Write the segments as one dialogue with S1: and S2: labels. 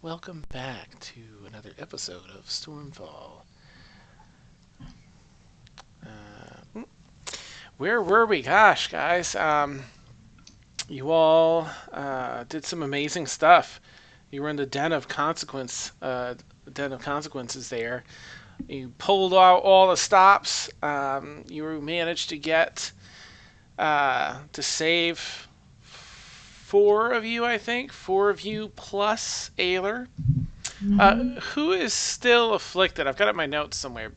S1: welcome back to another episode of Stormfall. Uh, where were we? Gosh, guys, you all did some amazing stuff. You were in the den of consequences there. You pulled out all the stops. You managed to get to save four of you, I think. Four of you plus Ayler. Who is still afflicted? I've got it in my notes somewhere.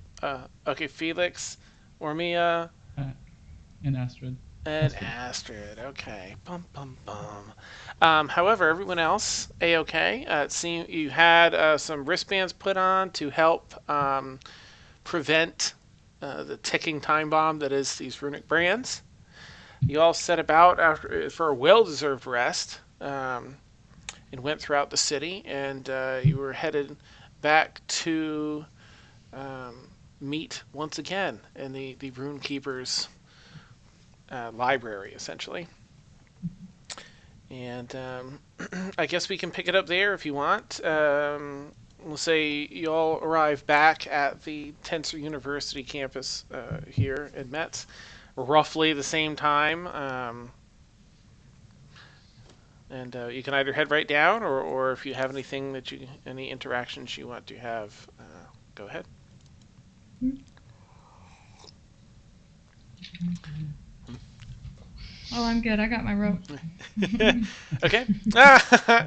S1: Okay, Felix, Ormia,
S2: Uh, and Astrid.
S1: and Astrid. Okay. Bum bum bum. However, everyone else, a-okay. It seemed you had some wristbands put on to help prevent the ticking time bomb that is these runic brands. You all set about after for a well-deserved rest. And went throughout the city, and you were headed back to meet once again in the Rune Keeper's library, essentially. And I guess we can pick it up there if you want. We'll say you all arrive back at the Tensor University campus here in Metz, roughly the same time. And you can either head right down, or if you have anything any interactions you want to have, go ahead.
S3: Oh, I'm good. I got my rope.
S1: Okay.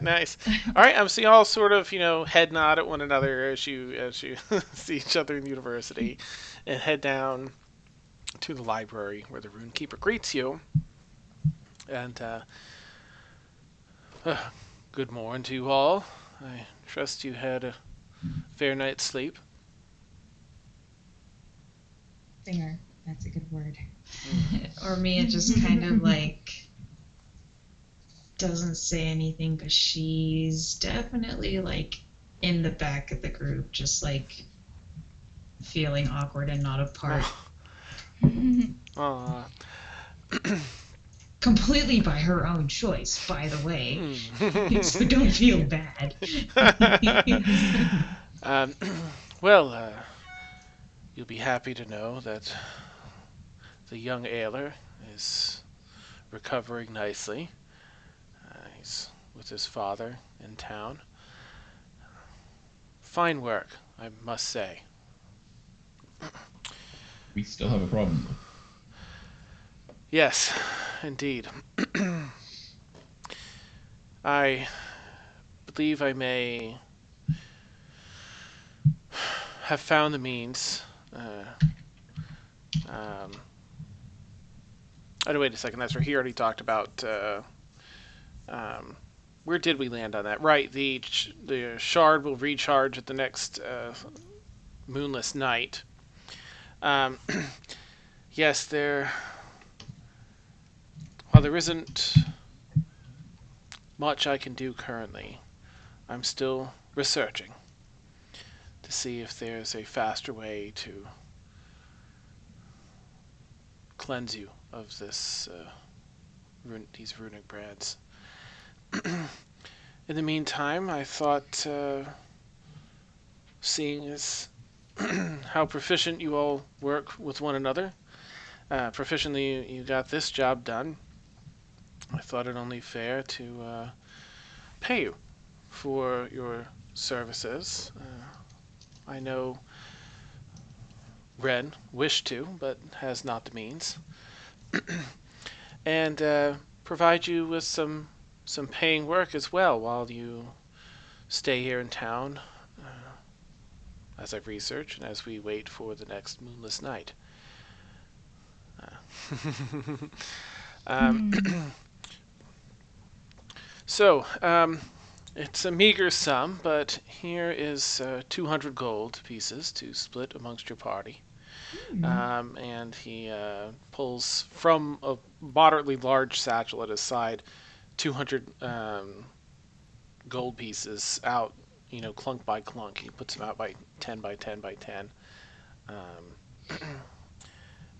S1: Nice. All right. So you all sort of, head nod at one another as you see each other in the university, and head down to the library where the Rune Keeper greets you. And good morning to you all. I trust you had a fair night's sleep.
S4: Fair. That's a good word.
S5: Or Mia just kind of like doesn't say anything, but she's definitely like in the back of the group, just like feeling awkward and not a part.
S1: Aw.
S5: Completely by her own choice, by the way. So don't feel bad.
S1: um, well, you'll be happy to know that the young Ayler is recovering nicely. He's with his father in town. Fine work, I must say.
S2: We still have a problem.
S1: Yes, indeed. I believe I may have found the means. Oh, wait a second. That's right. He already talked about. Where did we land on that? Right. The shard will recharge at the next moonless night. Yes, while there isn't much I can do currently, I'm still researching to see if there's a faster way to cleanse you of these runic brands. In the meantime, I thought, seeing as how proficient you all work with one another, proficiently you got this job done, I thought it only fair to pay you for your services. I know Ren wished to, but has not the means. And provide you with some paying work as well while you stay here in town, as I've researched and as we wait for the next moonless night. So, it's a meager sum, but here is 200 gold pieces to split amongst your party. And he pulls from a moderately large satchel at his side 200 gold pieces out, clunk by clunk. He puts them out by 10 by 10 by 10.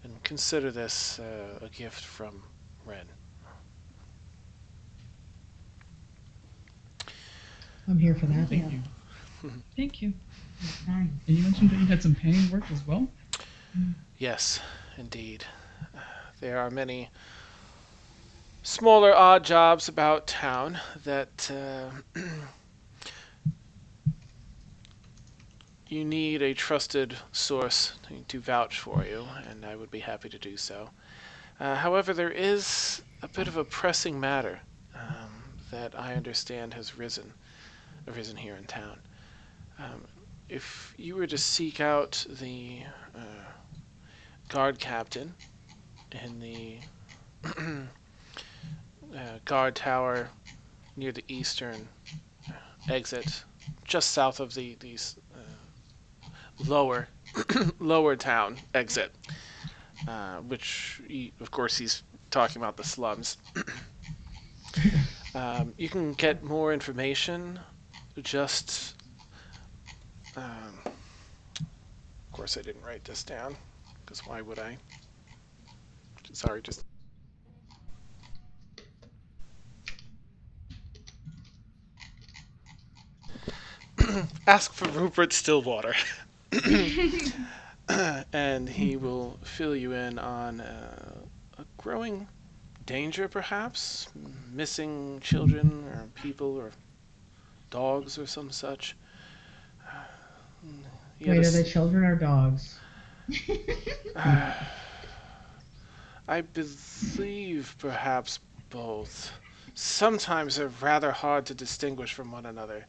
S1: And consider this a gift from Ren.
S4: I'm here for that.
S2: Thank
S4: Yeah.
S2: you. Thank you.
S4: Fine.
S2: And you mentioned that you had some painting work as well?
S1: Yes, indeed. There are many smaller odd jobs about town that you need a trusted source to vouch for you, and I would be happy to do so. However, there is a bit of a pressing matter that I understand has arisen here in town. If you were to seek out the guard captain in the guard tower near the eastern exit, just south of these lower lower town exit, which of course he's talking about the slums. You can get more information. Just, of course, I didn't write this down because why would I? Sorry, just ask for Rupert Stillwater. And he will fill you in on a growing danger, perhaps missing children or people or dogs or some such.
S4: Wait, are they children or dogs?
S1: I believe perhaps both. Sometimes they're rather hard to distinguish from one another.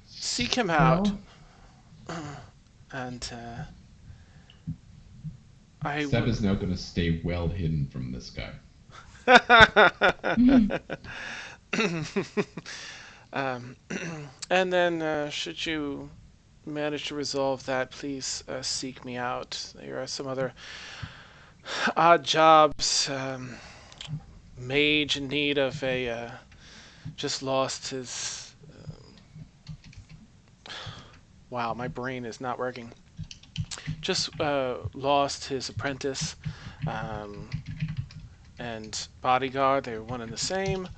S1: Seek him out, and I
S3: Seb
S1: will.
S3: is now going to stay well hidden from this guy.
S1: um, and then, should you manage to resolve that, please seek me out. There are some other odd jobs. Mage in need of a just lost his. Wow, my brain is not working. Just lost his apprentice and bodyguard. They're one and the same,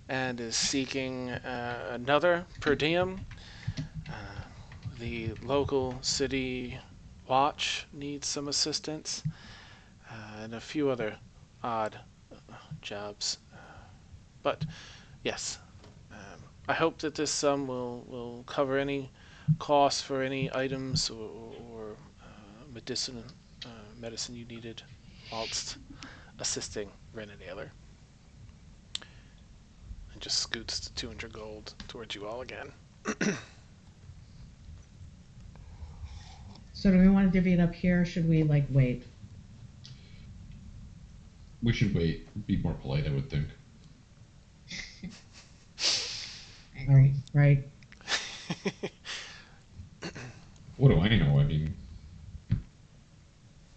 S1: and is seeking another per diem. The local city watch needs some assistance, and a few other odd jobs. But yes, I hope that this sum will cover any costs for any items or medicine you needed whilst assisting Ren and Ailer. And just scoots to 200 gold towards you all again.
S4: So do we want to divvy it up here? Or should we wait?
S3: We should wait. Be more polite, I would think.
S4: I agree. Right.
S3: What do I know? I mean,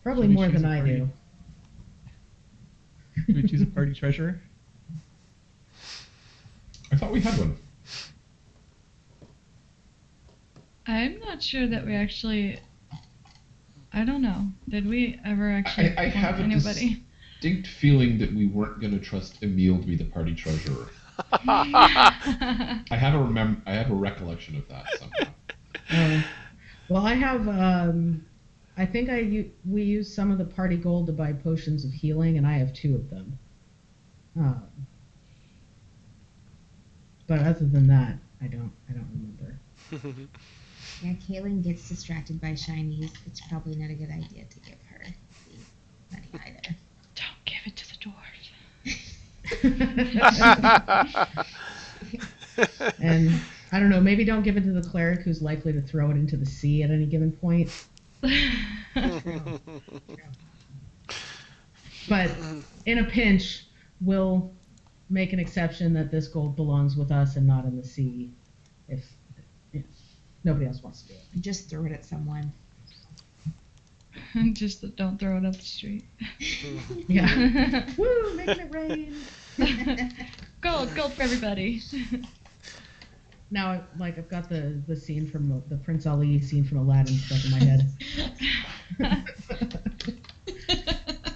S4: Probably
S2: Should we
S4: more
S2: choose
S4: than
S2: a
S4: I
S2: party?
S4: do.
S2: Should we choose a party treasurer?
S3: I thought we had one.
S6: I'm not sure that we actually. I don't know. Did we ever actually
S3: I have a
S6: anybody?
S3: distinct feeling that we weren't going to trust Emil to be the party treasurer. I have a recollection of that somehow.
S4: Well, I have. I think we used some of the party gold to buy potions of healing, and I have 2 of them. But other than that, I don't remember.
S7: Yeah, Kaylin gets distracted by shinies. It's probably not a good idea to give her the money either.
S6: Don't give it to the dwarf.
S4: And I don't know, maybe don't give it to the cleric who's likely to throw it into the sea at any given point. But in a pinch, we'll make an exception that this gold belongs with us and not in the sea if nobody else wants to do it.
S7: Just throw it at someone.
S6: Just don't throw it up the street.
S4: Yeah. Woo, making it rain.
S6: Gold for everybody.
S4: Now, I've got the scene from the Prince Ali scene from Aladdin stuck in my head.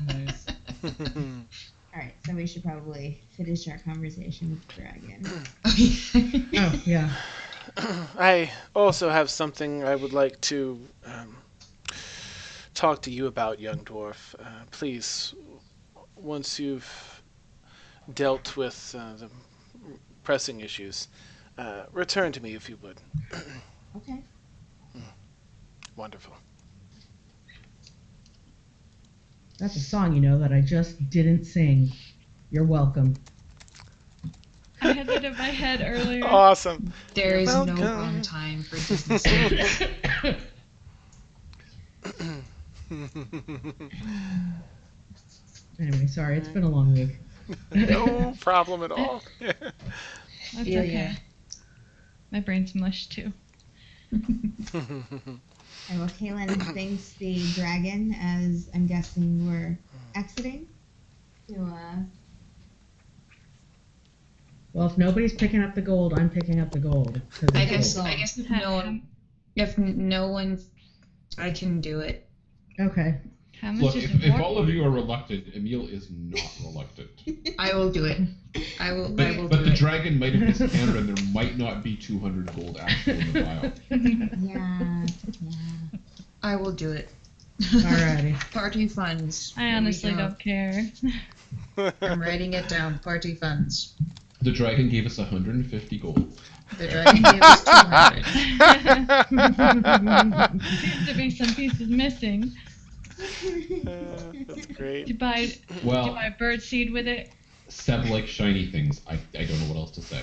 S2: Nice.
S7: All right, so we we should probably finish our conversation with the dragon.
S4: Oh, yeah.
S1: I also have something I would like to talk to you about, young dwarf. Please, once you've dealt with the pressing issues, return to me if you would.
S7: Okay.
S1: Wonderful.
S4: That's a song, that I just didn't sing. You're welcome.
S6: I had it in my head earlier.
S1: Awesome.
S5: There is no
S1: Welcome.
S5: wrong time for Disney songs.
S4: Anyway, sorry, it's been a long week.
S1: No problem at all.
S6: That's
S5: Yeah,
S6: okay.
S5: yeah.
S6: My brain's mush too.
S7: And well, Kaylin thanks the dragon as I'm guessing we're exiting.
S4: Well, if nobody's picking up the gold, I'm picking up the gold. 'Cause
S5: I
S4: it's
S5: guess if no one, I can do it.
S4: gold. Okay.
S6: How much
S3: Look,
S6: is
S3: if
S6: it?
S3: all of you are reluctant, Emil is not reluctant.
S5: I will do it. I will
S3: But
S5: do
S3: the
S5: it.
S3: dragon might have miscounted, and there might not be 200 gold actually in the vial.
S7: Yeah.
S5: I will do it.
S4: Alrighty.
S5: Party funds.
S6: I
S5: Here we
S6: honestly
S5: go.
S6: don't care.
S5: I'm writing it down. Party funds.
S3: The dragon gave us 150 gold.
S5: The dragon gave us 200.
S6: Seems to be some pieces missing.
S1: That's great.
S6: To buy
S3: Well,
S6: bird seed with it.
S3: Seb likes shiny things. I don't know what else to say.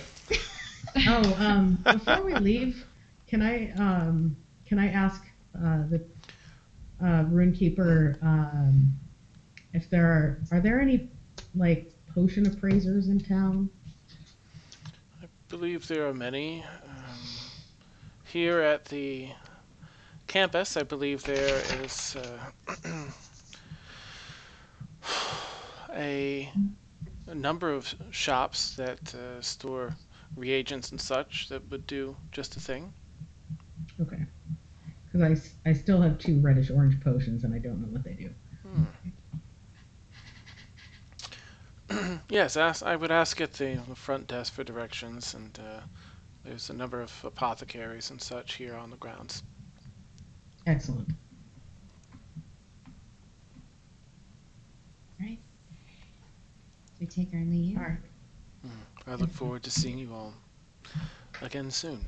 S4: Oh, before we leave, can I ask the runekeeper if there are there any like potion appraisers in town?
S1: I believe there are many. Here at the campus, I believe there is a number of shops that store reagents and such that would do just the thing.
S4: Okay. Because I still have 2 reddish orange potions and I don't know what they do.
S1: Yes, I would ask at the front desk for directions, and there's a number of apothecaries and such here on the grounds.
S4: Excellent.
S7: Right. We take our leave.
S4: All right.
S1: I look forward to seeing you all again soon.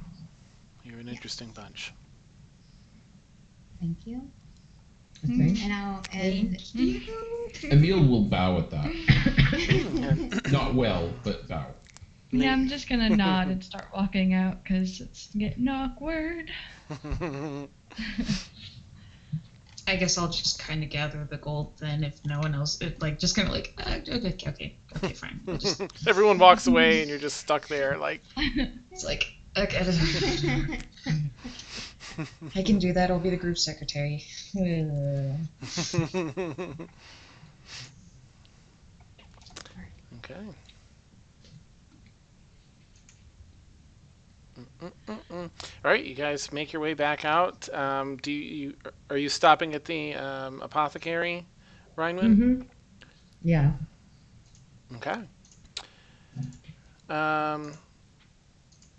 S1: You're an interesting bunch.
S7: Thank you.
S4: I think.
S7: And
S3: Emil will bow at that. Not well, but bow.
S6: Yeah, I'm just gonna nod and start walking out because it's getting awkward.
S5: I guess I'll just kind of gather the gold then if no one else, just kind of okay, fine. We'll just,
S1: Everyone walks away, and you're just stuck there, like.
S5: it's like, okay. I can do that. I'll be the group secretary.
S1: Okay. All right, you guys make your way back out. Are you stopping at the apothecary, Rhinewood?
S4: Mm-hmm. Yeah.
S1: Okay.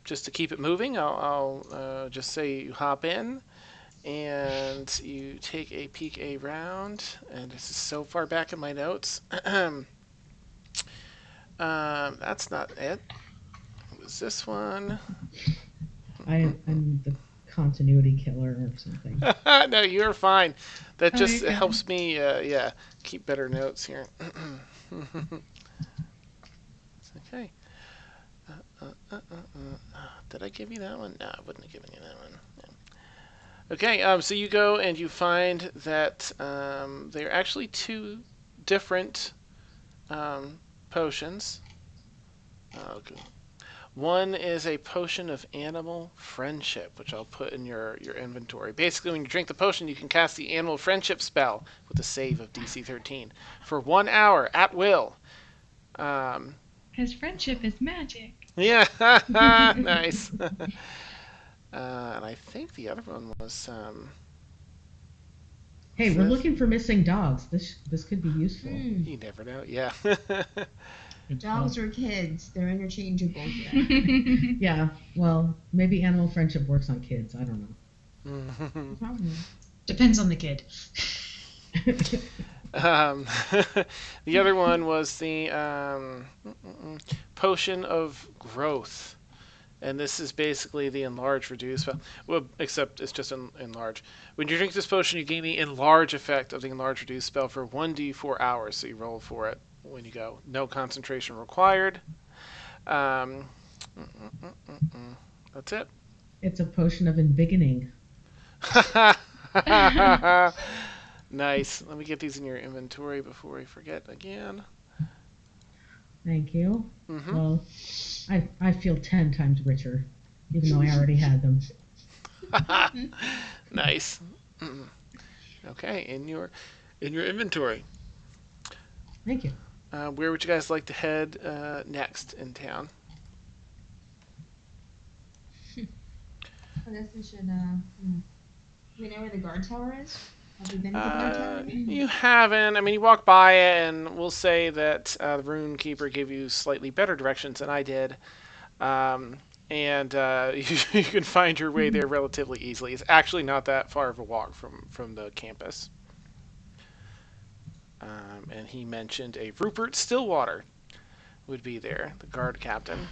S1: Just to keep it moving, I'll just say you hop in and you take a peek around. And this is so far back in my notes. That's not it. It was this one.
S4: I'm the continuity killer or something.
S1: No, you're fine. That
S6: Oh,
S1: just
S6: you're good.
S1: helps me, keep better notes here. Okay. Did I give you that one? No, I wouldn't have given you that one. No. Okay, so you go and you find that they're actually 2 different potions. Okay. One is a potion of animal friendship, which I'll put in your inventory. Basically, when you drink the potion, you can cast the animal friendship spell with a save of DC 13 for 1 hour at will.
S6: His friendship is magic.
S1: Yeah, nice. And I think the other one was.
S4: Hey, we're looking for missing dogs. This could be useful.
S1: You never know. Yeah.
S2: Good to
S7: Dogs
S2: know.
S7: or kids, they're interchangeable here.
S4: Yeah, well, maybe animal friendship works on kids. I don't
S7: Probably.
S5: Depends on the kid.
S4: know.
S1: The other one was the potion of growth. And this is basically the enlarge reduce spell. Well, except it's just enlarge. When you drink this potion, you gain the enlarge effect of the enlarge reduce spell for 1d4 hours. So you roll for it when you go. No concentration required. Um, that's it.
S4: It's a potion of envigoning.
S1: Nice. Let me get these in your inventory before I forget again.
S4: Thank you.
S1: Mm-hmm.
S4: Well, I feel 10 times richer, even though I already had them.
S1: Nice. Okay, in your inventory.
S4: Thank you.
S1: Where would you guys like to head next in town?
S7: I guess we should, we know where the guard tower is? Have we been to the guard tower?
S1: You haven't. I mean, you walk by it, and we'll say that the rune keeper gave you slightly better directions than I did. And you can find your way there relatively easily. It's actually not that far of a walk from the campus. And he mentioned a Rupert Stillwater would be there, the guard captain.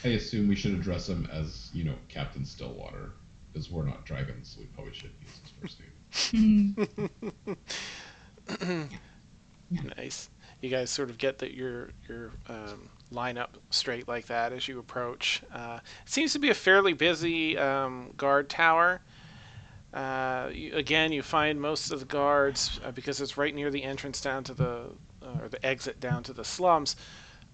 S3: I assume we should address him as, Captain Stillwater, because we're not dragons, so we probably should use his first name.
S1: Nice. You guys sort of get that your line up straight like that as you approach. It seems to be a fairly busy guard tower. You find most of the guards because it's right near the entrance down to or the exit down to the slums.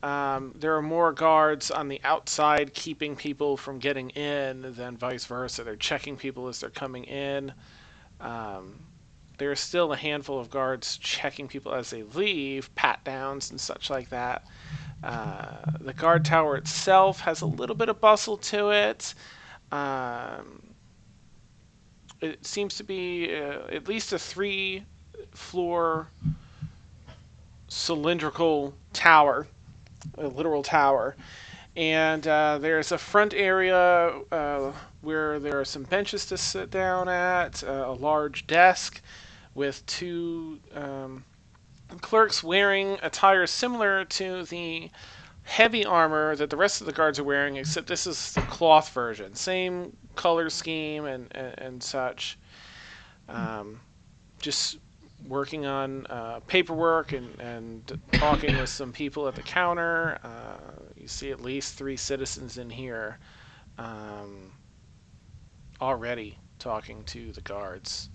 S1: There are more guards on the outside keeping people from getting in than vice versa. They're checking people as they're coming in. There are still a handful of guards checking people as they leave, pat downs and such like that. The guard tower itself has a little bit of bustle to it. It seems to be at least a 3-floor cylindrical tower, a literal tower. And there's a front area where there are some benches to sit down at, a large desk with 2 clerks wearing attire similar to the heavy armor that the rest of the guards are wearing, except this is the cloth version. Same color scheme and such. Just working on paperwork and talking with some people at the counter. You see at least 3 citizens in here already talking to the guards.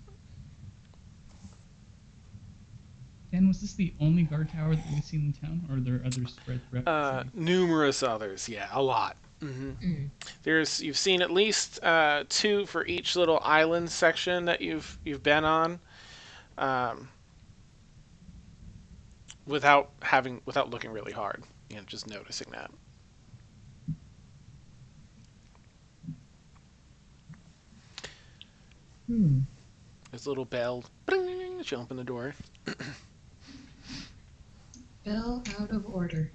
S2: Dan, was this the only guard tower that we've seen in town, or are there others spread throughout the city?
S1: Numerous others, yeah, a lot. You've seen at least 2 for each little island section that you've been on, without looking really hard, just noticing that. There's a little bell, bling, as you open the door.
S5: Bell out of order.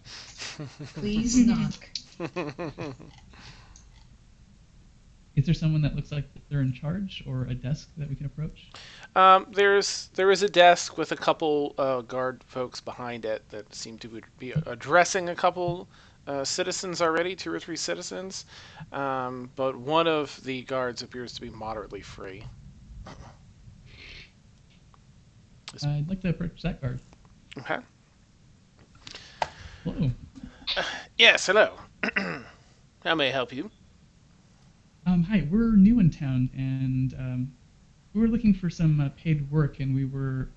S5: Please knock.
S2: Is there someone that looks like they're in charge, or a desk that we can approach?
S1: There is a desk with a couple guard folks behind it that seem to be addressing a couple citizens already, 2 or 3 citizens. But one of the guards appears to be moderately free.
S2: I'd like to approach that guard.
S1: Okay.
S2: Hello.
S1: Yes, hello. How may I help you?
S2: Hi, we're new in town, and we were looking for some paid work, and we were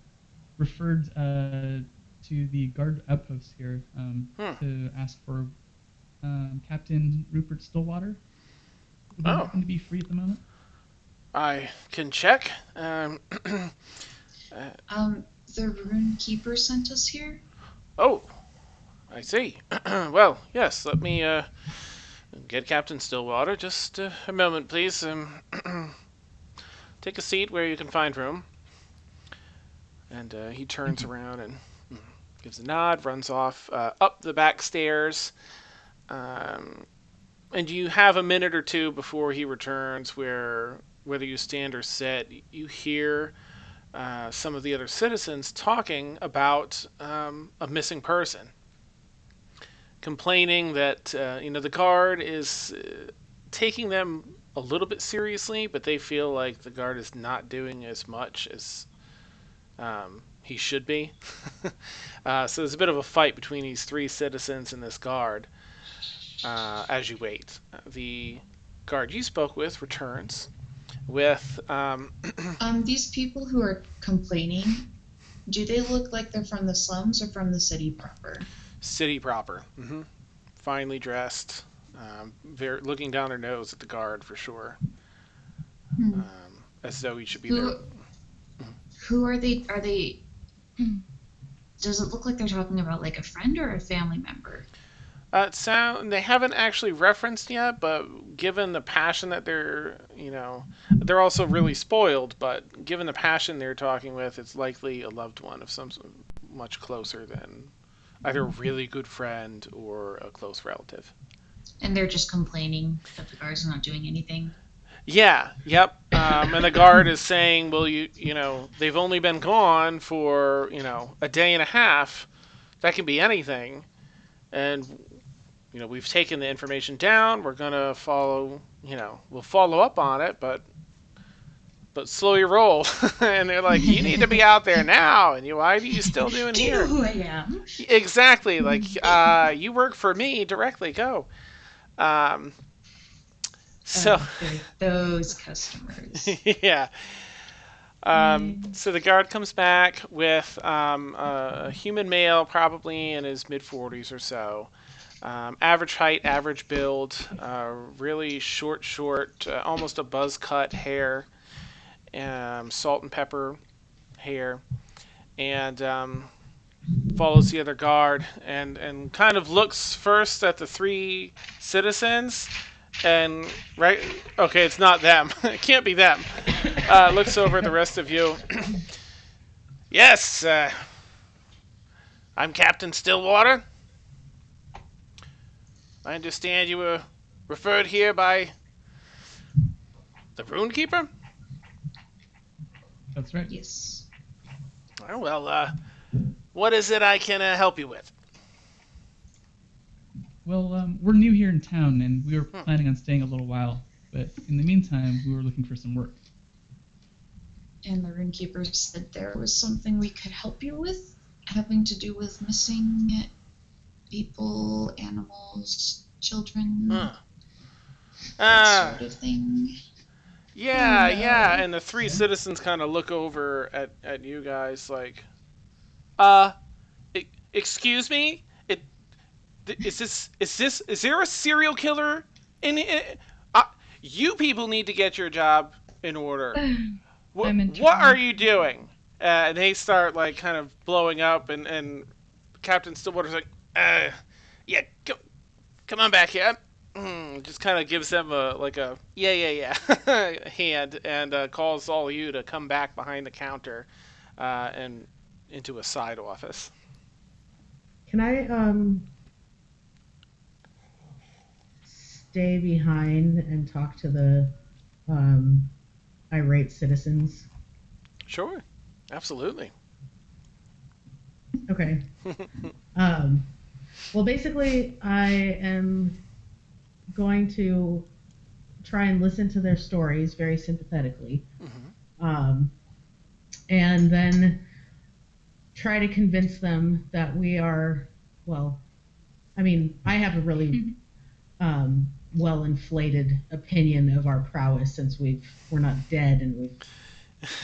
S2: referred to the guard outpost here to ask for Captain Rupert Stillwater. Would you happen to be free at the moment?
S1: I can check.
S5: The rune keeper sent us here.
S1: Oh, I see. Well, yes, let me get Captain Stillwater. Just a moment, please. Take a seat where you can find room. And he turns around and gives a nod, runs off up the back stairs. And you have a minute or two before he returns where, whether you stand or sit, you hear some of the other citizens talking about a missing person, complaining that the guard is taking them a little bit seriously, but they feel like the guard is not doing as much as he should be. So there's a bit of a fight between these three citizens and this guard as you wait. The guard you spoke with returns with
S5: These people who are complaining, do they look like they're from the slums or from the city proper?
S1: city proper. Finely dressed, looking down their nose at the guard for sure,
S5: Hmm.
S1: as though he should be
S5: Who,
S1: there.
S5: who are they? Are they? Does it look like they're talking about like a friend or a family member?
S1: They haven't actually referenced yet, but given the passion that they're also really spoiled. But given the passion they're talking with, it's likely a loved one of some much closer than either a really good friend or a close relative.
S5: And they're just complaining that the guards are not doing anything.
S1: Yeah, yep. And the guard is saying, well, they've only been gone for, a day and a half. That can be anything. And, we've taken the information down. We're going to we'll follow up on it, but slow your roll. And they're like, you need to be out there now. And why are you still doing
S5: Do you know
S1: here?
S5: who I am?
S1: Exactly. Like, you work for me directly. Go. So,
S5: Those customers.
S1: yeah. So the guard comes back with a human male, probably in his mid-40s or so. Average height, average build, really short, almost a buzz cut hair, salt and pepper hair, and follows the other guard and kind of looks first at the three citizens. And right, okay, it's not them. It can't be them. Looks over at the rest of you. Yes, I'm Captain Stillwater. I understand you were referred here by the Runekeeper?
S2: That's right.
S5: Yes.
S1: Oh, well, what is it I can help you with?
S2: Well, we're new here in town, and we were planning on staying a little while. But in the meantime, we were looking for some work.
S5: And the Runekeeper said there was something we could help you with, having to do with missing people, animals, children, that sort of thing.
S1: Yeah,
S5: Oh, no.
S1: yeah. And the three citizens kind of look over at you guys like, excuse me? Is there a serial killer in it? You people need to get your job in order. What are you doing? And they start like kind of blowing up, and Captain Stillwater's like, yeah, come on back here. Just kind of gives them a yeah hand, and calls all of you to come back behind the counter and into a side office.
S4: Can I stay behind and talk to the irate citizens?
S1: Sure, absolutely.
S4: Okay. Well, basically, I am going to try and listen to their stories very sympathetically, and then try to convince them that we are, well, I mean, I have a really well-inflated opinion of our prowess since we're not dead and we've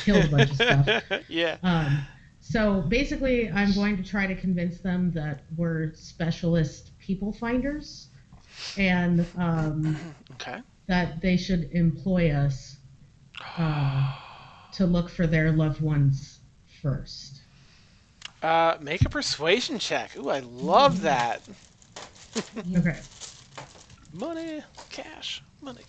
S4: killed a bunch of stuff.
S1: Yeah.
S4: So basically, I'm going to try to convince them that we're specialist people finders, and
S1: Okay.
S4: that they should employ us to look for their loved ones first.
S1: Make a persuasion check. Ooh, I love that.
S4: Okay.
S1: Money, cash, money.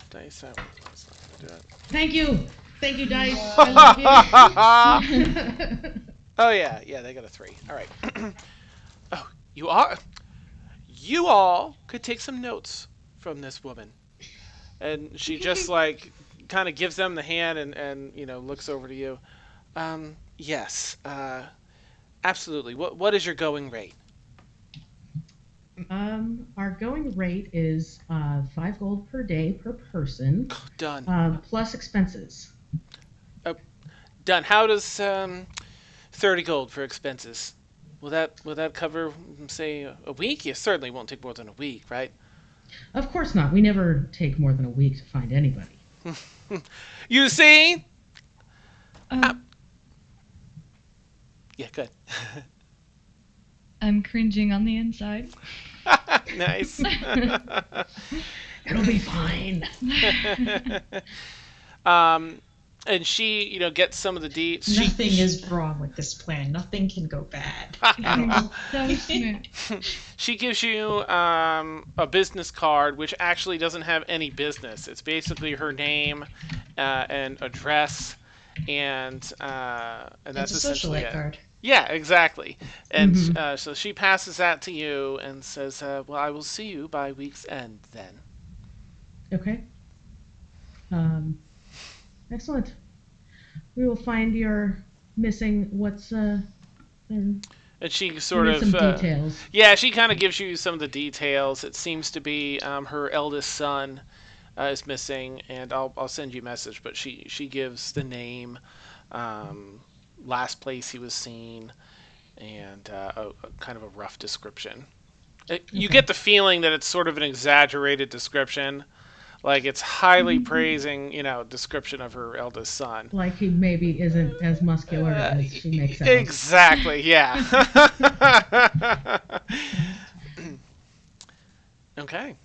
S1: Dice out. Let's not do it.
S4: Thank you. Thank you, Dice. I love you.
S1: Oh yeah, they got a 3. All right. Oh, you all could take some notes from this woman. And she just like kind of gives them the hand and looks over to you. Yes, absolutely. What is your going rate?
S4: Our going rate is 5 gold per day per person,
S1: Done.
S4: plus expenses.
S1: Done. How does 30 gold for expenses? Will that cover, say, a week? You certainly won't take more than a week, right?
S4: Of course not. We never take more than a week to find anybody.
S1: You see?
S6: Um,
S1: Yeah, good.
S6: I'm cringing on the inside.
S1: Nice.
S4: It'll be fine.
S1: And she, gets some of the deets.
S8: Nothing is wrong with this plan. Nothing can go bad.
S6: So smooth.
S1: She gives you a business card, which actually doesn't have any business. It's basically her name and address, and that's
S8: It's a
S1: essentially
S8: socialite
S1: it.
S8: card.
S1: Yeah, exactly. And so she passes that to you and says, "Well, I will see you by week's end then."
S4: Okay. Excellent. We will find your missing
S1: And she sort of
S4: some details.
S1: Yeah, she kind of gives you some of the details. It seems to be her eldest son is missing, and I'll send you a message. But she gives the name, last place he was seen, and a kind of a rough description. You get the feeling that it's sort of an exaggerated description, like it's highly praising, description of her eldest son.
S4: Like he maybe isn't as muscular as she makes out.
S1: Exactly, yeah. Okay.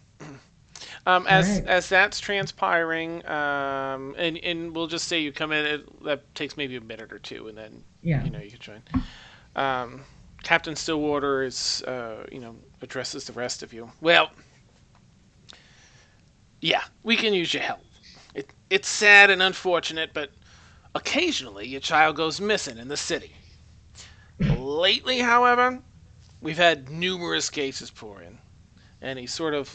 S1: As that's transpiring, and we'll just say you come in, that takes maybe a minute or two, and then you can join. Captain Stillwater is addresses the rest of you. Well, yeah, we can use your help. It's sad and unfortunate, but occasionally your child goes missing in the city. Lately, however, we've had numerous cases pour in, and he sort of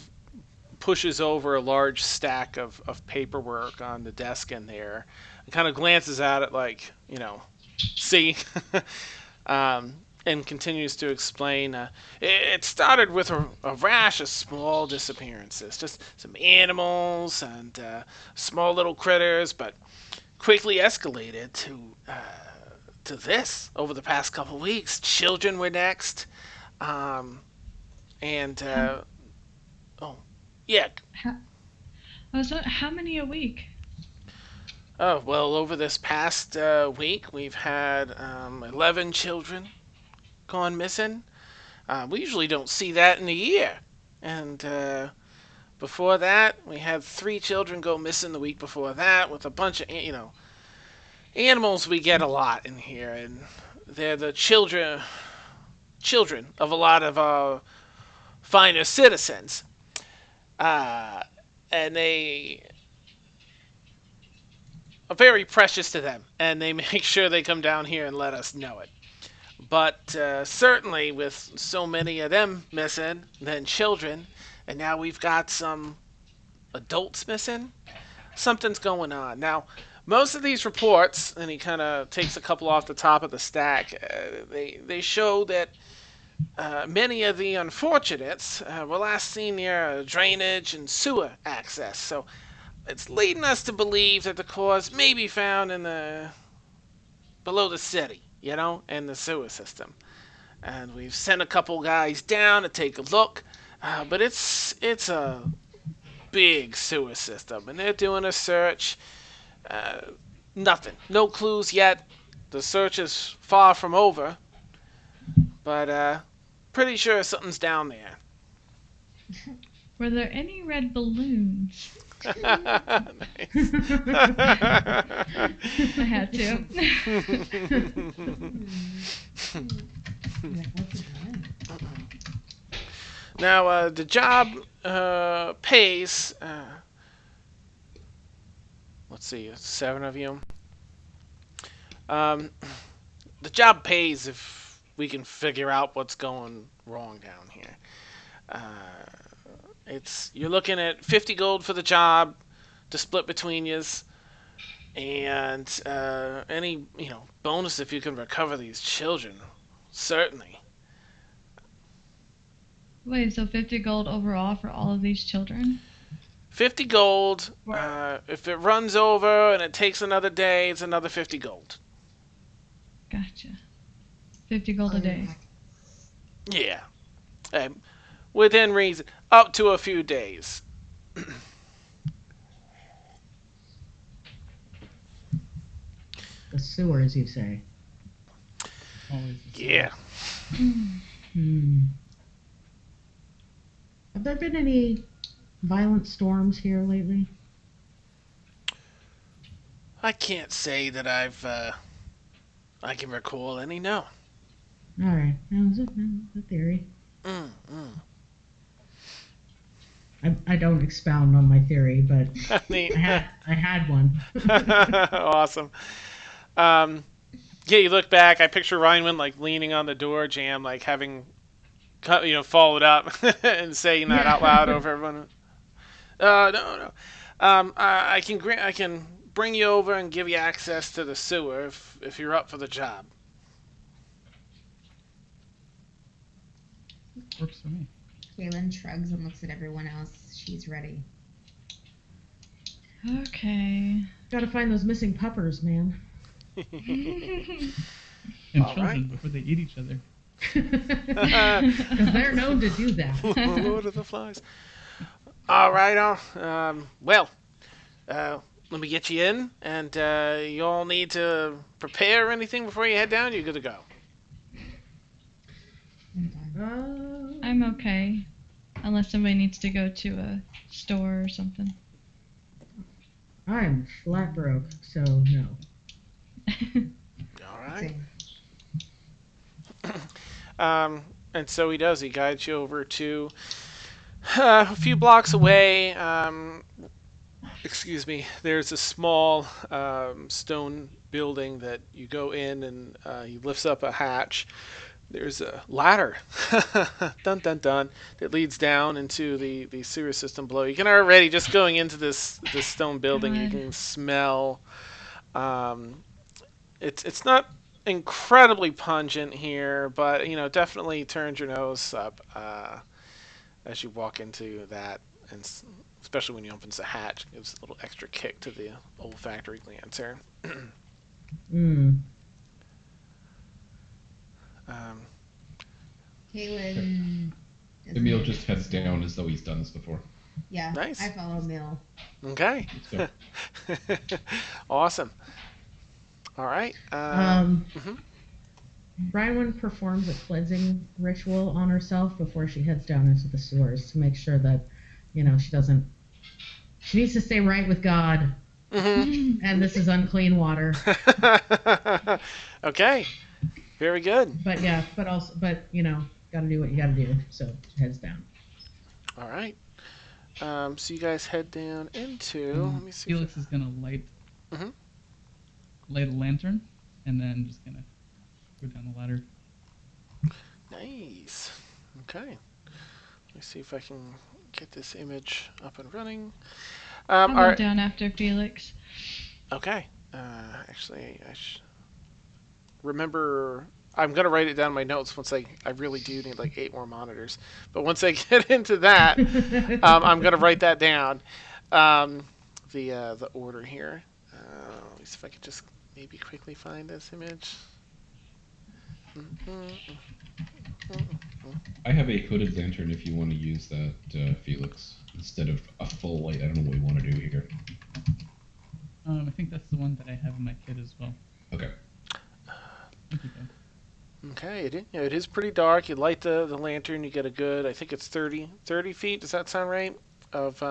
S1: pushes over a large stack of paperwork on the desk in there and kind of glances at it like, see? And continues to explain, it started with a rash of small disappearances, just some animals and small little critters, but quickly escalated to this over the past couple weeks. Children were next, and yeah.
S6: How many a week?
S1: Oh, well, over this past week, we've had 11 children gone missing. We usually don't see that in a year. And before that, we had 3 children go missing the week before that, with a bunch of, animals we get a lot in here. And they're the children of a lot of finer citizens. And they are very precious to them, and they make sure they come down here and let us know it. But certainly with so many of them missing, then children, and now we've got some adults missing, something's going on. Now, most of these reports, and he kind of takes a couple off the top of the stack, they show that many of the unfortunates were last seen near drainage and sewer access. So it's leading us to believe that the cause may be found in below the city, and the sewer system. And we've sent a couple guys down to take a look, but it's a big sewer system, and they're doing a search. Nothing, no clues yet. The search is far from over, but pretty sure something's down there.
S6: Were there any red balloons?
S1: Nice.
S6: I had to.
S1: Now, the job pays. let's see, 7 of you. Um, the job pays if we can figure out what's going wrong down here. You're looking at 50 gold for the job to split between yous, and any bonus if you can recover these children, certainly.
S6: Wait, so 50 gold overall for all of these children?
S1: 50 gold. If it runs over and it takes another day, it's another 50 gold.
S6: Gotcha. 50 gold a day.
S1: Yeah. Within reason, up to a few days.
S4: The sewers, you say?
S2: Always.
S1: Yeah.
S4: Have there been any violent storms here lately?
S1: I can't say that I can recall any, no.
S4: All right, that was a theory. I don't expound on my theory, but
S1: Neat.
S4: I had one.
S1: Awesome. Yeah, you look back. I picture Ryan like leaning on the door jamb, like having, followed up and saying that out loud over everyone. No. I can bring you over and give you access to the sewer if you're up for the job.
S2: Works for me.
S7: Kaylin shrugs and looks at everyone else. She's ready.
S6: Okay.
S4: Gotta find those missing puppers, man.
S2: And
S1: All
S2: children
S1: right.
S2: before they eat each other.
S4: Because they're known to do that.
S1: Lord of the Flies. All right. Well, let me get you in, and you all need to prepare anything before you head down. You're good to go.
S6: I'm okay. Unless somebody needs to go to a store or something.
S4: I'm flat broke, so no.
S1: All right.
S7: Same.
S1: And so he does. He guides you over to a few blocks away. Excuse me. There's a small stone building that you go in, and he lifts up a hatch. There's a ladder, dun dun dun, that leads down into the sewer system below. You can already, just going into this stone building, you can smell. It's not incredibly pungent here, but definitely turns your nose up as you walk into that, and especially when you open the hatch, it gives a little extra kick to the olfactory glands here.
S7: Kaylin.
S3: Emil just heads down as though he's done this before.
S7: Yeah.
S1: Nice.
S7: I follow Mill.
S1: Okay.
S3: So,
S1: Awesome. All right.
S4: Rywin performs a cleansing ritual on herself before she heads down into the sewers to make sure that, she doesn't. She needs to stay right with God. And this is unclean water.
S1: Okay. Very good.
S4: But gotta do what you gotta do. So heads down.
S1: All right. So you guys head down into. Let me see.
S2: Felix is gonna light a lantern, and then just gonna go down the ladder.
S1: Nice. Okay. Let me see if I can get this image up and running.
S6: I'll
S1: all
S6: go
S1: right.
S6: down after Felix.
S1: Okay. Actually, I remember. I'm gonna write it down in my notes once I really do need like 8 more monitors. But once I get into that, I'm gonna write that down. The order here. Let me see if I could just maybe quickly find this image.
S3: I have a hooded lantern if you want to use that, Felix, instead of a full light. I don't know what you want to do here.
S2: I think that's the one that I have in my kit as well.
S3: Okay.
S2: Thank you, Ben.
S1: Okay, it is pretty dark. You light the lantern, you get a good, I think it's 30 feet. Does that sound right? Of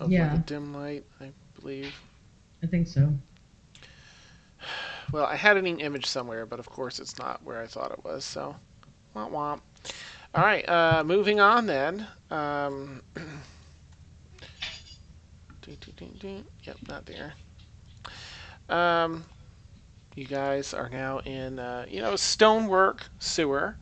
S4: Yeah.
S1: like a dim light, I believe.
S4: I think so.
S1: Well, I had an image somewhere, but of course it's not where I thought it was. So, womp womp. All right, moving on then. Yep, not there. Um, you guys are now in, stonework sewer.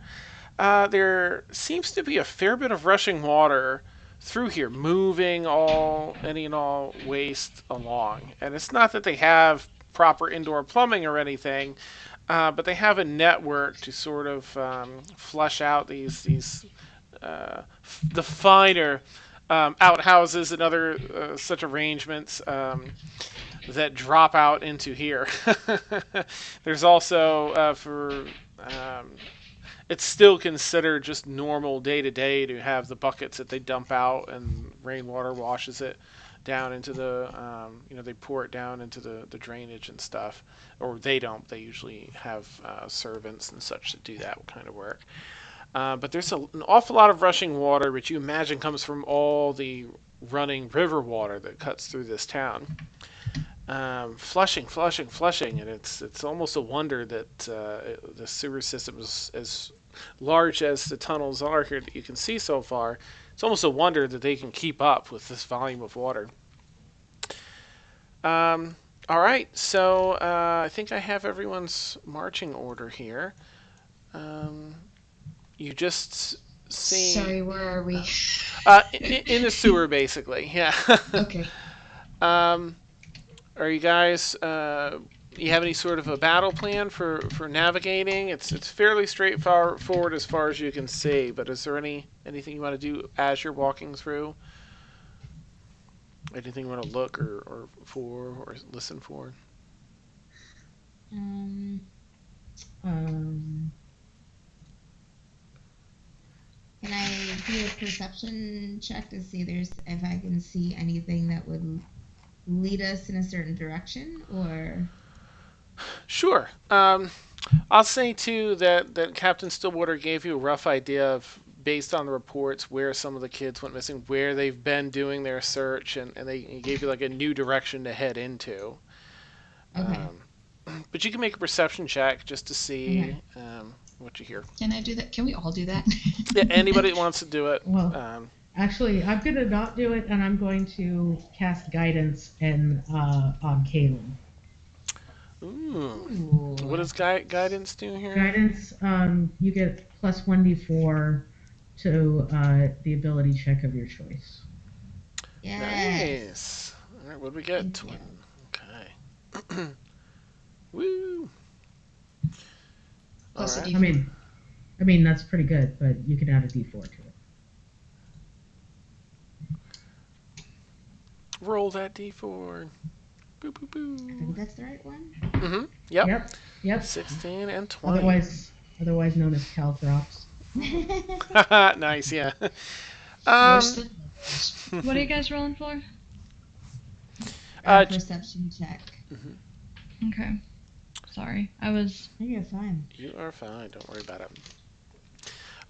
S1: There seems to be a fair bit of rushing water through here, moving any and all waste along. And it's not that they have proper indoor plumbing or anything, but they have a network to sort of flush out the finer outhouses and other such arrangements that drop out into here. There's also it's still considered just normal day to day to have the buckets that they dump out and rainwater washes it down into they pour it down into the drainage and stuff. Or they don't. They usually have servants and such that do that kind of work. But there's an awful lot of rushing water, which you imagine comes from all the running river water that cuts through this town. Flushing, and it's almost a wonder that the sewer system is as large as the tunnels are here that you can see so far. It's almost a wonder that they can keep up with this volume of water. All right, so I think I have everyone's marching order here. You just see.
S5: Sorry, where are we?
S1: In the sewer, basically. Yeah.
S5: Okay.
S1: Are you guys? You have any sort of a battle plan for navigating? It's fairly straightforward as far as you can see. But is there anything you want to do as you're walking through? Anything you want to look or listen for?
S7: Can I do a perception check to see if I can see anything that would lead us in a certain direction, or?
S1: Sure. I'll say too that Captain Stillwater gave you a rough idea of, based on the reports, where some of the kids went missing, where they've been doing their search, and he gave you like a new direction to head into.
S7: Okay.
S1: But you can make a perception check just to see what you hear.
S5: Can I do that? Can we all do that?
S1: Yeah, anybody that wants to do it.
S4: Well, actually, I'm going to not do it, and I'm going to cast guidance on Kaylin.
S1: Ooh. What does guidance do here?
S4: Guidance, you get plus 1d4 to the ability check of your choice.
S7: Yes.
S1: Nice. All right, what do we get? Okay. Woo.
S5: Plus
S1: All
S5: a
S1: right.
S5: D4.
S4: I mean that's pretty good, but you can add a d4 to it.
S1: Roll that d4. Boo, boo, boo.
S7: I think that's the right one.
S1: Mm-hmm. Yep.
S4: Yep.
S1: 16 and 20.
S4: Otherwise known as calthrops.
S1: Nice, yeah.
S5: Worse than
S6: What are you guys rolling for?
S7: Perception check.
S6: Okay. Sorry, I was.
S7: You're fine.
S1: You are fine. Don't worry about it.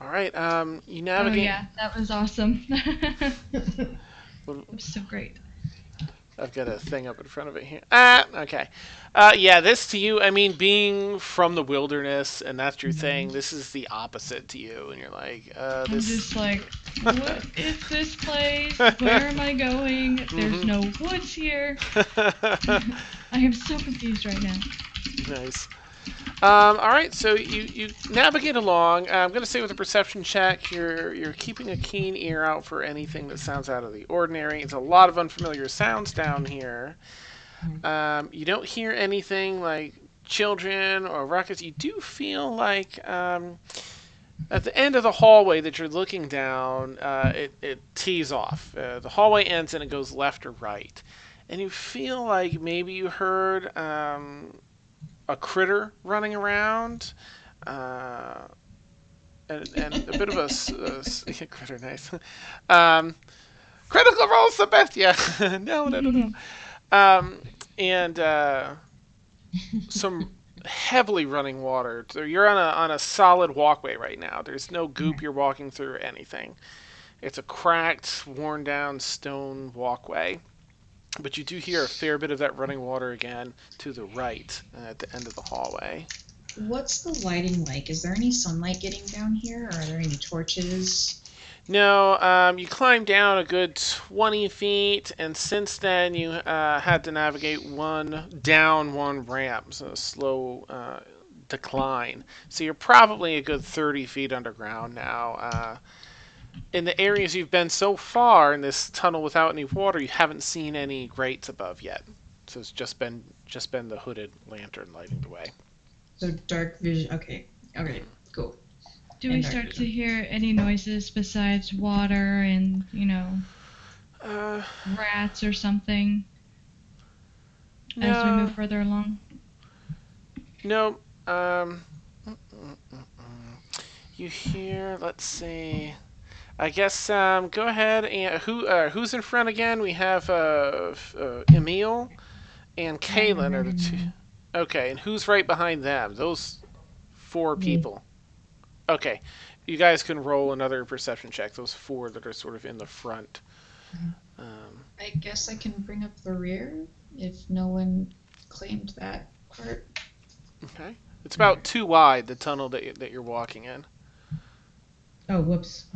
S1: All right. You
S6: Oh
S1: navigate.
S6: yeah, that was awesome. It was so great.
S1: I've got a thing up in front of it here. Okay. Yeah, this to you, I mean, being from the wilderness and that's your thing, this is the opposite to you. And you're like,
S6: I'm
S1: this.
S6: just like, what is this place? Where am I going? There's no woods here. I am so confused right now.
S1: Nice. All right, so you navigate along. I'm going to say with a perception check, you're keeping a keen ear out for anything that sounds out of the ordinary. It's a lot of unfamiliar sounds down here. You don't hear anything like children or ruckus. You do feel like at the end of the hallway that you're looking down, it tees off. The hallway ends and it goes left or right. And you feel like maybe you heard a critter running around, and a bit of a critter, nice. Critical rolls the best, yeah. No. And some heavily running water. So you're on a solid walkway right now. There's no goop you're walking through or anything. It's a cracked, worn down stone walkway. But you do hear a fair bit of that running water again to the right at the end of the hallway.
S5: What's the lighting like? Is there any sunlight getting down here, or are there any torches?
S1: No, you climbed down a good 20 feet, and since then you had to navigate one ramp, so a slow decline. So you're probably a good 30 feet underground now. In the areas you've been so far in this tunnel without any water, you haven't seen any grates above yet. So it's just been the hooded lantern lighting the way.
S5: So dark vision. Okay. Okay. Cool.
S6: Do we
S5: And dark
S6: start to
S5: vision.
S6: hear any noises besides water and,
S1: Uh,
S6: rats or something as we
S1: no,
S6: move further along?
S1: no. You hear? Let's see. I guess go ahead and who's in front again? We have Emil and Kaylin are the two. Okay, and who's right behind them? Those four
S4: Me.
S1: people. Okay, you guys can roll another perception check. Those four that are sort of in the front.
S5: I guess I can bring up the rear if no one claimed that part.
S1: Okay, it's about 2 wide the tunnel that you're walking in.
S4: Oh, whoops.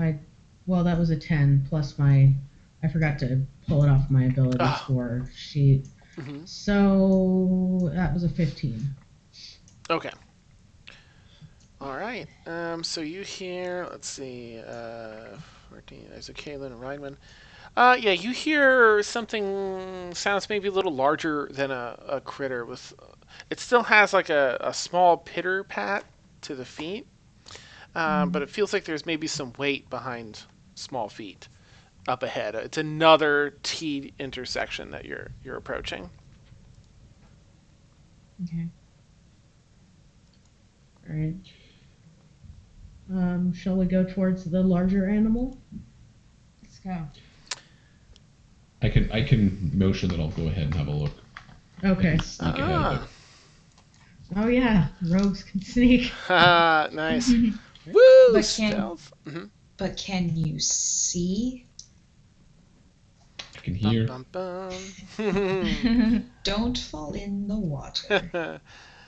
S4: Well, that was a 10 plus I forgot to pull it off my ability
S1: Ah.
S4: score sheet.
S1: Mhm.
S4: So that was a 15.
S1: Okay. All right. So you hear? Let's see. 14. There's a Kaylin and Reinman. Yeah, you hear something sounds maybe a little larger than a critter with. It still has like a small pitter pat to the feet, but it feels like there's maybe some weight behind small feet up ahead. It's another T intersection that you're approaching.
S4: Okay. All right. Shall we go towards the larger animal?
S7: Let's go.
S3: I can motion that I'll go ahead and have a look.
S4: Okay.
S3: I can sneak ahead of it.
S4: Oh yeah, rogues can sneak.
S1: Nice. Woo!
S5: But
S1: Stealth.
S5: But can you see?
S3: I can hear.
S1: Bum, bum.
S5: Don't fall in the water.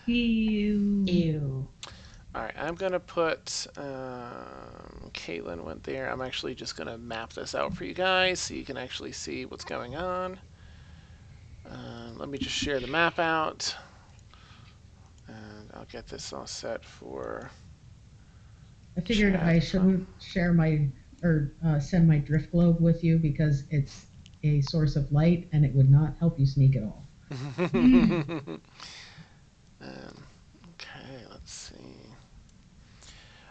S6: Ew.
S5: Ew.
S1: All right, I'm gonna put Caitlin went there. I'm actually just gonna map this out for you guys so you can actually see what's going on. Let me just share the map out, and I'll get this all set for.
S4: I figured I shouldn't share send my drift globe with you because it's a source of light and it would not help you sneak at all.
S1: Okay, let's see.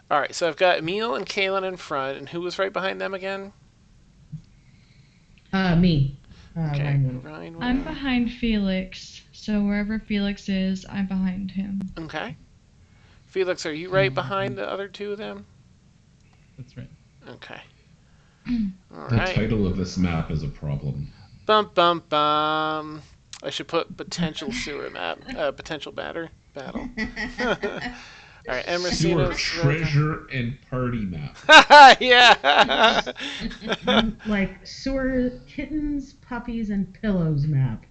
S1: All right, so I've got Emil and Kaylin in front, and who was right behind them again?
S4: Me.
S1: Okay,
S4: Ryan.
S1: Ryan.
S6: I'm behind Felix, so wherever Felix is, I'm behind him.
S1: Okay. Felix, are you right behind the other two of them?
S2: That's right.
S1: Okay. All
S3: The
S1: right.
S3: title of this map is a problem.
S1: Bum bum bum. I should put potential sewer map. Potential battle. All right,
S3: Sewer
S1: Emerson.
S3: treasure and party map.
S1: Yeah.
S4: Like sewer kittens, puppies, and pillows map.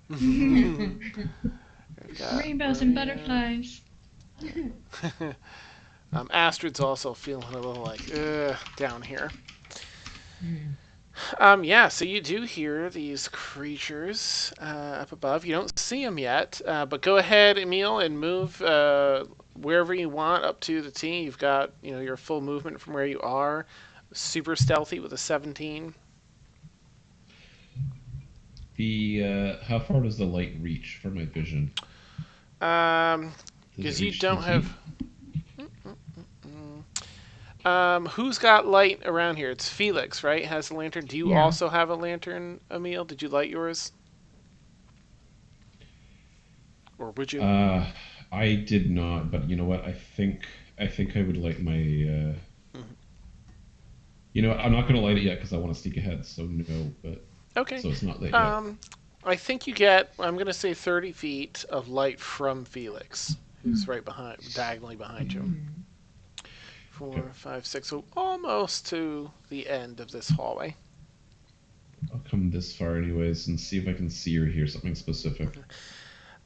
S6: Rainbows and butterflies.
S1: Astrid's also feeling a little like down here. Yeah, so you do hear these creatures up above. You don't see them yet, but go ahead, Emil, and move wherever you want up to the T. You've got your full movement from where you are. Super stealthy with a 17.
S3: How far does the light reach for my vision?
S1: Because
S3: Does it
S1: you
S3: reach
S1: don't
S3: 2
S1: have.
S3: feet?
S1: Who's got light around here? It's Felix, right? Has a lantern. Do you
S4: Yeah.
S1: also have a lantern, Emil? Did you light yours? Or would you?
S3: I did not, but you know what? I think I would light my. You know what? I'm not going to light it yet because I want to sneak ahead. So no, but
S1: Okay.
S3: so it's not lit yet.
S1: I think you get, I'm going to say 30 feet of light from Felix, who's right diagonally behind you. 4, 5, 6, so almost to the end of this hallway.
S3: I'll come this far anyways and see if I can see or hear something specific.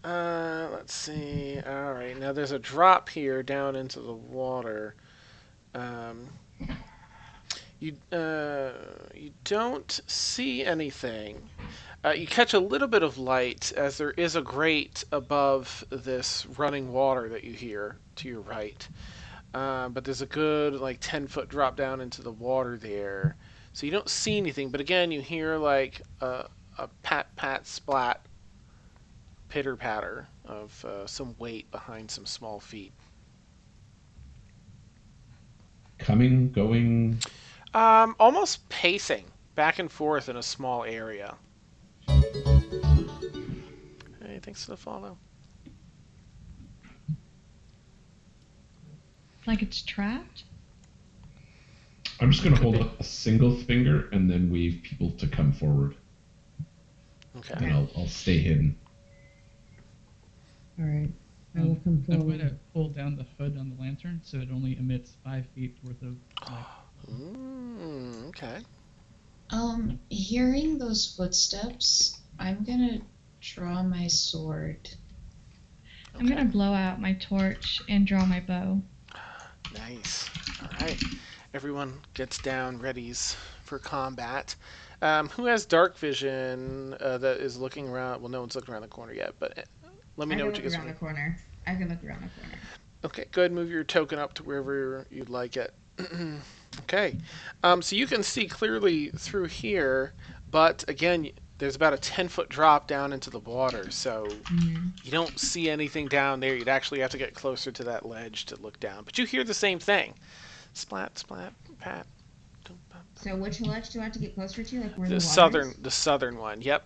S1: Let's see. All right, now there's a drop here down into the water. You don't see anything. You catch a little bit of light as there is a grate above this running water that you hear to your right. But there's a good like 10-foot drop down into the water there. So you don't see anything, but again you hear like a pat pat splat pitter patter of some weight behind some small feet.
S3: Coming, going.
S1: Almost pacing back and forth in a small area. Hey, thanks for the follow.
S6: Like it's trapped?
S3: I'm just going to hold up a single finger and then wave people to come forward.
S1: Okay.
S3: And I'll stay hidden.
S4: All right. I will come
S2: I'm going
S4: forward.
S2: to pull down the hood on the lantern so it only emits 5 feet worth of light.
S1: Okay.
S5: Hearing those footsteps, I'm gonna draw my sword.
S6: I'm gonna blow out my torch and draw my bow.
S1: Nice. All right. Everyone gets down, readies for combat. Who has dark vision that is looking around? Well, no one's looking around the corner yet, but let me know what you guys
S7: around the corner. I can look around the corner.
S1: Okay, go ahead and move your token up to wherever you'd like it. Okay. So you can see clearly through here, but again, there's about a 10-foot drop down into the water, so you don't see anything down there. You'd actually have to get closer to that ledge to look down. But you hear the same thing. Splat, splat, pat.
S7: So which ledge do I have to get closer to? Like where the
S1: The
S7: water is?
S1: southern one. Yep.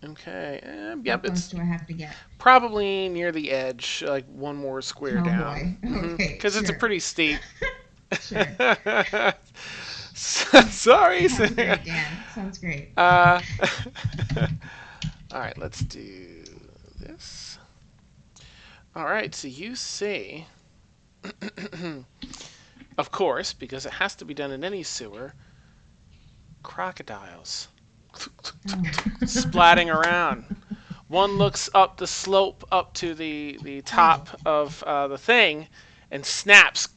S1: Okay.
S7: How
S1: Yep,
S7: close
S1: it's
S7: do I have to get?
S1: probably near the edge, like one more square
S7: Oh,
S1: down.
S7: boy. Okay,
S1: Because it's a
S7: sure.
S1: pretty steep.
S7: Sure.
S1: Sorry.
S7: Sounds great, Dan. Sounds great.
S1: All right, let's do this. All right, so you see, of course, because it has to be done in any sewer, crocodiles splatting around. One looks up the slope up to the top of the thing and snaps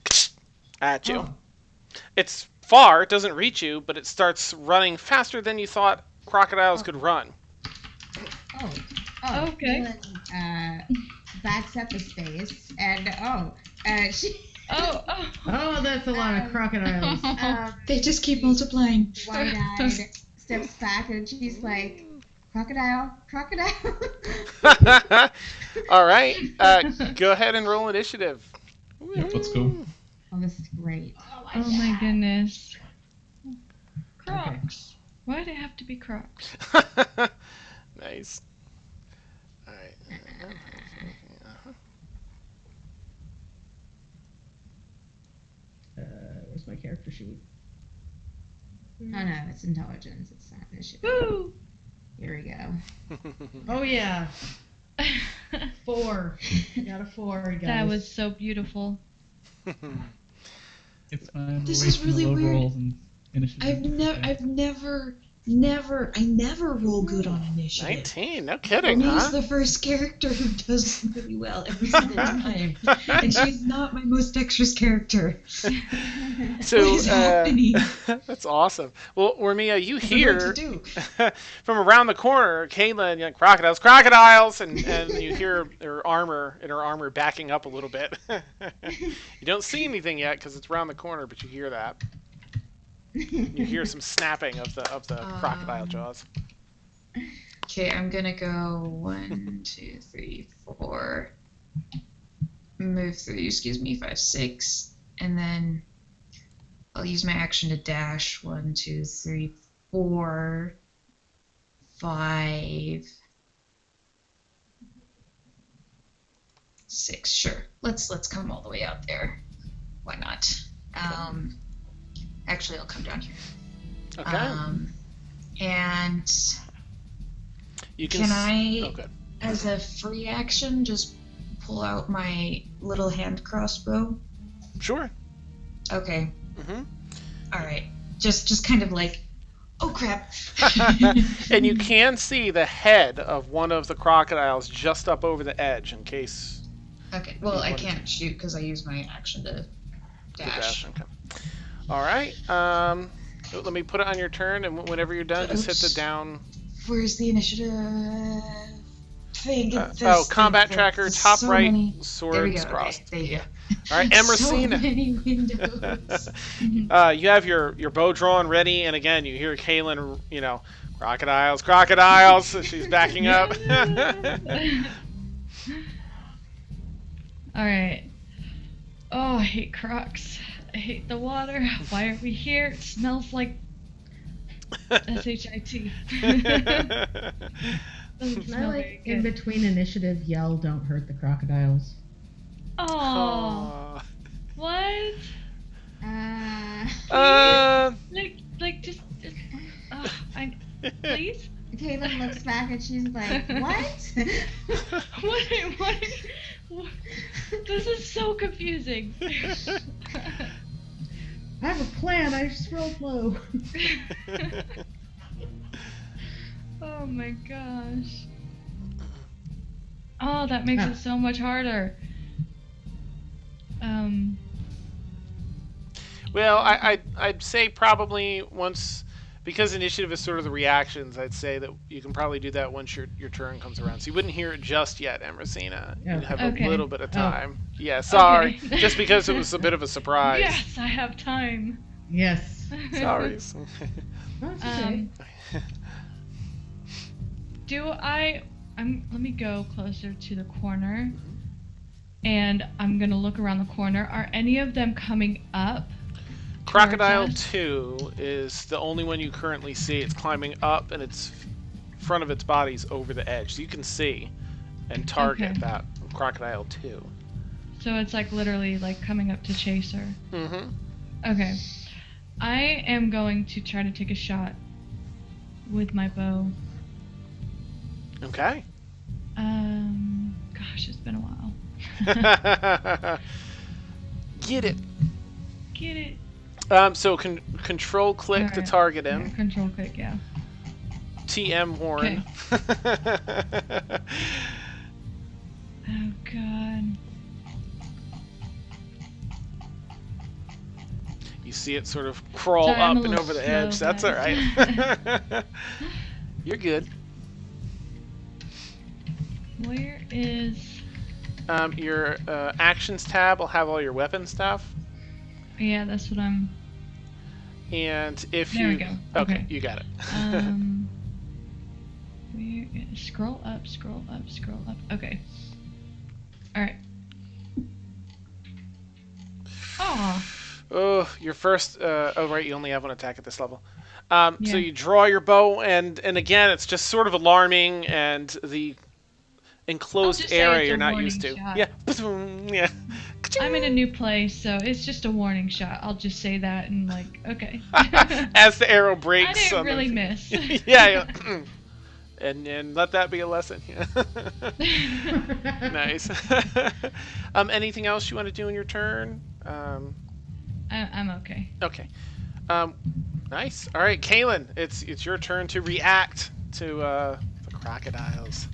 S1: at you.
S7: Oh.
S1: It's far, it doesn't reach you, but it starts running faster than you thought crocodiles could run.
S6: Okay.
S7: Caitlin, backs up a space and she
S6: Oh.
S4: Oh, that's a lot of crocodiles.
S5: They just keep multiplying.
S7: wide-eyed steps back and she's like, crocodile.
S1: All right, go ahead and roll initiative.
S3: Yep, let's go.
S7: Oh, this is great.
S6: Oh my goodness. Crocs. Why'd it have to be Crocs?
S1: Nice. All right.
S4: Where's my character sheet?
S7: Oh no, it's intelligence. It's not initiative.
S6: Woo!
S7: Here we go.
S4: Oh yeah, 4. Got a 4, guys.
S6: That was so beautiful.
S2: It's fine.
S5: This
S2: We're
S5: is
S2: wasting
S5: really
S2: low
S5: weird.
S2: rolls and initiative.
S5: I never roll good on initiative.
S1: 19, no kidding,
S5: Renee's
S1: huh?
S5: the first character who does really well every single time, and she's not my most dexterous character.
S1: So,
S5: What is happening?
S1: that's awesome. Well, Ormia, you
S5: I don't know what to
S1: hear
S5: do.
S1: from around the corner, Caitlin, you know, crocodiles, and you hear her armor backing up a little bit. You don't see anything yet because it's around the corner, but you hear that. You hear some snapping of the crocodile jaws.
S5: Okay, I'm gonna go 1, 2, 3, 4. Move through, 5, 6, and then I'll use my action to dash. 1, 2, 3, 4, 5, 6. Sure, let's come all the way out there. Why not? Actually, I'll come down here.
S1: Okay.
S5: And
S1: You
S5: can I,
S1: Oh, good.
S5: as a free action, just pull out my little hand crossbow?
S1: Sure.
S5: Okay.
S1: Hmm.
S5: All right. Just kind of like, oh crap.
S1: And you can see the head of one of the crocodiles just up over the edge in case
S5: Okay. Well, I can't shoot because I use my action to dash.
S1: Okay. All right. Let me put it on your turn, and whenever you're done, just hit the down.
S5: Where's the initiative thing?
S1: Combat tracker, top
S5: so
S1: right,
S5: many...
S1: swords crossed.
S5: Okay, there you go.
S1: All right, Emerson.
S5: So many windows.
S1: You have your bow drawn ready, and again, you hear Kaylin, crocodiles. So she's backing up.
S6: All right. Oh, I hate crocs. I hate the water. Why are we here? It smells like shit. Doesn't
S4: Can I,
S6: smell
S4: like,
S6: very
S4: in
S6: good.
S4: between initiative, yell, "Don't hurt the crocodiles"?
S6: Oh, what? Just please.
S7: Caitlin looks back and she's like, what?
S6: What? This is so confusing.
S4: I have a plan. I just rolled low.
S6: Oh my gosh. Oh, that makes it so much harder.
S1: Well, I'd say probably once, because initiative is sort of the reactions, I'd say that you can probably do that once your turn comes around. So you wouldn't hear it just yet, Emersina. You'd have a little bit of time. Yeah, sorry.
S6: Okay.
S1: Just because it was a bit of a surprise.
S6: Yes, I have time.
S4: Yes.
S1: Sorry.
S4: That's okay.
S6: Let me go closer to the corner, and I'm gonna look around the corner. Are any of them coming up?
S1: Crocodile 2 is the only one you currently see. It's climbing up, and its front of its body's over the edge. So you can see and target that Crocodile 2.
S6: So it's like literally like coming up to chase her.
S1: Mm-hmm.
S6: Okay. I am going to try to take a shot with my bow.
S1: Okay.
S6: Gosh, it's been a while.
S1: Get it.
S6: Get it.
S1: So control click to target him.
S6: Yeah, control click, yeah.
S1: TM horn.
S6: Okay. Oh god.
S1: You see it sort of crawl
S6: Sorry, I'm
S1: up
S6: a
S1: and
S6: little
S1: over the
S6: slow,
S1: edge. That's all
S6: guys.
S1: right. You're good.
S6: Where is...
S1: Your actions tab will have all your weapon stuff.
S6: Yeah, that's what I'm...
S1: And if
S6: There
S1: you...
S6: we go.
S1: Okay,
S6: Okay.
S1: you got it.
S6: Where is... Scroll up. Okay. Alright. Aw.
S1: Oh, your first... oh, right, you only have one attack at this level. So
S6: Yeah.
S1: you draw your bow, and again, it's just sort of alarming, and the enclosed
S6: just say
S1: area
S6: it's a
S1: you're not
S6: warning
S1: used to.
S6: shot.
S1: Yeah. Yeah.
S6: I'm in a new place, so it's just a warning shot. I'll just say that and like, okay.
S1: As the arrow
S6: I
S1: breaks.
S6: didn't
S1: on
S6: really
S1: the...
S6: miss.
S1: Yeah. And let that be a lesson. Nice. Anything else you want to do in your turn?
S6: I'm okay.
S1: Okay. Nice. All right, Kaylin, it's your turn to react to the crocodiles.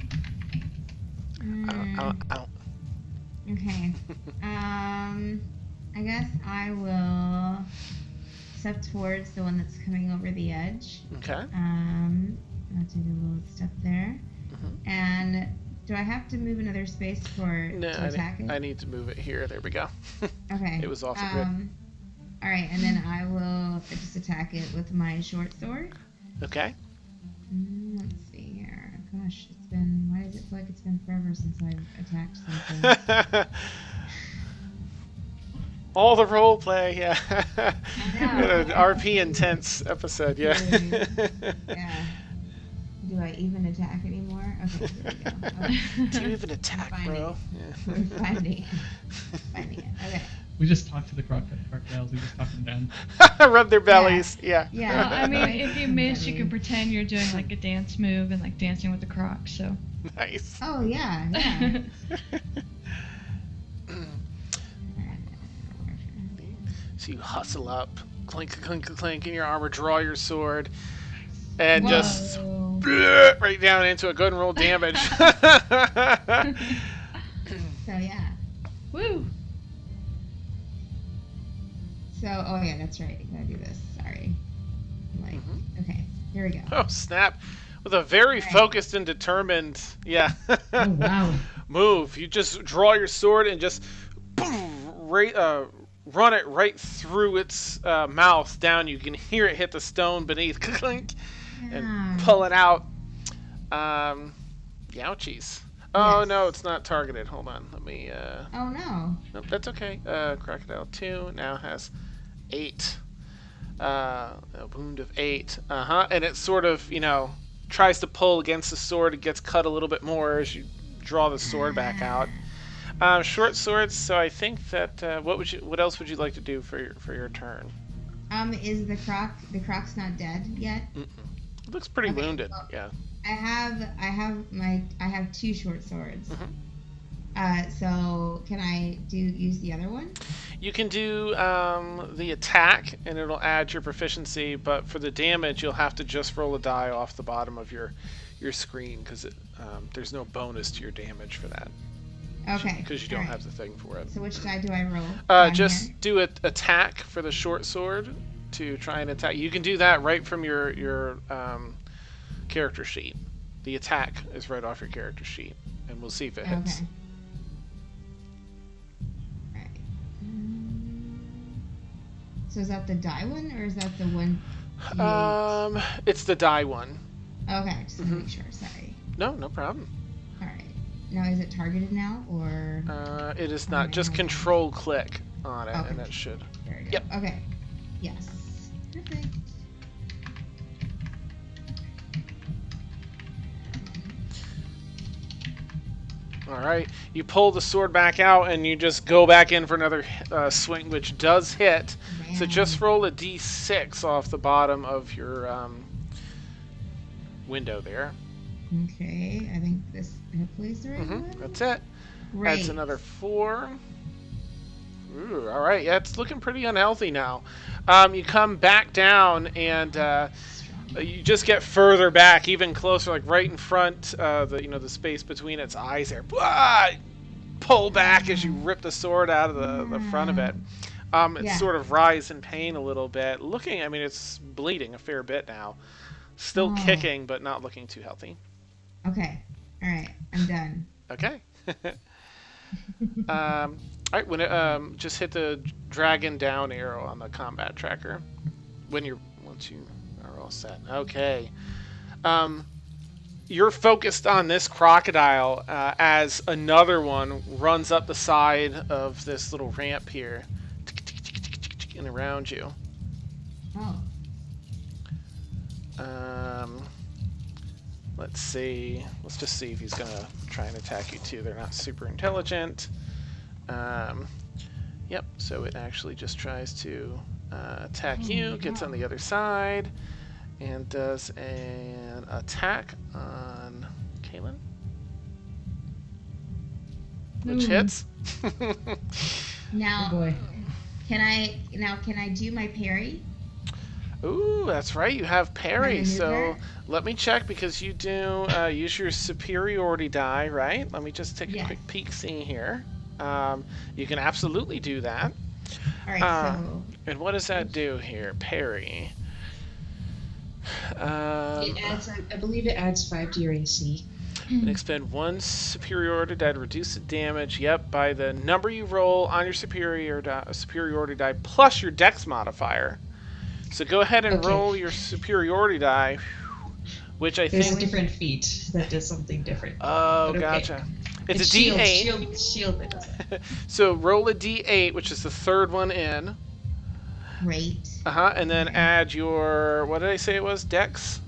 S7: Okay. I guess I will step towards the one that's coming over the edge.
S1: Okay.
S7: I'll do the little step there.
S1: Mhm.
S7: And do I have to move another space to attack it?
S1: I need to move it here. There we go.
S7: Okay.
S1: It was off the grid.
S7: All right, and then I will just attack it with my short sword.
S1: Okay.
S7: Let's see here. Gosh, why does it feel like it's been forever since I've attacked something?
S1: All the role play, yeah.
S7: know.
S1: An RP intense episode, yeah.
S7: Yeah. Do I even attack anymore? Okay, here we go. Okay.
S1: Do you even attack, bro?
S7: We're finding it. Okay.
S2: We just talked to the crocodiles. We just talked them down.
S1: Yeah. Rub their bellies, yeah.
S7: Yeah.
S6: Well, I mean, if you miss, you can pretend you're doing like a dance move and like dancing with the crocs. So.
S1: Nice.
S7: Oh yeah.
S1: So you hustle up, clink, clink, clink in your armor, draw your sword, and
S6: Whoa.
S1: just right down into it. Go ahead and roll damage.
S7: So yeah.
S6: Woo!
S7: So, oh yeah, that's right. Gotta do this. Sorry. Like, okay, here we go.
S1: Oh, snap. With a very focused and determined,
S4: Oh wow.
S1: move. You just draw your sword and just boom, run it right through its mouth down. You can hear it hit the stone beneath, clink, and pull it out. Ouchies. Oh,
S7: Yes.
S1: no, it's not targeted. Hold on. Let me...
S7: Oh no.
S1: Nope, that's okay. Crocodile 2 now has 8. A wound of 8. And it sort of, tries to pull against the sword. It gets cut a little bit more as you draw the sword back out. Short swords. So I think that what else would you like to do for your turn?
S7: Is the croc's not dead yet?
S1: It looks pretty
S7: Okay,
S1: wounded.
S7: well,
S1: Yeah.
S7: I have 2 short swords. So can I use the other one?
S1: You can do the attack, and it'll add your proficiency. But for the damage, you'll have to just roll a die off the bottom of your screen because there's no bonus to your damage for that.
S7: Okay.
S1: Because you don't have the thing for it.
S7: So which die do I roll?
S1: Just
S7: Here?
S1: do an attack for the short sword to try and attack. You can do that right from your character sheet. The attack is right off your character sheet, and we'll see if it hits.
S7: Okay. Alright. So is that the die one, or is that the one?
S1: It's the die one.
S7: Okay, just to make sure. Sorry.
S1: No problem.
S7: All right. Now is it targeted now, or?
S1: It is not. Just control click on it,
S7: Okay.
S1: and that should.
S7: There we go.
S1: Yep.
S7: Okay. Yes. Perfect.
S1: All right. You pull the sword back out, and you just go back in for another swing, which does hit. So just roll a d6 off the bottom of your window there.
S7: Okay, I think this hopefully is the right one.
S1: That's it.
S7: Great.
S1: That's another 4. Ooh, all right. Yeah, it's looking pretty unhealthy now. You come back down, and you just get further back, even closer, like right in front. The space between its eyes there. Blah! Pull back as you rip the sword out of the front of it. It sort of writhes in pain a little bit. It's bleeding a fair bit now. Still kicking, but not looking too healthy.
S7: Okay. All right. I'm done.
S1: Okay. All right. When it, just hit the dragon down arrow on the combat tracker. Once you are all set. Okay. You're focused on this crocodile as another one runs up the side of this little ramp here and around you.
S7: Oh.
S1: Let's see. Let's just see if he's going to try and attack you too. They're not super intelligent. Yep, so it actually just tries to attack you, gets on the other side, and does an attack on Kaylin. Which hits.
S7: Now,
S4: Oh boy.
S7: can I do my parry?
S1: Ooh, that's right. You have parry.
S7: My
S1: So
S7: maneuver?
S1: let me check because you do use your superiority die, right? Let me just take a
S7: Yes.
S1: quick peek see here. You can absolutely do that.
S7: All right. So
S1: And what does that do here? Parry.
S8: It adds, I believe it adds 5 to your AC.
S1: And expend 1 superiority die to reduce the damage. Yep, by the number you roll on your superiority die plus your dex modifier. So go ahead and
S8: Okay.
S1: roll your superiority die, which I
S8: There's a
S1: think.
S8: different feat that does something different.
S1: Oh,
S8: But okay.
S1: gotcha. It's a
S8: shield,
S1: D8.
S8: Shield that does it.
S1: So roll a D8, which is the third one in.
S7: great.
S1: And then add your, what did I say it was? Dex?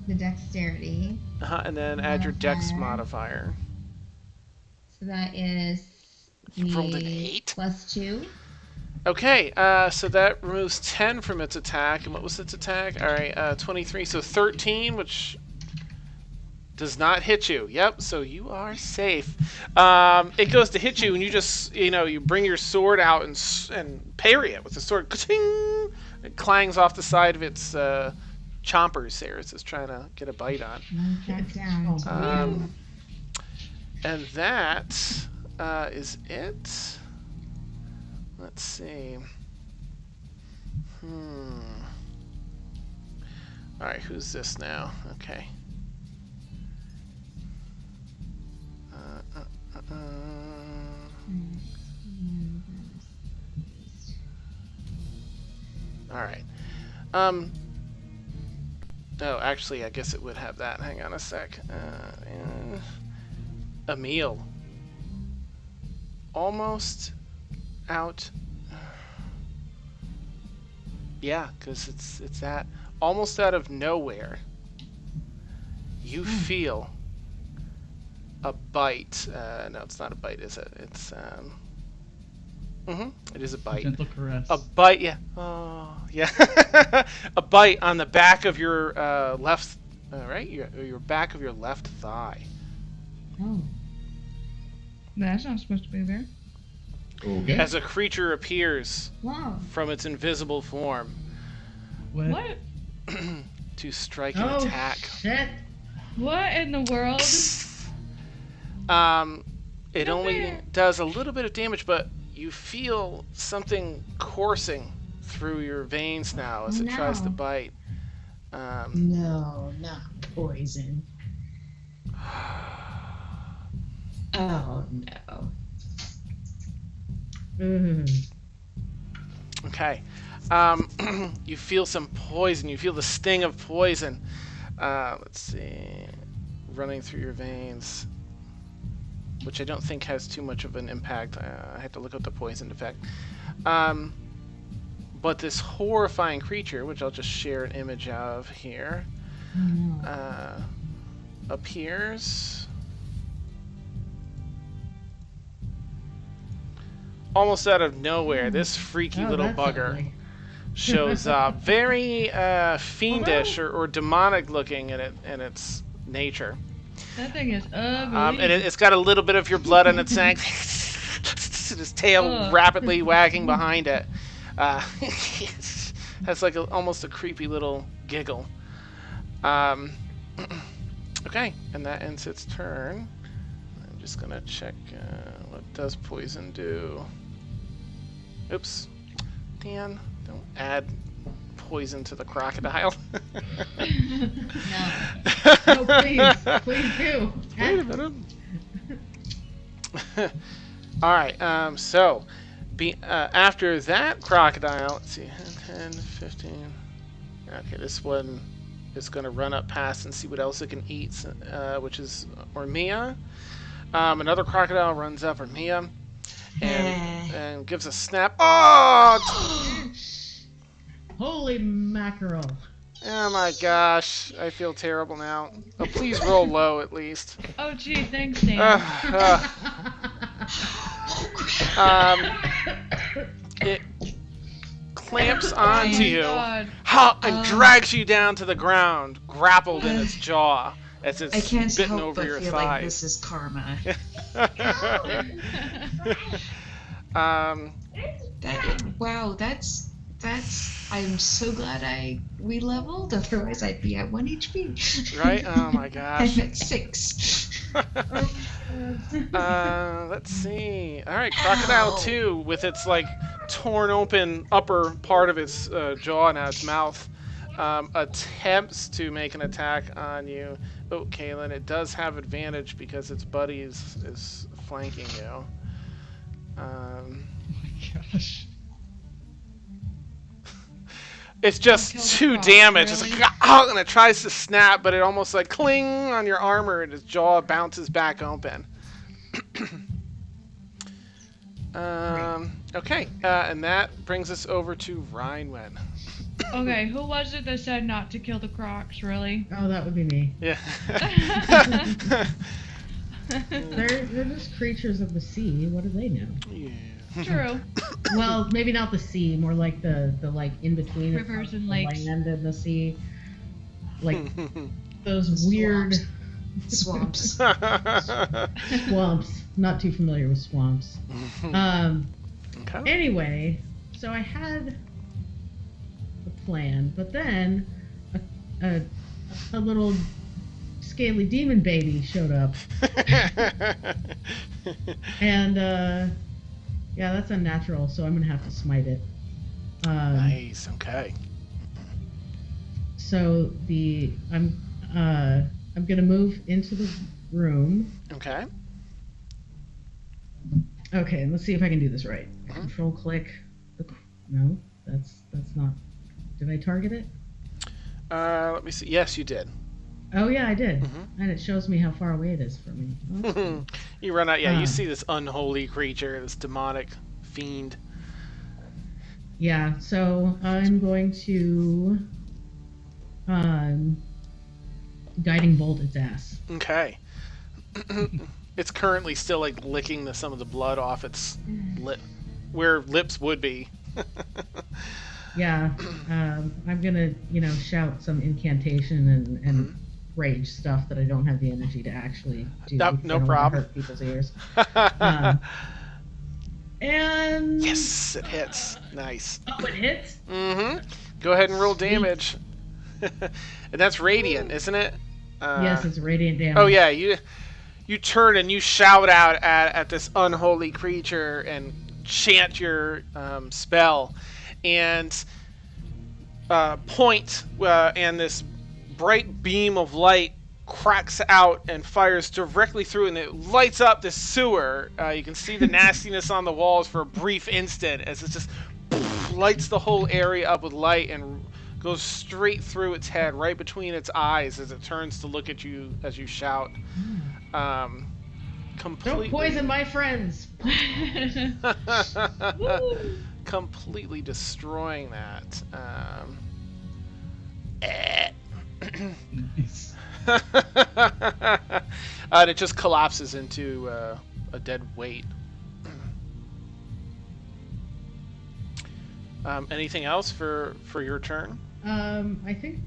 S7: The dexterity.
S1: And then add your dex modifier.
S7: So that is
S1: You rolled an
S7: the
S1: 8?
S7: +2.
S1: Okay, so that removes 10 from its attack. And what was its attack? All right, 23. So 13, which does not hit you. Yep, so you are safe. It goes to hit you, and you just, you bring your sword out and parry it with the sword. Ka-ting! It clangs off the side of its chompers there. It's just trying to get a bite on.
S7: Knock that down.
S1: And that is it. Let's see. Alright, who's this now? Okay. Alright. Oh, actually, I guess it would have that. Hang on a sec. Emil. Almost out. Yeah, because it's that. Almost out of nowhere. You feel a bite. No, it's not a bite, is it? It's it is a bite.
S2: Gentle caress.
S1: A bite, yeah. Oh, yeah. A bite on the back of your left, right? Your back of your left thigh.
S4: Oh.
S6: That's not supposed to be there.
S3: Okay.
S1: As a creature appears
S7: Wow.
S1: from its invisible form
S6: What?
S1: to strike an
S4: Oh,
S1: attack.
S4: shit.
S6: What in the world?
S1: It
S6: No
S1: only
S6: fair.
S1: does a little bit of damage, but you feel something coursing through your veins now as
S7: Oh,
S1: it tries to
S7: no.
S1: bite.
S8: No, not poison. Oh no.
S1: Okay. You feel some poison. You feel the sting of poison. Let's see. Running through your veins. Which I don't think has too much of an impact. I have to look up the poison effect. But this horrifying creature, which I'll just share an image of here, appears almost out of nowhere. This freaky
S4: Oh,
S1: little
S4: that's
S1: bugger
S4: ugly.
S1: shows up, very fiendish or demonic looking in its nature.
S6: That thing is ugly.
S1: And it's got a little bit of your blood on its neck. His tail
S6: Ugh.
S1: rapidly wagging behind it. Has like almost a creepy little giggle. Okay, and that ends its turn. I'm just gonna check what does poison do. Oops, Dan, don't add poison to the crocodile.
S7: No.
S4: No, please. Please do.
S1: Wait a minute. All right. So, after that crocodile, let's see, 10, 15. Okay, this one is going to run up past and see what else it can eat, which is Ormia. Another crocodile runs up Ormia and gives a snap. Oh!
S4: Holy mackerel.
S1: Oh my gosh, I feel terrible now. Oh, please roll low at least.
S6: Oh, gee, thanks, Dan.
S1: It clamps onto
S6: my
S1: you
S6: God.
S1: and drags you down to the ground, grappled in its jaw as it's
S8: I can't
S1: bitten
S8: help
S1: over
S8: but
S1: your
S8: feel like
S1: thigh.
S8: this is karma. Wow, that's. I'm so glad we leveled. Otherwise, I'd be at 1 HP.
S1: Right? Oh my gosh.
S8: I'm at 6.
S1: Let's see. All right, Crocodile 2 with its like torn open upper part of its jaw, now its mouth, attempts to make an attack on you. Oh, Kaylin, it does have advantage because its buddy is flanking you.
S2: Oh my gosh.
S1: It's just
S6: Kill the
S1: 2
S6: croc,
S1: damage.
S6: really?
S1: It's like, "Ah," and it tries to snap, but it almost like cling on your armor, and its jaw bounces back open. Okay, and that brings us over to Rhinwen.
S6: Okay, who was it that said not to kill the crocs, really?
S4: Oh, that would be me.
S1: Yeah.
S4: They're just creatures of the sea. What do they know?
S1: Yeah.
S6: True.
S4: Well, maybe not the sea, more like the like in between
S6: Rivers and
S4: the
S6: lakes.
S4: land and the sea. Like those weird
S8: Swamps.
S4: swamps. Not too familiar with swamps.
S1: Okay.
S4: Anyway, so I had a plan, but then a little scaly demon baby showed up, and Yeah, that's unnatural, so I'm gonna have to smite it.
S1: Nice. Okay.
S4: So I'm gonna move into the room.
S1: Okay.
S4: Okay, let's see if I can do this right. Control click. No, that's not. Did I target it?
S1: Let me see. Yes, you did.
S4: Oh yeah, I did. And it shows me how far away it is from me. Oh,
S1: You run out. Yeah, you see this unholy creature, this demonic fiend.
S4: yeah, so I'm going to guiding bolt its ass.
S1: Okay. It's currently still like licking some of the blood off its lip, where lips would be.
S4: Yeah, I'm gonna shout some incantation and rage stuff that I don't have the energy to actually do.
S1: No
S4: I don't wanna
S1: problem.
S4: Hurt people's ears. And
S1: Yes, it hits. Nice.
S4: oh, it hits.
S1: Go ahead and roll
S4: Sweet.
S1: damage. And that's radiant, isn't it?
S4: Yes, it's radiant damage.
S1: Oh yeah, you turn and you shout out at this unholy creature and chant your spell, and point, and this bright beam of light cracks out and fires directly through, and it lights up the sewer. You can see the nastiness on the walls for a brief instant as it just lights the whole area up with light and goes straight through its head, right between its eyes, as it turns to look at you as you shout. Completely,
S4: Don't poison my friends.
S1: completely destroying that.
S2: Nice.
S1: And it just collapses into a dead weight. Anything else for your turn?
S4: I think.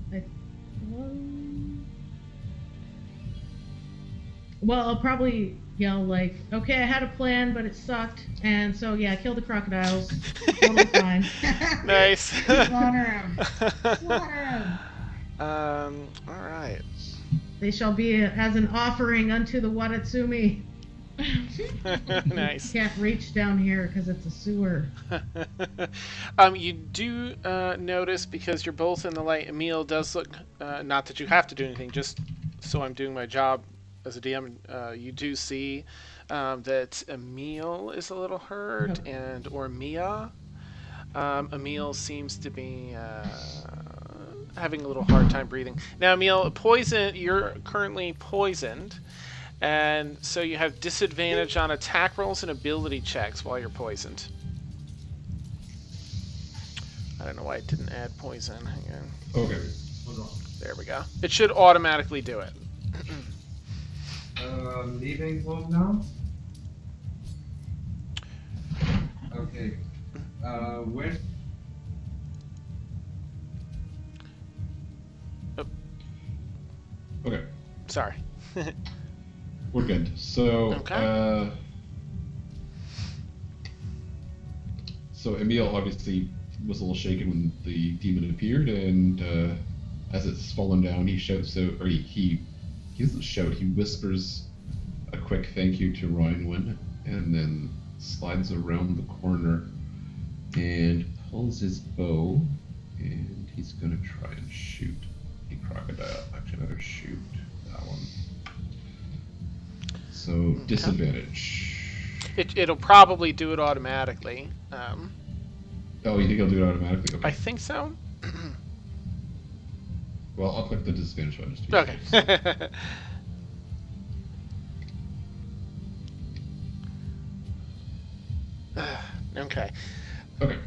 S4: Well, I'll probably yell like, "Okay, I had a plan, but it sucked, and so yeah, kill the crocodiles. Totally fine."
S1: Nice.
S7: Slaughter him. Slaughter him.
S1: All right.
S4: They shall be as an offering unto the Watatsumi.
S1: Nice.
S4: Can't reach down here because it's a sewer.
S1: You do notice, because you're both in the light, Emil does look, not that you have to do anything, just so I'm doing my job as a DM, you do see that Emil is a little hurt, or Mia. Emil seems to be having a little hard time breathing. Now, Emil, you're currently poisoned, and so you have disadvantage on attack rolls and ability checks while you're poisoned. I don't know why it didn't add poison. Hang on.
S3: Okay.
S1: There we go. It should automatically do it.
S9: Leaving home now? Okay. Where?
S3: Okay.
S1: Sorry.
S3: We're good. So,
S1: Okay.
S3: So Emil obviously was a little shaken when the demon appeared, and as it's fallen down, he shouts out, or he doesn't shout, he whispers a quick thank you to Rhinewin, and then slides around the corner and pulls his bow, and he's gonna try and shoot a crocodile. Actually, another shoot that one. So disadvantage.
S1: It'll probably do it automatically.
S3: Oh, you think it'll do it automatically? Okay.
S1: I think so.
S3: Well, I'll click the disadvantage one just to be
S1: Okay.
S3: safe.
S1: Okay.
S3: Okay.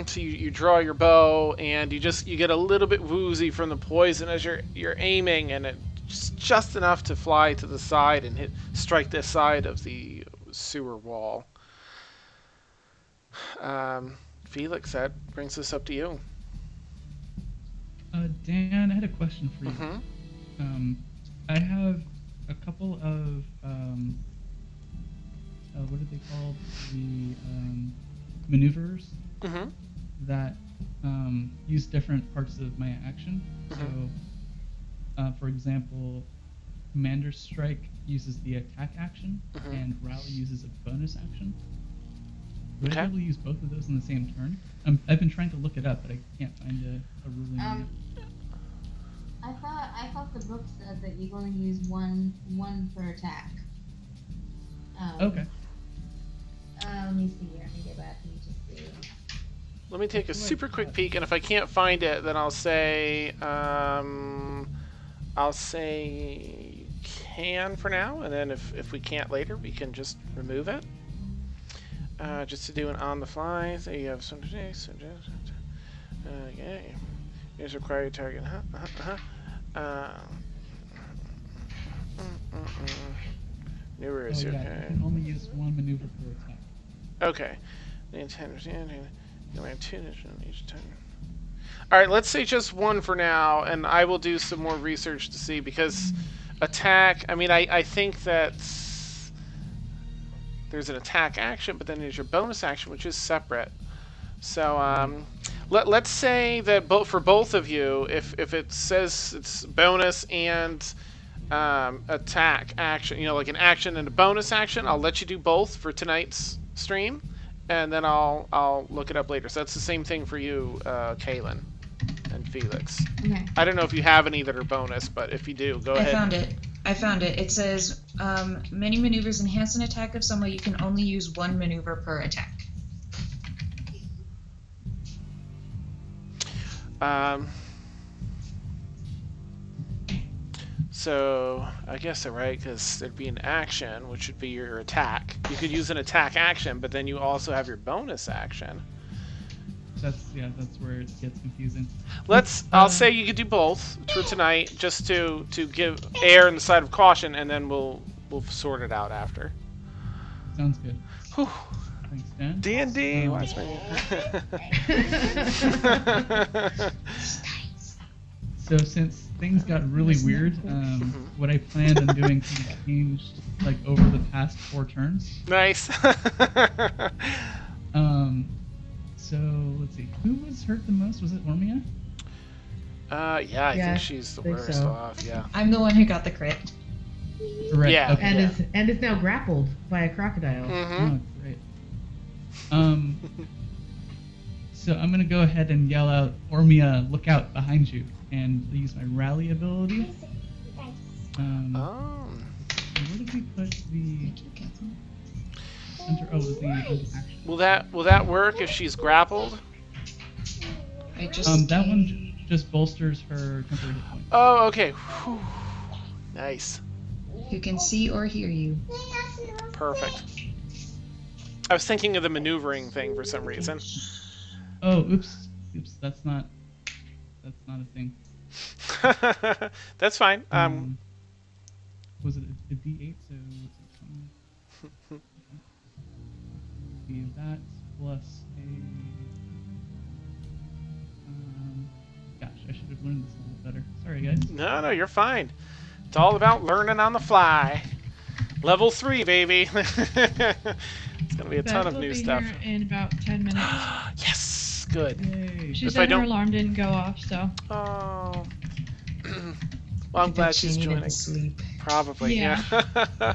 S1: So you draw your bow, and you get a little bit woozy from the poison as you're aiming, and it's just enough to fly to the side and strike this side of the sewer wall. Felix, that brings us up to you.
S2: Dan, I had a question for you. I have a couple of what are they called? The maneuvers that use different parts of my action. So, for example, Commander's Strike uses the attack action, and Rally uses a bonus action. Would I
S1: Okay.
S2: be able to use both of those in the same turn? I've been trying to look it up, but I can't find a ruling.
S7: I thought the book said that you only use one per attack.
S2: Okay.
S7: Let me see here. Let me go back and just see.
S1: Let me take a super quick peek, and if I can't find it, then I'll say you can for now, and then if we can't later, we can just remove it. Just to do an on the fly. So you have some today. Okay. Here's required target. Maneuvers.
S2: Oh, yeah,
S1: Okay.
S2: you can only use one maneuver per attack.
S1: Okay. The intent each time. All right, let's say just one for now, and I will do some more research to see, because attack. I mean, I think that there's an attack action, but then there's your bonus action, which is separate. So let's say that for both of you, if it says it's bonus and attack action, like an action and a bonus action, I'll let you do both for tonight's stream, and then I'll look it up later. So that's the same thing for you, Kaylin and Felix.
S7: Okay.
S1: I don't know if you have any that are bonus, but if you do, go ahead.
S8: I found it. It says many maneuvers enhance an attack of someone. You can only use one maneuver per attack.
S1: So I guess they're right, because there'd be an action, which would be your attack. You could use an attack action, but then you also have your bonus action.
S2: That's where it gets confusing.
S1: I'll say you could do both for tonight, just to give air on the side of caution, and then we'll sort it out after.
S2: Sounds good.
S1: Whew.
S2: Thanks, Dan.
S1: D&D.
S2: So since things got really weird, what I planned on doing kind of changed over the past 4 turns.
S1: Nice.
S2: So let's see, who was hurt the most? Was it Ormia?
S1: Yeah, I
S4: Yeah,
S1: think she's the
S4: think
S1: worst
S4: so.
S1: off. Yeah.
S8: I'm the one who got the crit.
S2: Right.
S1: Yeah.
S2: Okay.
S4: And is now grappled by a crocodile.
S1: Mm-hmm.
S2: Oh, great. So I'm gonna go ahead and yell out, "Ormia, look out behind you!" and use my rally ability.
S1: Oh.
S2: Where did we put the center? Oh, it was the action.
S1: Will that work if she's grappled?
S8: I just
S2: That one just bolsters her temporary hit points.
S1: Oh, okay. Whew. Nice.
S8: who can see or hear you.
S1: Perfect. I was thinking of the maneuvering thing for some reason.
S2: Oh, oops, that's not a thing.
S1: That's fine.
S2: Was it a D8? So be that plus a. Gosh, I should have learned this a little better. Sorry, guys.
S1: No, you're fine. It's all about learning on the fly. Level 3, baby. It's gonna be a ton of new stuff.
S6: Here in about 10 minutes.
S1: Yes, good.
S2: Yay.
S6: She
S1: If I
S6: said her
S1: don't-
S6: alarm didn't go off, so.
S1: Oh. Well, I'm glad she's joining.
S8: Sleep.
S1: Probably, yeah.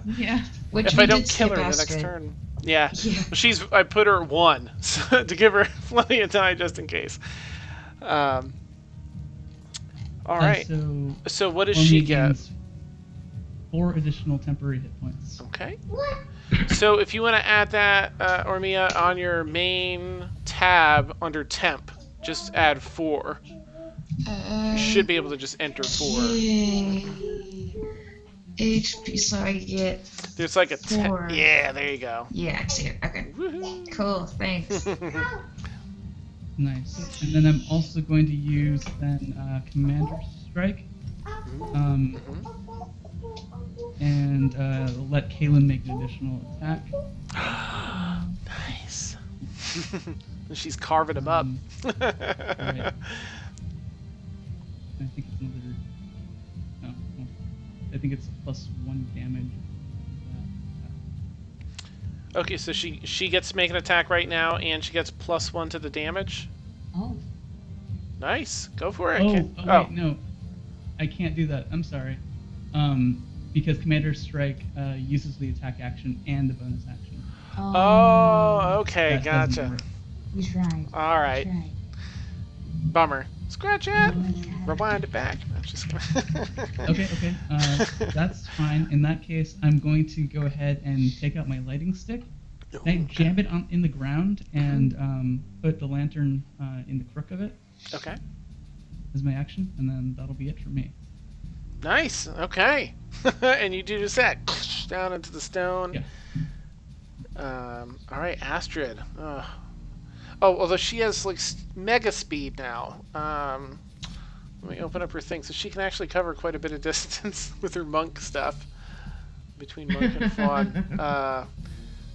S6: Yeah.
S8: Which
S1: If
S8: we
S1: I don't
S8: did
S1: kill her
S8: skip
S1: the next
S8: Astrid.
S1: turn. Yeah.
S8: Yeah.
S1: I put her at 1 so, to give her plenty of time just in case. All right. So what does she
S2: Ormia
S1: get?
S2: gains 4 additional temporary hit points.
S1: Okay. So if you want to add that, Ormia, on your main tab under temp, just add 4. You should be able to just enter 4.
S8: Yay. HP, so I get.
S1: There's like a
S8: 4.
S1: Yeah, there you go.
S8: Yeah, I see it. Okay.
S1: Woohoo.
S8: Cool, thanks.
S2: Nice. And then I'm also going to use then Commander Strike. And let Kaylin make an additional attack.
S1: Nice. She's carving him up.
S2: Right. I think it's another. No, well, I think it's +1 damage.
S1: Okay, so she gets to make an attack right now, and she gets +1 to the damage.
S7: Oh.
S1: Nice. Go for it.
S2: Wait, no. I can't do that. I'm sorry. Because Commander Strike uses the attack action and the bonus action.
S1: Oh, okay,
S2: that doesn't
S1: gotcha.
S2: work.
S7: You tried.
S1: All right,
S7: You tried.
S1: bummer. Scratch it.
S7: Okay.
S1: Rewind it back. I'm just gonna...
S2: Okay. That's fine. In that case, I'm going to go ahead and take out my lighting stick. And I jam it in the ground and put the lantern in the crook of it
S1: Okay.
S2: as my action, and then that'll be it for me.
S1: Nice. Okay. And you do just that down into the stone.
S2: Yeah.
S1: All right, Astrid. Oh, although she has like mega speed now. Let me open up her thing so she can actually cover quite a bit of distance with her monk stuff between monk and fawn.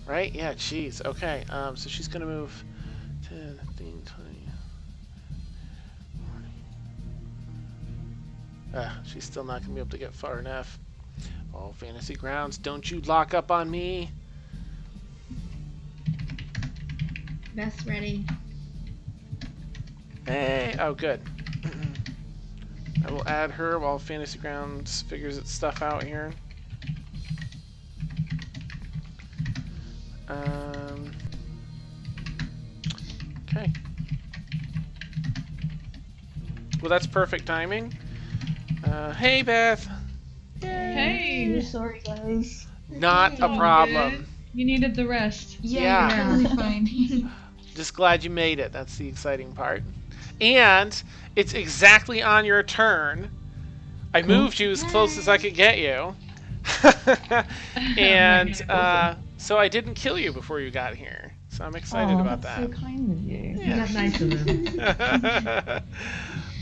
S1: Right? Yeah. Jeez. Okay. So she's gonna move 10, 15, 20. She's still not gonna be able to get far enough. Oh, fantasy grounds! Don't you lock up on me.
S7: Best ready.
S1: Hey, oh good. I will add her while Fantasy Grounds figures its stuff out here. Okay. Well, that's perfect timing. Hey, Beth.
S6: Hey.
S10: Sorry, guys.
S1: Not a
S6: All
S1: problem.
S6: good. You needed the rest.
S1: Yeah.
S5: You're totally fine.
S1: Just glad you made it. That's the exciting part. And it's exactly on your turn. I moved you as close as I could get you. And so I didn't kill you before you got here. So I'm excited about
S10: that's
S1: that.
S10: so kind of you.
S1: Yeah.
S4: Not nice of him.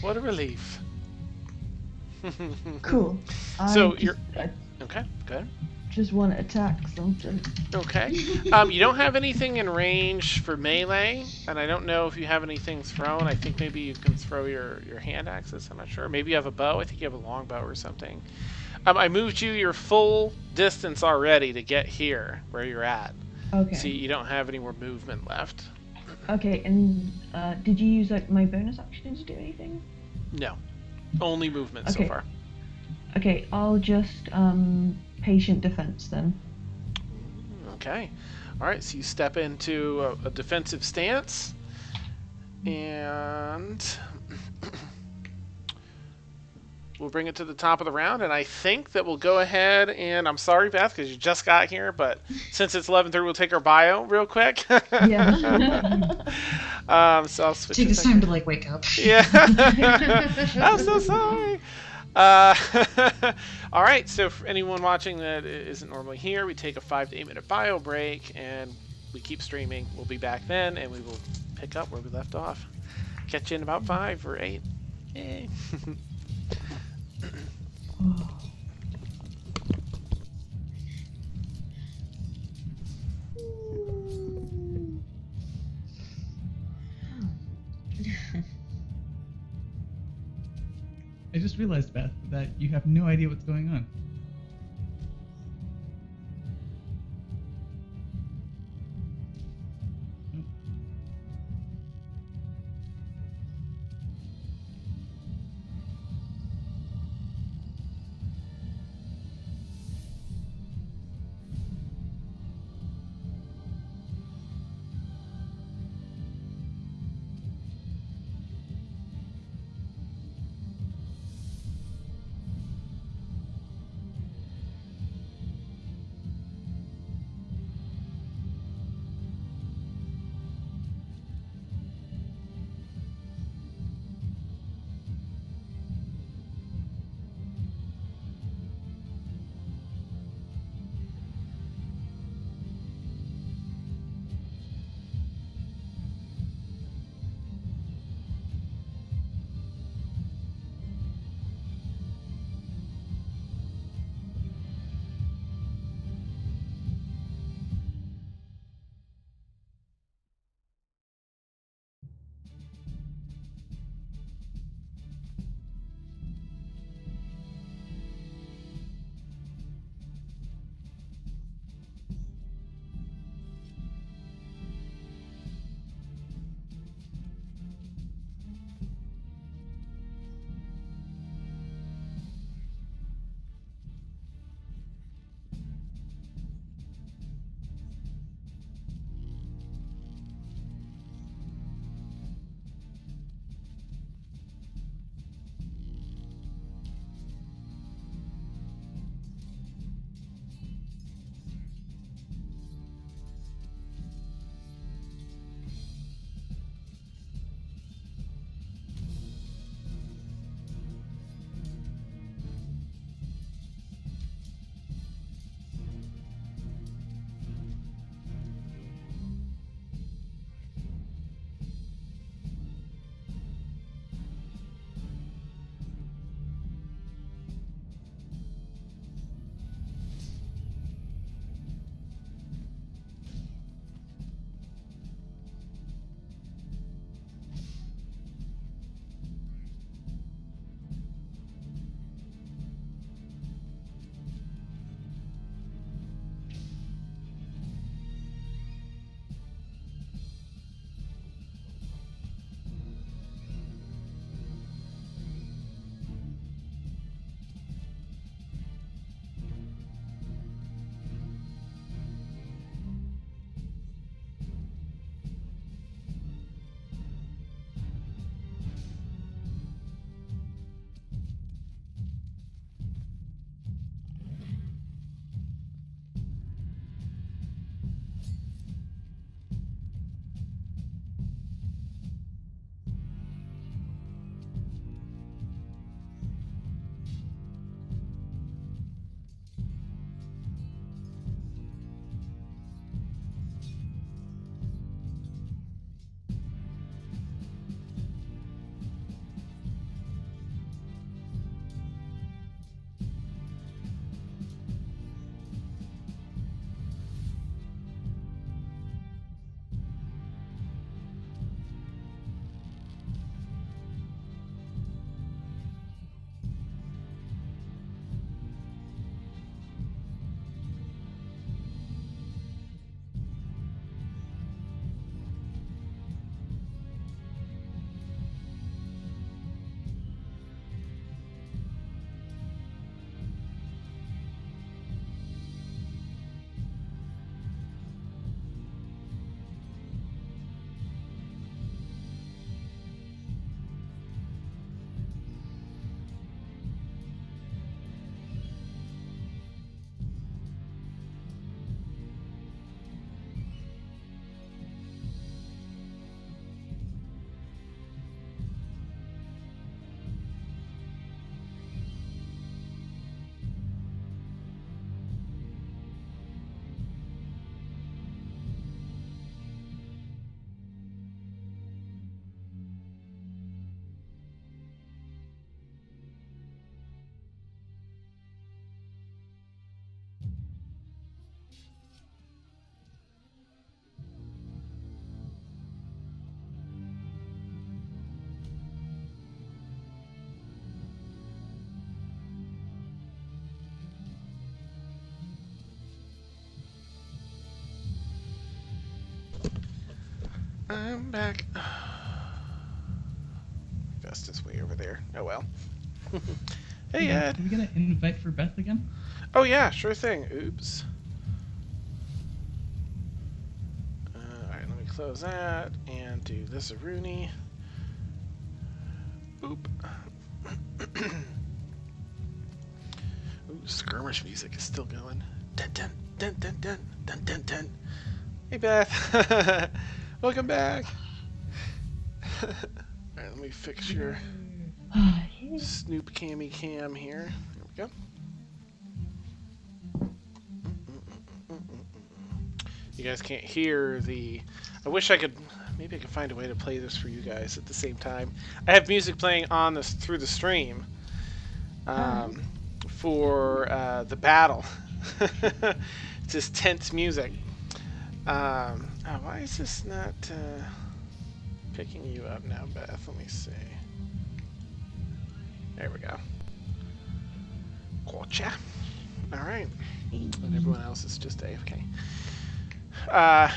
S1: What a relief.
S10: Cool.
S1: So
S10: I
S1: you're
S10: I
S1: okay. Good.
S10: just want to attack something.
S1: Okay. You don't have anything in range for melee, and I don't know if you have anything thrown. I think maybe you can throw your hand axes. I'm not sure. Maybe you have a bow. I think you have a longbow or something. I moved you your full distance already to get here where you're at.
S10: Okay.
S1: So you don't have any more movement left.
S10: Okay, and did you use like my bonus action to do anything?
S1: No. Only movement so
S10: Okay.
S1: far.
S10: Okay, I'll just patient defense then.
S1: Okay. All right. So you step into a defensive stance, and we'll bring it to the top of the round. And I think that we'll go ahead and I'm sorry, Beth, because you just got here, but since it's 11:30, we'll take our bio real quick.
S10: Yeah.
S1: So I'll switch.
S5: Take
S1: a
S5: this
S1: second.
S5: time to like wake up.
S1: Yeah. I'm so sorry. All right, so for anyone watching that isn't normally here, we take a 5 to 8 minute bio break and we keep streaming. We'll be back then and we will pick up where we left off. Catch you in about 5 or 8. Yay.
S2: I just realized, Beth, that you have no idea what's going on.
S1: I'm back. Best is way over there. Oh well. Hey, Ed.
S2: Are we gonna invite for Beth again?
S1: Oh yeah, sure thing. Oops. Alright, let me close that and do this a Rooney. Boop. Ooh, skirmish music is still going. Dun dun dun dun dun dun dun dun. Hey Beth. Welcome back. Alright, let me fix your Snoop Cammy Cam here. There we go. You guys can't hear the... I wish I could... Maybe I could find a way to play this for you guys at the same time. I have music playing on this through the stream for the battle. It's just tense music. Oh, why is this not picking you up now, Beth? Let me see. There we go. Gotcha. All right. And everyone else is just AFK.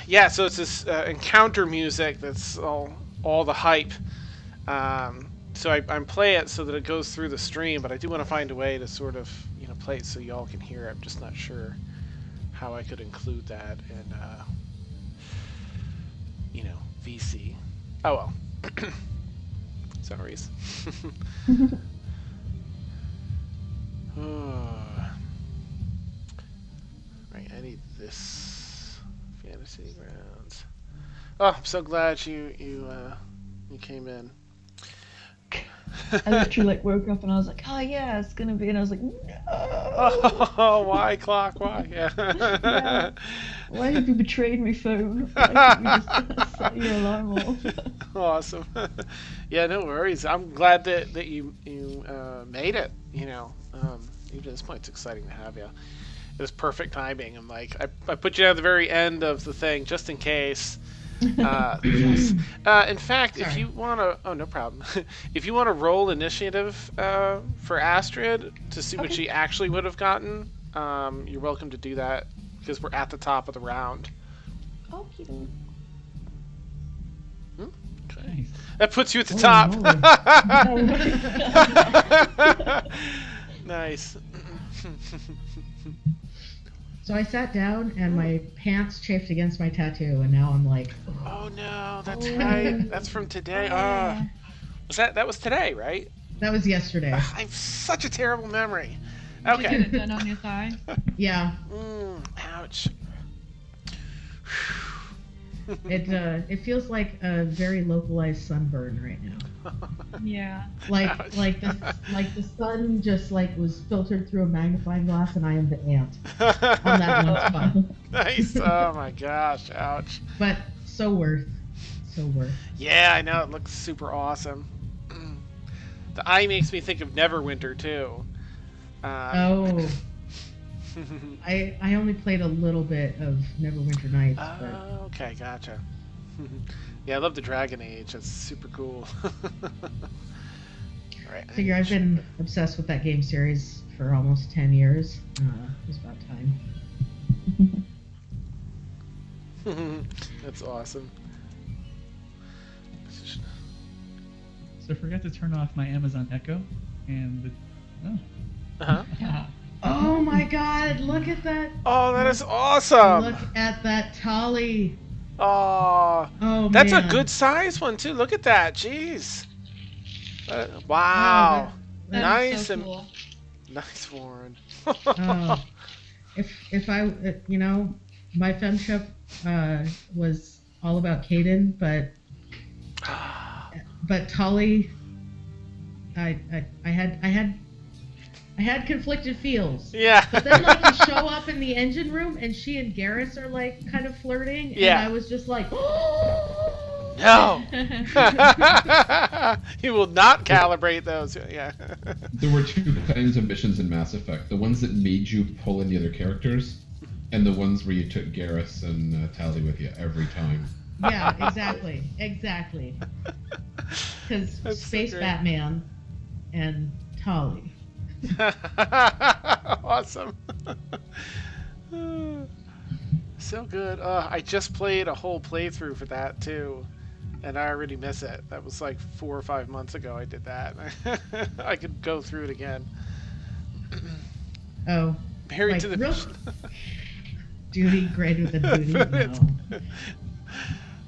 S1: Yeah, so it's this encounter music that's all the hype. So I'm playing it so that it goes through the stream, but I do want to find a way to sort of play it so y'all can hear it. I'm just not sure how I could include that in VC. Oh well. Sorries. Right, I need this fantasy grounds. Oh, I'm so glad you came in.
S10: I literally woke up and I was like, oh yeah, it's gonna be, and I was like, no.
S1: Oh, why clock? Why? Yeah.
S10: Yeah. Why have you betrayed me, phone? Why didn't you just set your alarm off?
S1: Awesome. Yeah, no worries. I'm glad that you made it. Even at this point, it's exciting to have you. It was perfect timing. I'm like, I put you at the very end of the thing just in case. Yes. In fact, if you want to, oh no problem. If you want to roll initiative for Astrid to see what she actually would have gotten, you're welcome to do that because we're at the top of the round.
S10: Okay.
S1: Okay.
S2: Nice.
S1: That puts you at the top. Nice.
S4: So I sat down and my pants chafed against my tattoo, and now I'm like,
S1: oh no, that's right. That's from today. That was today, right?
S4: that was yesterday.
S1: I have such a terrible memory.
S6: Did you
S1: Okay.
S6: get it done on your thigh?
S4: Yeah,
S1: Ouch.
S4: it feels like a very localized sunburn right now.
S6: Yeah.
S1: Ouch.
S4: Like the sun just was filtered through a magnifying glass, and I am the ant on that one spot.
S1: Nice. Oh my gosh. Ouch.
S4: But so worth.
S1: Yeah, I know. It looks super awesome. The eye makes me think of Neverwinter too.
S4: Oh, I only played a little bit of Neverwinter Nights. But...
S1: Oh, okay, gotcha. Yeah, I love the Dragon Age. It's super cool. All right.
S4: I figure I've been obsessed with that game series for almost 10 years. It was about time.
S1: That's awesome.
S2: So I forgot to turn off my Amazon Echo, and
S1: Uh-huh.
S6: Yeah.
S4: Oh my god, look at that.
S1: Oh, that is awesome.
S4: Look at that Tolly.
S1: Oh,
S4: Oh,
S1: that's
S4: man.
S1: a good size one too. Look at that. Jeez. Wow.
S6: That
S1: Nice
S6: is so
S1: and
S6: cool.
S1: nice, Warren.
S4: Oh, if I, my femship was all about Caden, but Tolly, I had conflicted feels.
S1: Yeah.
S4: But then you show up in the engine room and she and Garrus are kind of flirting,
S1: Yeah.
S4: and I was just like,
S1: No. You will not calibrate those. Yeah.
S3: There were two kinds of missions in Mass Effect: the ones that made you pull in the other characters, and the ones where you took Garrus and Tally with you every time.
S4: yeah, exactly. Because
S1: That's so
S4: Space
S1: great.
S4: Batman and Tolly.
S1: Awesome. So good. I just played a whole playthrough for that too. and I already miss it. That was like 4 or 5 months ago I did that. I could go through it again.
S4: Oh,
S1: Married
S4: like
S1: to the
S4: real duty greater than duty.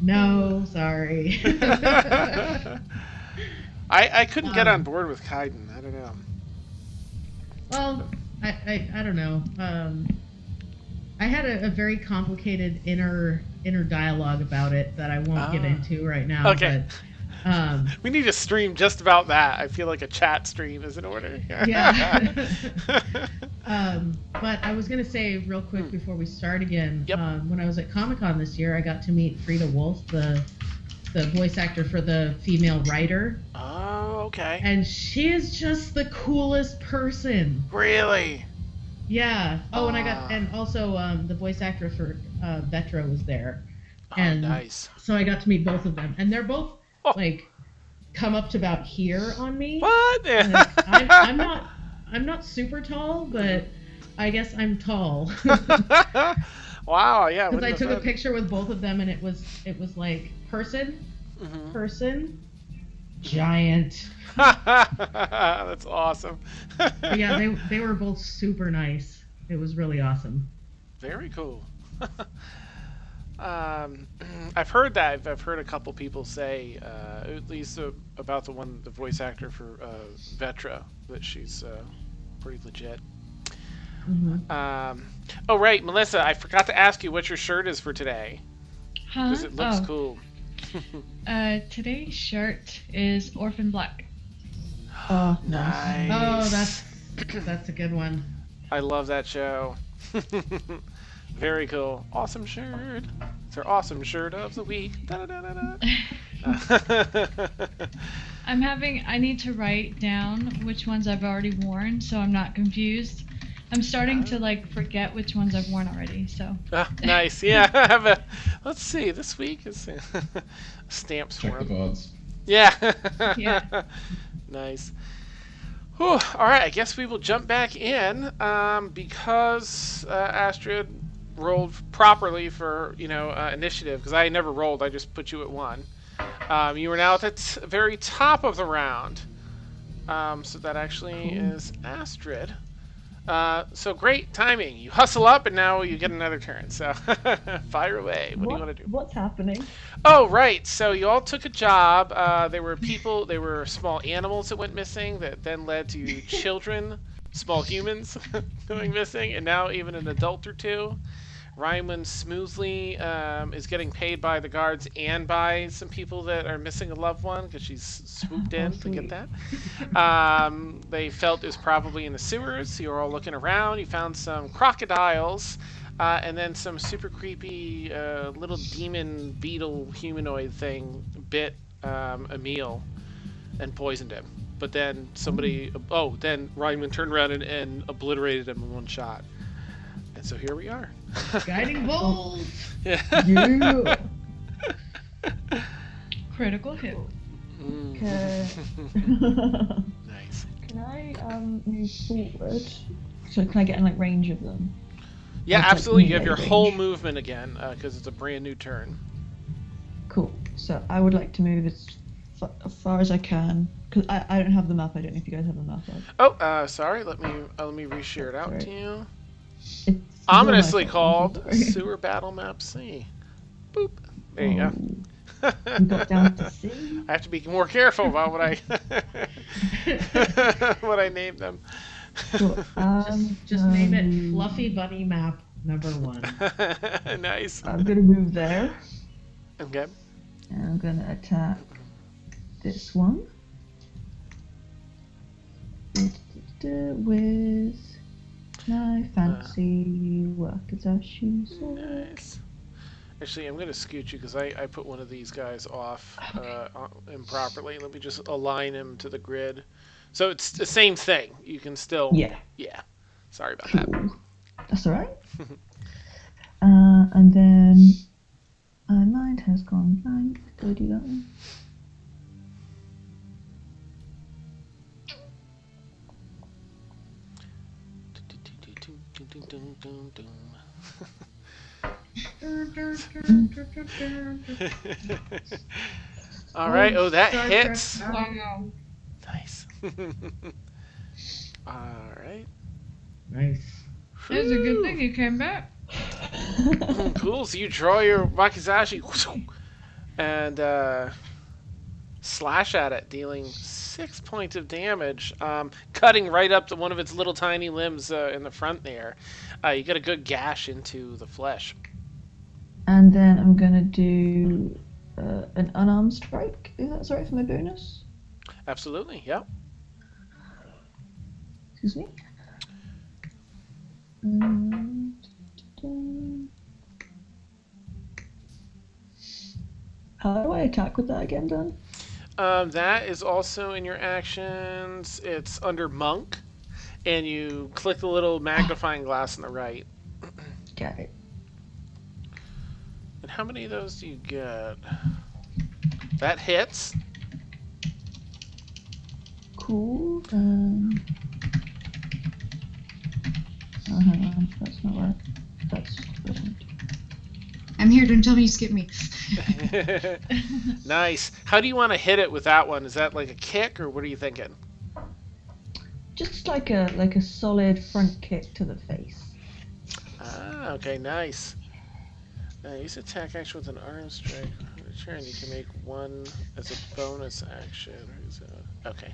S4: No, no, sorry.
S1: I couldn't get on board with Kaiden. I don't know.
S4: Well, I don't know. I had a very complicated inner dialogue about it that I won't get into right now.
S1: Okay.
S4: But,
S1: we need to stream just about that. I feel like a chat stream is in order.
S4: yeah. But I was gonna say real quick before we start again.
S1: Yep.
S4: When I was at Comic-Con this year, I got to meet Frida Wolf, the voice actor for the female writer.
S1: Oh, okay.
S4: And she is just the coolest person.
S1: Really?
S4: Yeah. Oh, and also the voice actor for Vetra was there.
S1: Oh,
S4: And
S1: nice.
S4: so I got to meet both of them, and they're both like come up to about here on me.
S1: What?
S4: And I'm not super tall, but I guess I'm tall.
S1: Wow. Yeah.
S4: Because I took a picture with both of them, and it was like person, giant.
S1: That's awesome.
S4: But yeah, they were both super nice. It was really awesome.
S1: Very cool. I've heard that. I've heard a couple people say, at least about the voice actor for Vetra, that she's pretty legit. Oh, right, Melissa, I forgot to ask you what your shirt is for today.
S6: Huh?
S1: Because it looks cool.
S6: Today's shirt is Orphan Black.
S10: Oh,
S1: Nice.
S4: Oh, that's a good one.
S1: I love that show. Very cool. Awesome shirt. It's our awesome shirt of the week. Da-da-da-da-da.
S6: I need to write down which ones I've already worn so I'm not confused. I'm starting to like forget which ones I've worn already, so.
S1: Nice. Yeah. Let's see. This week is stamps for
S3: Check the
S1: him.
S3: VODs.
S1: Yeah.
S6: Yeah.
S1: Nice. Whew. All right. I guess we will jump back in because Astrid rolled properly for initiative, because I never rolled. I just put you at 1. You are now at the very top of the round. So that actually is Astrid. So great timing. You hustle up, and now you get another turn. So fire away. What do you want to do?
S10: What's happening?
S1: Oh, right. So you all took a job. There were small animals that went missing that then led to children, small humans going missing, and now even an adult or two. Ryman smoothly is getting paid by the guards and by some people that are missing a loved one, because she's swooped in to get that. They felt it was probably in the sewers, so you're all looking around. You found some crocodiles, and then some super creepy little demon beetle humanoid thing bit Emil and poisoned him. But then then Ryman turned around and obliterated him in one shot. And so here we are.
S4: Guiding bolt.
S1: Yeah.
S10: Yeah.
S6: Critical hit.
S10: Okay.
S1: Nice.
S10: Can I move forward? So can I get in like range of them?
S1: Yeah,
S10: That's like
S1: absolutely. You have your
S10: melee
S1: whole
S10: range.
S1: movement again, because it's a brand new turn.
S10: Cool. So I would like to move as far as I can, because I don't have the map. I don't know if you guys have the map up.
S1: Oh, sorry. Let me reshare it out
S10: Sorry.
S1: to you.
S10: It's
S1: Ominously
S10: your fault, I'm
S1: called
S10: sorry.
S1: Sewer Battle Map C. Boop. There you go.
S10: You got down to C?
S1: I have to be more careful about what I what I name them.
S10: Cool.
S4: Just name it Fluffy Bunny Map number 1.
S1: Nice.
S10: I'm gonna move there,
S1: Okay.
S10: and I'm gonna attack this one with my fancy Wakazashi sword.
S1: Nice. Actually, I'm going to scoot you because I put one of these guys off improperly. Let me just align him to the grid. So it's the same thing. You can still...
S10: Yeah.
S1: Yeah. Sorry about
S10: Cool.
S1: that.
S10: That's alright. And then my mind has gone blank. Do I do that one?
S1: All right. Oh, that
S4: Star
S1: hits.
S4: Trek.
S6: Wow.
S1: Nice. All right.
S4: Nice.
S6: It was a good thing you came back.
S1: Cool. So you draw your wakizashi and slash at it, dealing 6 points of damage, cutting right up to one of its little tiny limbs in the front there. You get a good gash into the flesh.
S10: And then I'm gonna do an unarmed strike. Is that sorry for my bonus?
S1: Absolutely. Yep.
S10: Excuse me. How do I attack with that again, Dan?
S1: That is also in your actions. It's under monk, and you click the little magnifying glass on the right.
S10: Got it.
S1: And how many of those do you get? That hits.
S10: Cool. Oh, hang on. That's not right. That's different.
S8: I'm here. Don't tell me you skip me.
S1: Nice. How do you want to hit it with that one? Is that like a kick, or what are you thinking?
S10: Just like a solid front kick to the face.
S1: Ah, okay, nice. Use attack action with an arm strike. Return. You can make one as a bonus action. Okay.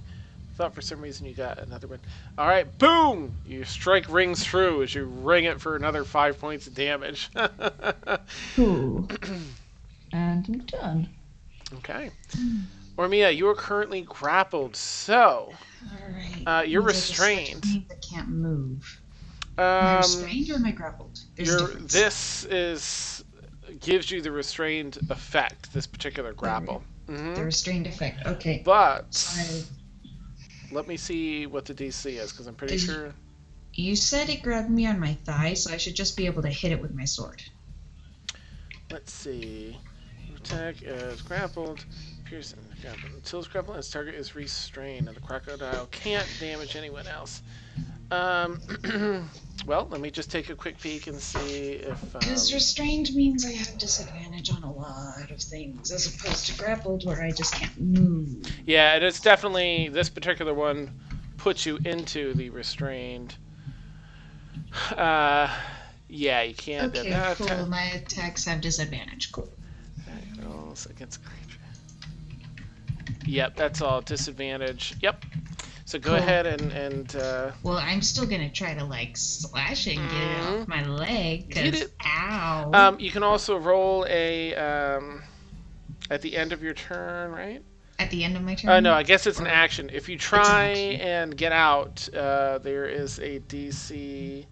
S1: Thought for some reason you got another one. All right, boom! Your strike rings true as you ring it for another 5 points of damage.
S10: Cool. And I'm done.
S1: Okay. Ormia, you are currently grappled, so
S8: Alright.
S1: you're
S8: Means I just
S1: restrained.
S8: switch means I can't move. Am I
S1: Um,
S8: restrained or am I grappled? There's a difference.
S1: this gives you the restrained effect. This particular grapple.
S8: The restrained effect. Okay.
S1: But
S8: I-
S1: let me see what the DC is, because I'm pretty
S8: Is-
S1: sure.
S8: You said it grabbed me on my thigh, so I should just be able to hit it with my sword.
S1: Let's see. Attack is grappled. Piercing. Grappled. Until it's grappled, its target is restrained, and the crocodile can't damage anyone else. Well, let me just take a quick peek and see if.
S8: Because restrained means I have disadvantage on a lot of things, as opposed to grappled, where I just can't move.
S1: Yeah, it is definitely this particular one puts you into the restrained. Yeah, you can't.
S8: Okay, cool. My attacks have disadvantage. Cool.
S1: Rolls against creature. Yep, that's all disadvantage. Yep. So go
S8: Cool.
S1: ahead and
S8: Well, I'm still gonna try to like slash it and get it off my leg.
S1: Get
S8: 'Cause
S1: it.
S8: ow.
S1: You can also roll a at the end of your turn, right?
S8: At the end of my turn.
S1: No, I guess it's an action. If you try
S8: action.
S1: and get out, there is a DC.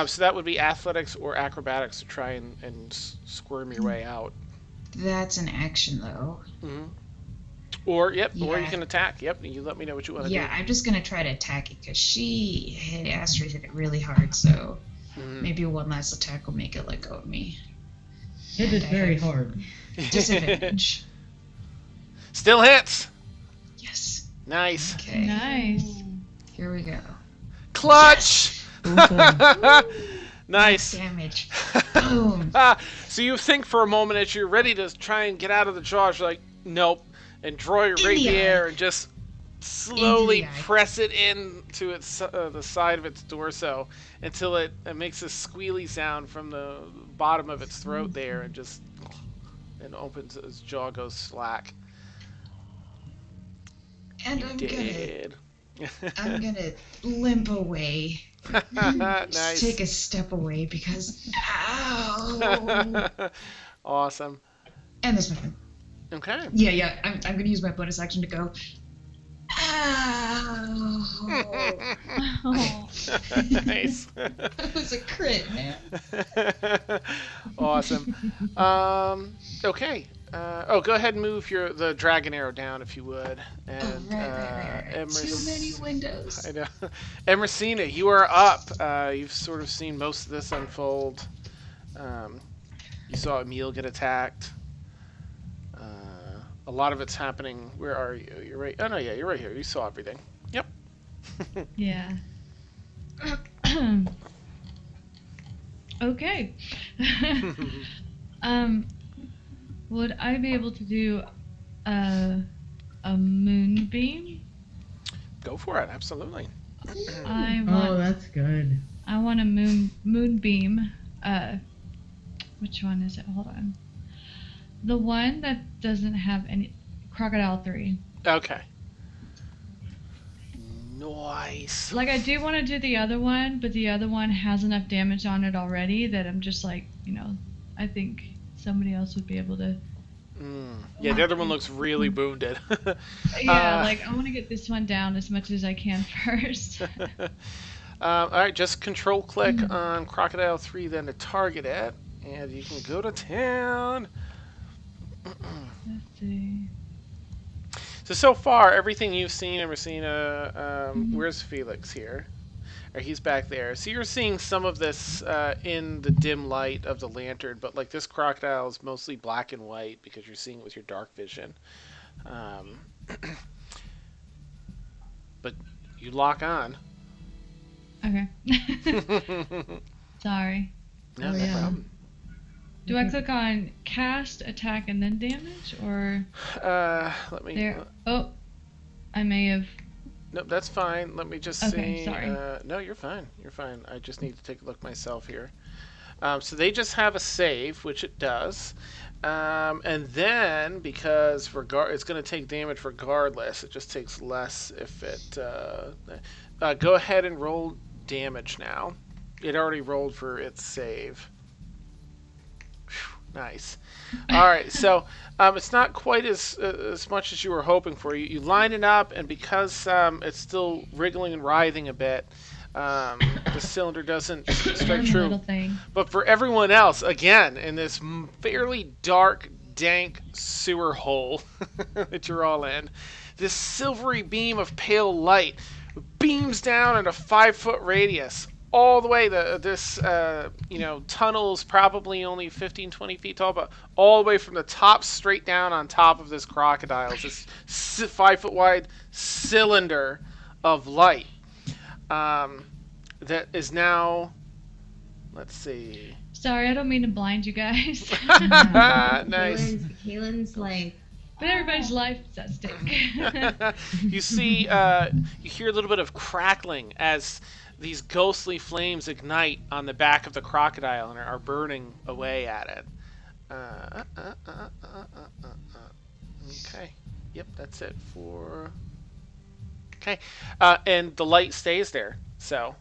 S1: So that would be athletics or acrobatics to try and squirm your way out.
S8: That's an action, though.
S1: Or or you
S8: Yeah.
S1: can attack. Yep, you let me know what you want to do.
S8: Yeah, I'm just gonna try to attack it because she hit it really hard. So maybe one last attack will make it let go of me.
S4: Hit it very hard.
S8: Disadvantage.
S1: Still hits.
S8: Yes.
S1: Nice.
S8: Okay.
S6: Nice.
S8: Here we go.
S1: Clutch. Nice.
S8: Damage. Boom.
S1: So you think for a moment as you're ready to try and get out of the jaws, you're like, nope, and draw your
S8: In the
S1: rapier
S8: eye.
S1: and just slowly
S8: Into the eye.
S1: press it into its the side of its torso until it makes a squealy sound from the bottom of its throat there, and just opens, its jaw goes slack.
S8: And I'm gonna limp away.
S1: Nice.
S8: Just take a step away because ow.
S1: Awesome.
S8: And this one.
S1: Okay.
S8: Yeah. I'm gonna use my bonus action to go. Ow.
S6: Oh.
S1: Nice.
S8: That was a crit, man.
S1: Awesome. Okay. Go ahead and move the dragon arrow down if you would. And
S8: Right. Too many windows.
S1: I know. Emersina, you are up. You've sort of seen most of this unfold. You saw Emil get attacked. A lot of it's happening. Where are you? You're right. Oh no, yeah, you're right here. You saw everything. Yep.
S6: Yeah. Okay. would I be able to do a moonbeam?
S1: Go for it, absolutely.
S6: I
S4: Oh,
S6: want
S4: that's good.
S6: I want a moonbeam. Which one is it? Hold on. The one that doesn't have any Crocodile 3.
S1: Okay. Nice.
S6: Like I do want to do the other one, but the other one has enough damage on it already that I'm just like, I think somebody else would be able to.
S1: Yeah, the other one looks really wounded.
S6: Yeah, like I want to get this one down as much as I can first.
S1: All right, just control click on Crocodile 3 then to target it, and you can go to town.
S6: Let's see.
S1: So far, everything you've seen, Emersina, where's Felix here? Or he's back there. So you're seeing some of this in the dim light of the lantern, but like this crocodile is mostly black and white because you're seeing it with your dark vision. But you lock on.
S6: Okay. Sorry.
S1: No, no problem.
S6: Do I click on cast, attack, and then damage, or
S1: let me.
S6: there? Oh, I may have.
S1: Nope, that's fine. Let me just
S6: Okay,
S1: see.
S6: sorry.
S1: No, you're fine. You're fine. I just need to take a look myself here. So they just have a save, which it does. And then, because it's going to take damage regardless, it just takes less if it... go ahead and roll damage now. It already rolled for its save. Whew, nice. All right, so it's not quite as much as you were hoping for. You line it up, and because it's still wriggling and writhing a bit, the cylinder doesn't strike true.
S6: Little thing.
S1: But for everyone else, again, in this fairly dark, dank sewer hole that you're all in, this silvery beam of pale light beams down at a 5-foot radius all the way. This tunnel's probably only 15, 20 feet tall, but all the way from the top straight down on top of this crocodile. It's this 5-foot wide cylinder of light that is now, let's see.
S6: Sorry, I don't mean to blind you guys.
S1: Nice.
S7: Kaylin's like,
S6: but everybody's life is at stake.
S1: You see, you hear a little bit of crackling as these ghostly flames ignite on the back of the crocodile and are burning away at it. Okay. Yep, that's it for... Okay. And the light stays there, so...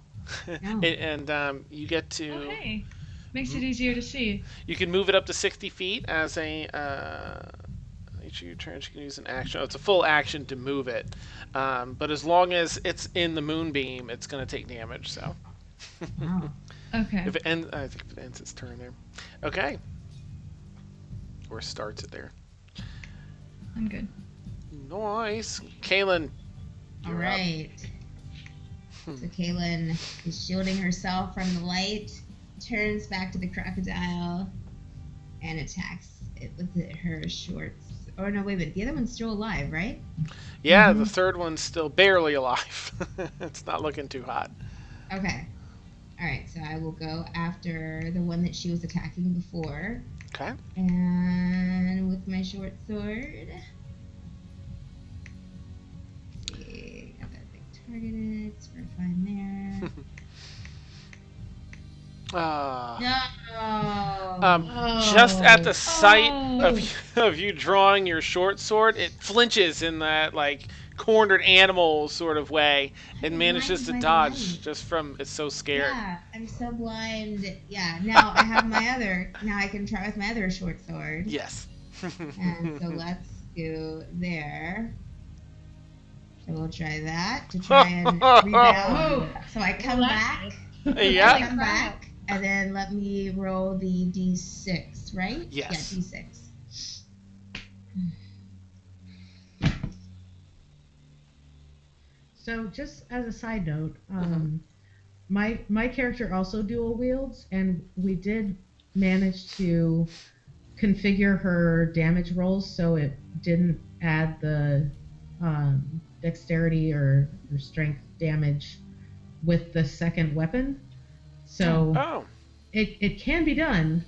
S7: Oh.
S1: and you get to...
S6: Oh, hey. Makes it easier to see.
S1: You can move it up to 60 feet as a... each of your turns you can use an action. Oh, it's a full action to move it. But as long as it's in the moonbeam, it's going to take damage, so...
S7: wow.
S6: Okay.
S1: I think if it ends its turn there. Okay. Or starts it there.
S6: I'm good.
S1: Nice. Kaylin.
S7: All
S1: you're up.
S7: right. So Kaylin is shielding herself from the light, turns back to the crocodile, and attacks it with her shorts. Oh no, wait a minute. The other one's still alive, right?
S1: Yeah, the third one's still barely alive. It's not looking too hot.
S7: Okay. All right. So I will go after the one that she was attacking before.
S1: Okay.
S7: And with my short sword. Let's see. Got that thing targeted. It's for a 5 there. No.
S1: Just at the sight of you drawing your short sword, it flinches in that like cornered animal sort of way and manages to dodge just from it's so scared.
S7: Yeah, I'm so blind. Yeah, now I have my other. Now I can try with my other short sword.
S1: Yes.
S7: And so let's go there. So we'll try that to try and rebound. So I come back.
S1: Yeah.
S7: I come back. And then let me roll the d6, right?
S1: Yes.
S7: Yeah, d6.
S4: So just as a side note, my character also dual wields, and we did manage to configure her damage rolls so it didn't add the dexterity or strength damage with the second weapon. So it can be done,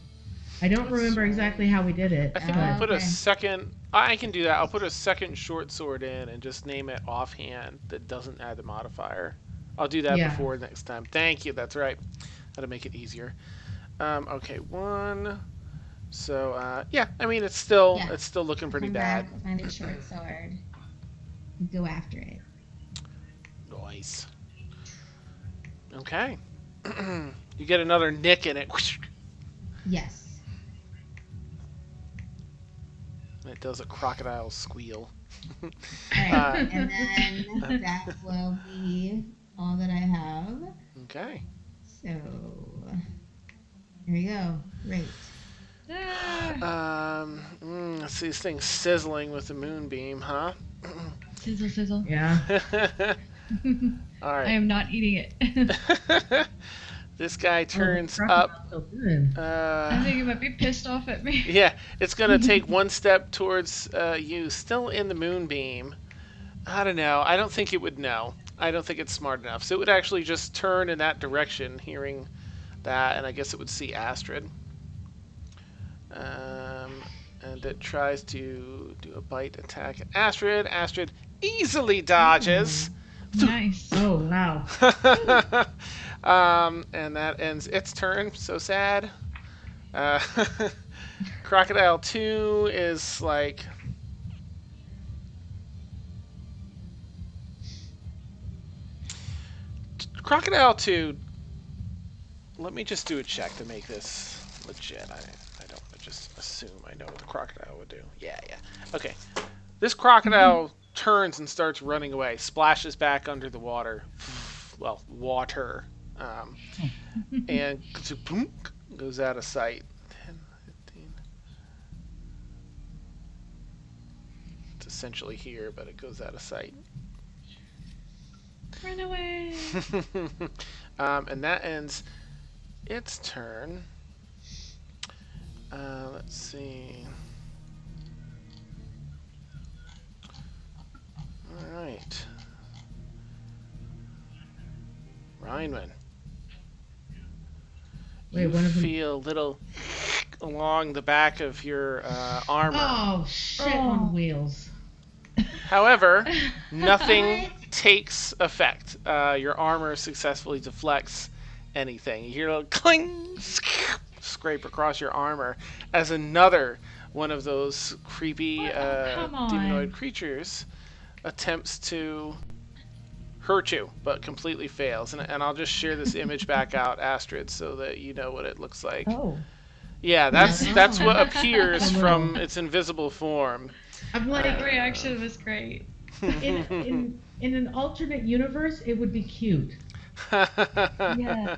S4: I don't remember exactly how we did it.
S1: I think I'll put a
S7: Okay.
S1: second. I can do that. I'll put a second short sword in and just name it offhand. That doesn't add the modifier. I'll do that
S4: Yeah.
S1: before next time. Thank you. That's right. That'll make it easier. Okay, 1. So yeah, I mean it's still
S7: Yeah.
S1: looking pretty
S7: Come
S1: bad.
S7: back, find a short sword. Go after it.
S1: Nice. Okay. You get another nick in it.
S7: Yes.
S1: It does a crocodile squeal.
S7: Alright, and then that will be all that I have.
S1: Okay.
S7: So, there you go. Great.
S6: Ah,
S1: Let's see, this thing's sizzling with the moonbeam, huh?
S6: sizzle, sizzle.
S4: Yeah.
S1: All
S6: I
S1: right.
S6: am not eating it.
S1: This guy turns
S4: Oh, the
S1: up.
S4: crocodile's so good.
S6: I think it might be pissed off at me.
S1: Yeah, it's gonna take one step towards you, still in the moonbeam. I don't know. I don't think it would know. I don't think it's smart enough. So it would actually just turn in that direction, hearing that, and I guess it would see Astrid. And it tries to do a bite attack at Astrid. Astrid easily dodges.
S6: Nice.
S4: Oh, wow.
S1: And that ends its turn. So sad. Crocodile 2 is like... Crocodile 2... Let me just do a check to make this legit. I don't just assume I know what the crocodile would do. Yeah. Okay. This crocodile turns and starts running away. Splashes back under the water. Well, water. And goes out of sight. 10, 15. It's essentially here, but it goes out of sight.
S6: Run away.
S1: And that ends its turn. Let's see. All right. Rhineman.
S4: Wait,
S1: You
S4: one of them.
S1: feel a little along the back of your armor.
S4: Oh, shit on wheels.
S1: However, nothing takes effect. Your armor successfully deflects anything. You hear a little cling, scrape across your armor as another one of those creepy
S6: come on.
S1: demonoid creatures attempts to hurt you, but completely fails. And I'll just share this image back out, Astrid, so that you know what it looks like.
S10: Oh.
S1: Yeah, that's
S4: Yeah.
S1: what appears from its invisible form.
S4: I'm
S6: The
S4: like,
S6: reaction was great.
S4: in an alternate universe, it would be cute.
S10: Yeah.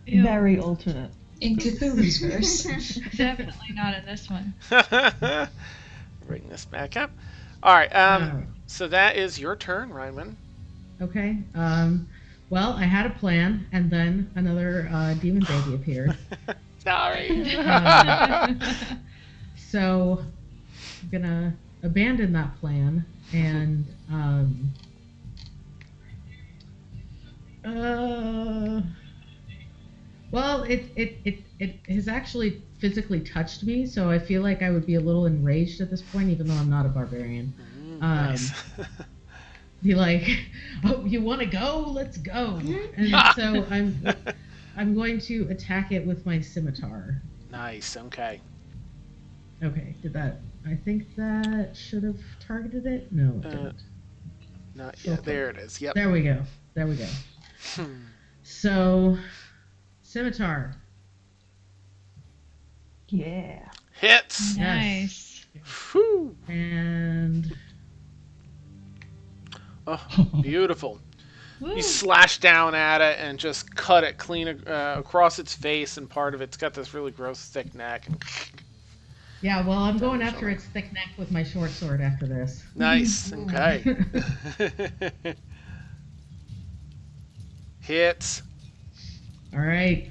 S6: Ew.
S10: Very alternate.
S5: In Cthulhu's verse.
S6: Definitely not in this one.
S1: Bring this back up. All right.
S4: Alright.
S1: So that is your turn, Rhineman.
S4: Okay. Well, I had a plan, and then another demon baby appeared.
S1: Sorry.
S4: So I'm gonna abandon that plan and well, it has actually physically touched me, so I feel like I would be a little enraged at this point, even though I'm not a barbarian.
S1: Nice.
S4: Be like, oh, you want to go? Let's go. And so I'm going to attack it with my scimitar.
S1: Nice. Okay.
S4: Okay, did that? I think that should have targeted it. No, it didn't.
S1: Not yet.
S4: Okay.
S1: There it is. Yep.
S4: There we go. So, scimitar.
S10: Yeah.
S1: Hits.
S6: Nice.
S1: Whew.
S4: And
S1: Oh, beautiful.
S6: Woo.
S1: You slash down at it and just cut it clean across its face, and part of it's got this really gross thick neck.
S4: yeah, well, I'm going after its thick neck with my short sword after this.
S1: Nice. Okay. Hits.
S4: All right.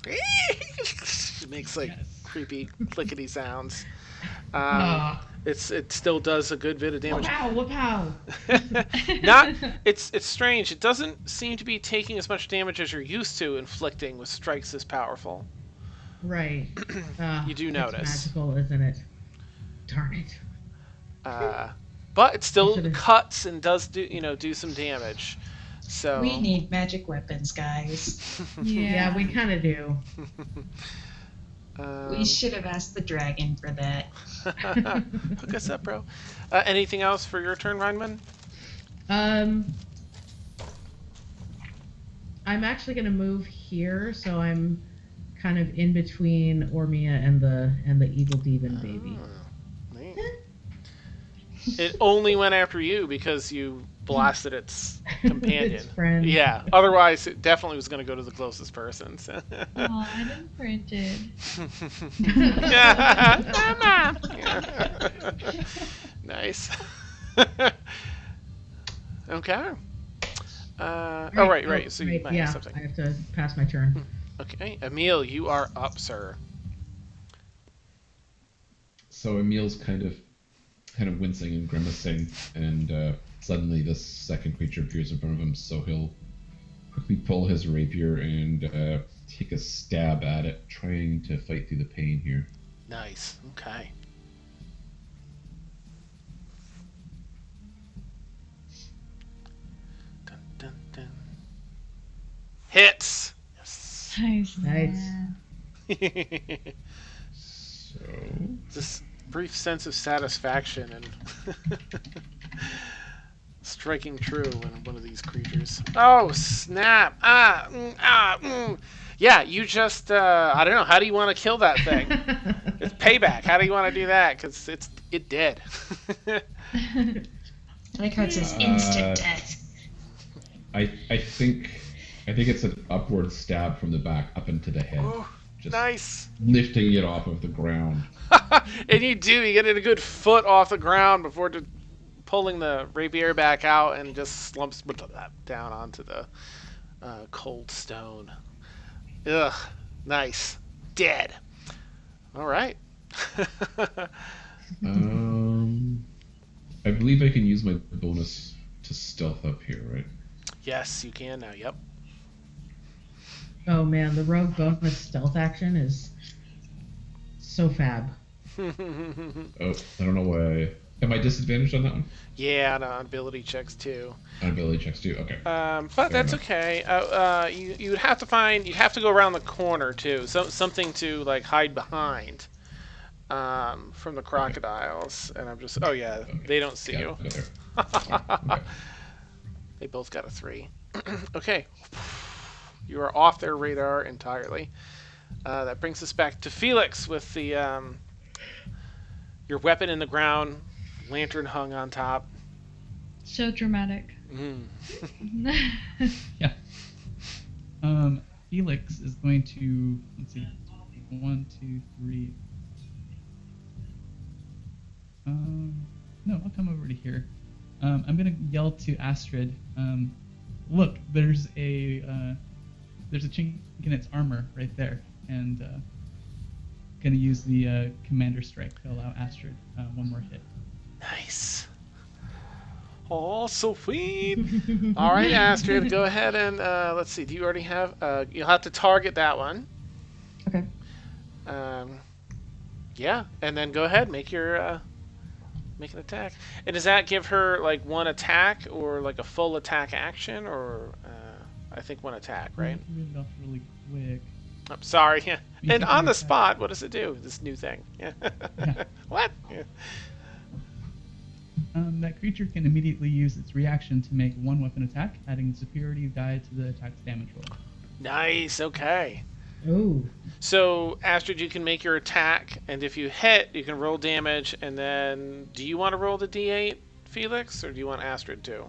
S1: It makes like creepy clickety sounds.
S4: Ah.
S1: It still does a good bit of damage.
S4: Whoop-pow.
S1: It's strange. It doesn't seem to be taking as much damage as you're used to inflicting with strikes this powerful.
S4: Right.
S1: You do
S4: It's
S1: notice.
S4: magical, isn't it? Darn it.
S1: But it still
S4: should've-
S1: cuts and does do some damage. So
S8: We need magic weapons, guys.
S4: Yeah, we kind of do.
S8: We should have asked the dragon for that.
S1: Hook us up, bro. Anything else for your turn, Reinman?
S4: I'm actually gonna move here, so I'm kind of in between Ormia and the evil demon baby.
S1: Neat. It only went after you because you blasted its companion.
S4: Its friend.
S1: Yeah. Otherwise, it definitely was going to go to the closest person. So.
S6: Oh, I didn't print it.
S1: Mama. Nice. Okay. Right. So you might have something.
S4: I have to pass my turn.
S1: Okay, Emil, you are up, sir.
S3: So Emil's kind of wincing and grimacing, and suddenly this second creature appears in front of him. So he'll quickly pull his rapier and take a stab at it, trying to fight through the pain here.
S1: Nice. Okay. Dun, dun, dun. Hits. Yes.
S6: Nice.
S3: So
S1: This brief sense of satisfaction and striking true in one of these creatures. Oh snap! Yeah, you just I don't know. How do you want to kill that thing? It's payback. How do you want to do that? Because it did.
S8: I like how it says instant death.
S3: I think it's an upward stab from the back up into the head.
S1: Oh,
S3: Just
S1: nice.
S3: lifting it off of the ground.
S1: And you get it a good foot off the ground before pulling the rapier back out, and just slumps down onto the cold stone. Ugh, nice. Dead. All right.
S3: I believe I can use my bonus to stealth up here, right?
S1: Yes, you can now. Yep.
S4: Oh man, the rogue bonus stealth action is so fab.
S3: Oh, I don't know why. Am I disadvantaged on that one?
S1: Yeah, on ability checks too.
S3: On ability checks too. Okay.
S1: But
S3: Fair
S1: that's
S3: enough.
S1: okay. You'd have to go around the corner too. Something to like hide behind. From the crocodiles, and I'm just. Oh yeah, they don't see you.
S3: Go there. Okay.
S1: They both got a 3. Okay. You are off their radar entirely. That brings us back to Felix with the your weapon in the ground, lantern hung on top.
S6: So dramatic.
S2: Yeah. Felix is going to, let's see, 1, 2, 3. No, I'll come over to here. I'm gonna yell to Astrid. Look, there's a chink in its armor right there, and gonna use the commander strike to allow Astrid one more hit.
S1: Nice. Oh, so sweet. All right, Astrid, go ahead and let's see. Do you already have? You'll have to target that one.
S10: Okay.
S1: Yeah, and then go ahead, make an attack. And does that give her like one attack or like a full attack action, or I think one attack, right?
S2: Read it off really quick.
S1: I'm sorry. Yeah.
S2: You
S1: And
S2: can
S1: on the
S2: attack.
S1: spot, what does it do? This new thing. Yeah.
S2: Yeah.
S1: What? Yeah.
S2: That creature can immediately use its reaction to make one weapon attack, adding superiority die to the attack's damage roll.
S1: Nice. Okay.
S4: Ooh.
S1: So Astrid, you can make your attack, and if you hit, you can roll damage. And then, do you want to roll the D8, Felix, or do you want Astrid to?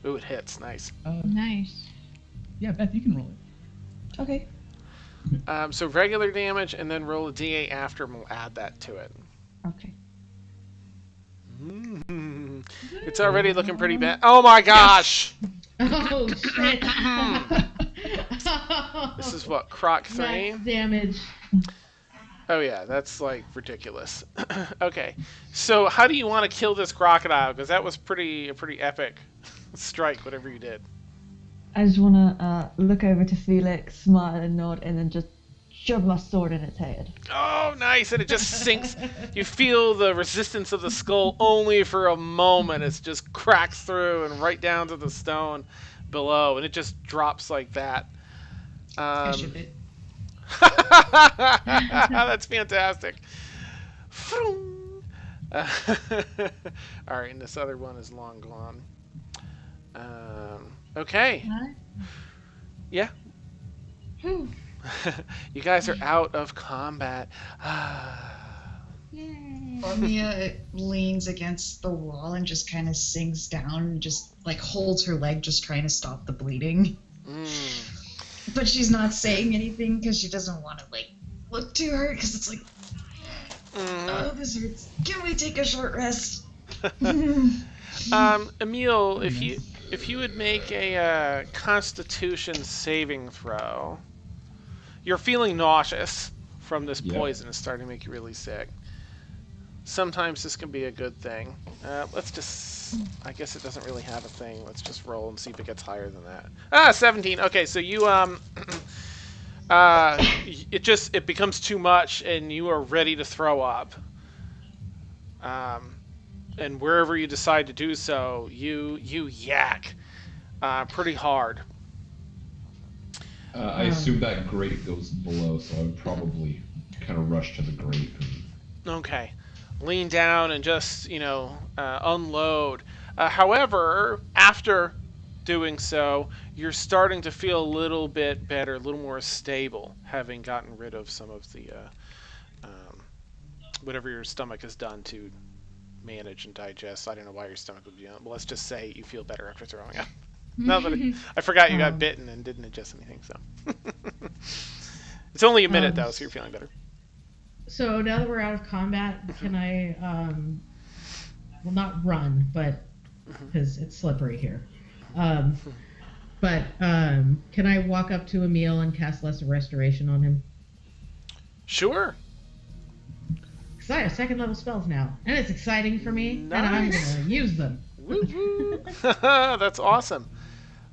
S1: Ooh, it hits. Nice.
S6: Nice.
S2: Yeah, Beth, you can roll it.
S10: Okay.
S1: So regular damage, and then roll a D8 after, and we'll add that to it.
S10: Okay.
S1: It's already looking pretty bad. Oh my gosh!
S4: Oh shit.
S1: This is what, Croc 3?
S4: Max damage.
S1: Oh yeah, that's like ridiculous. Okay, so how do you want to kill this crocodile? Because that was a pretty epic strike, whatever you did.
S10: I just want to look over to Felix, smile and nod, and then just shove my sword in its head.
S1: Oh, nice! And it just sinks. You feel the resistance of the skull only for a moment. It just cracks through and right down to the stone below, and it just drops like that.
S8: I ship it.
S1: That's fantastic. All right, and this other one is long gone. Okay. Yeah. You guys are out of combat.
S7: Yay.
S8: Mia leans against the wall and just kind of sinks down and just like holds her leg, just trying to stop the bleeding. But she's not saying anything because she doesn't want to like look too hurt because it's like, oh, this hurts. Can we take a short rest?
S1: Emil, if you would make a Constitution saving throw. You're feeling nauseous from this poison. It's starting to make you really sick. Sometimes this can be a good thing. Let's just... I guess it doesn't really have a thing. Let's just roll and see if it gets higher than that. 17. Okay, so you, it becomes too much and you are ready to throw up. And wherever you decide to do so, you yak pretty hard.
S3: I assume that grate goes below, so I would probably kind of rush to the grate.
S1: Okay. Lean down and just, unload. However, after doing so, you're starting to feel a little bit better, a little more stable, having gotten rid of some of the, whatever your stomach has done to manage and digest. I don't know why your stomach would be on it, but let's just say you feel better after throwing up. No, but I forgot you got bitten and didn't adjust anything, so. It's only a minute, though, so you're feeling better.
S4: So now that we're out of combat, can I, well, not run, but, because it's slippery here. But can I walk up to Emil and cast Lesser Restoration on him?
S1: Sure.
S4: Because I have second level spells now, and it's exciting for me,
S1: Nice.
S4: and I'm going to use them.
S1: Woo-hoo. That's awesome.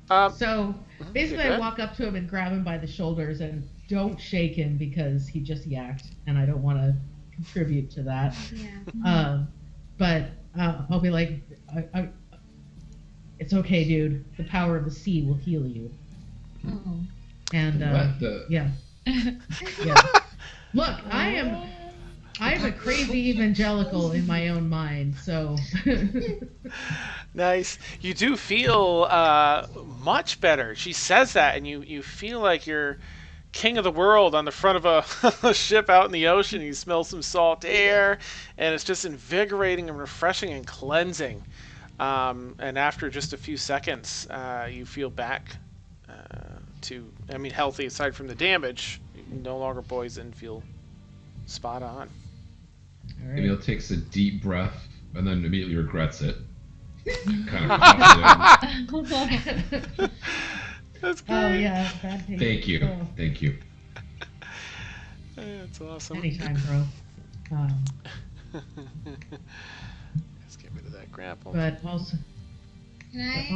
S4: So basically,
S1: good.
S4: I walk up to him and grab him by the shoulders and don't shake him because he just yacked, and I don't want to contribute to that.
S7: Yeah.
S4: But I'll be like, it's okay, dude. The power of the sea will heal you.
S7: Oh.
S4: And yeah. Yeah. Look, I am a crazy evangelical in my own mind, so.
S1: Nice. You do feel much better. She says that, and you feel like you're king of the world on the front of a ship out in the ocean. You smell some salt air, and it's just invigorating and refreshing and cleansing. And after just a few seconds, you feel back healthy aside from the damage. No longer poisoned, feel spot on.
S4: All right.
S3: Emil takes a deep breath and then immediately regrets it. Kind of coughs it.
S1: That's great.
S4: Oh yeah, bad taste.
S3: Thank you.
S4: Oh,
S3: Thank you.
S1: That's awesome.
S4: anytime, bro.
S1: Let's get rid of that grapple.
S4: But also,
S7: Can I?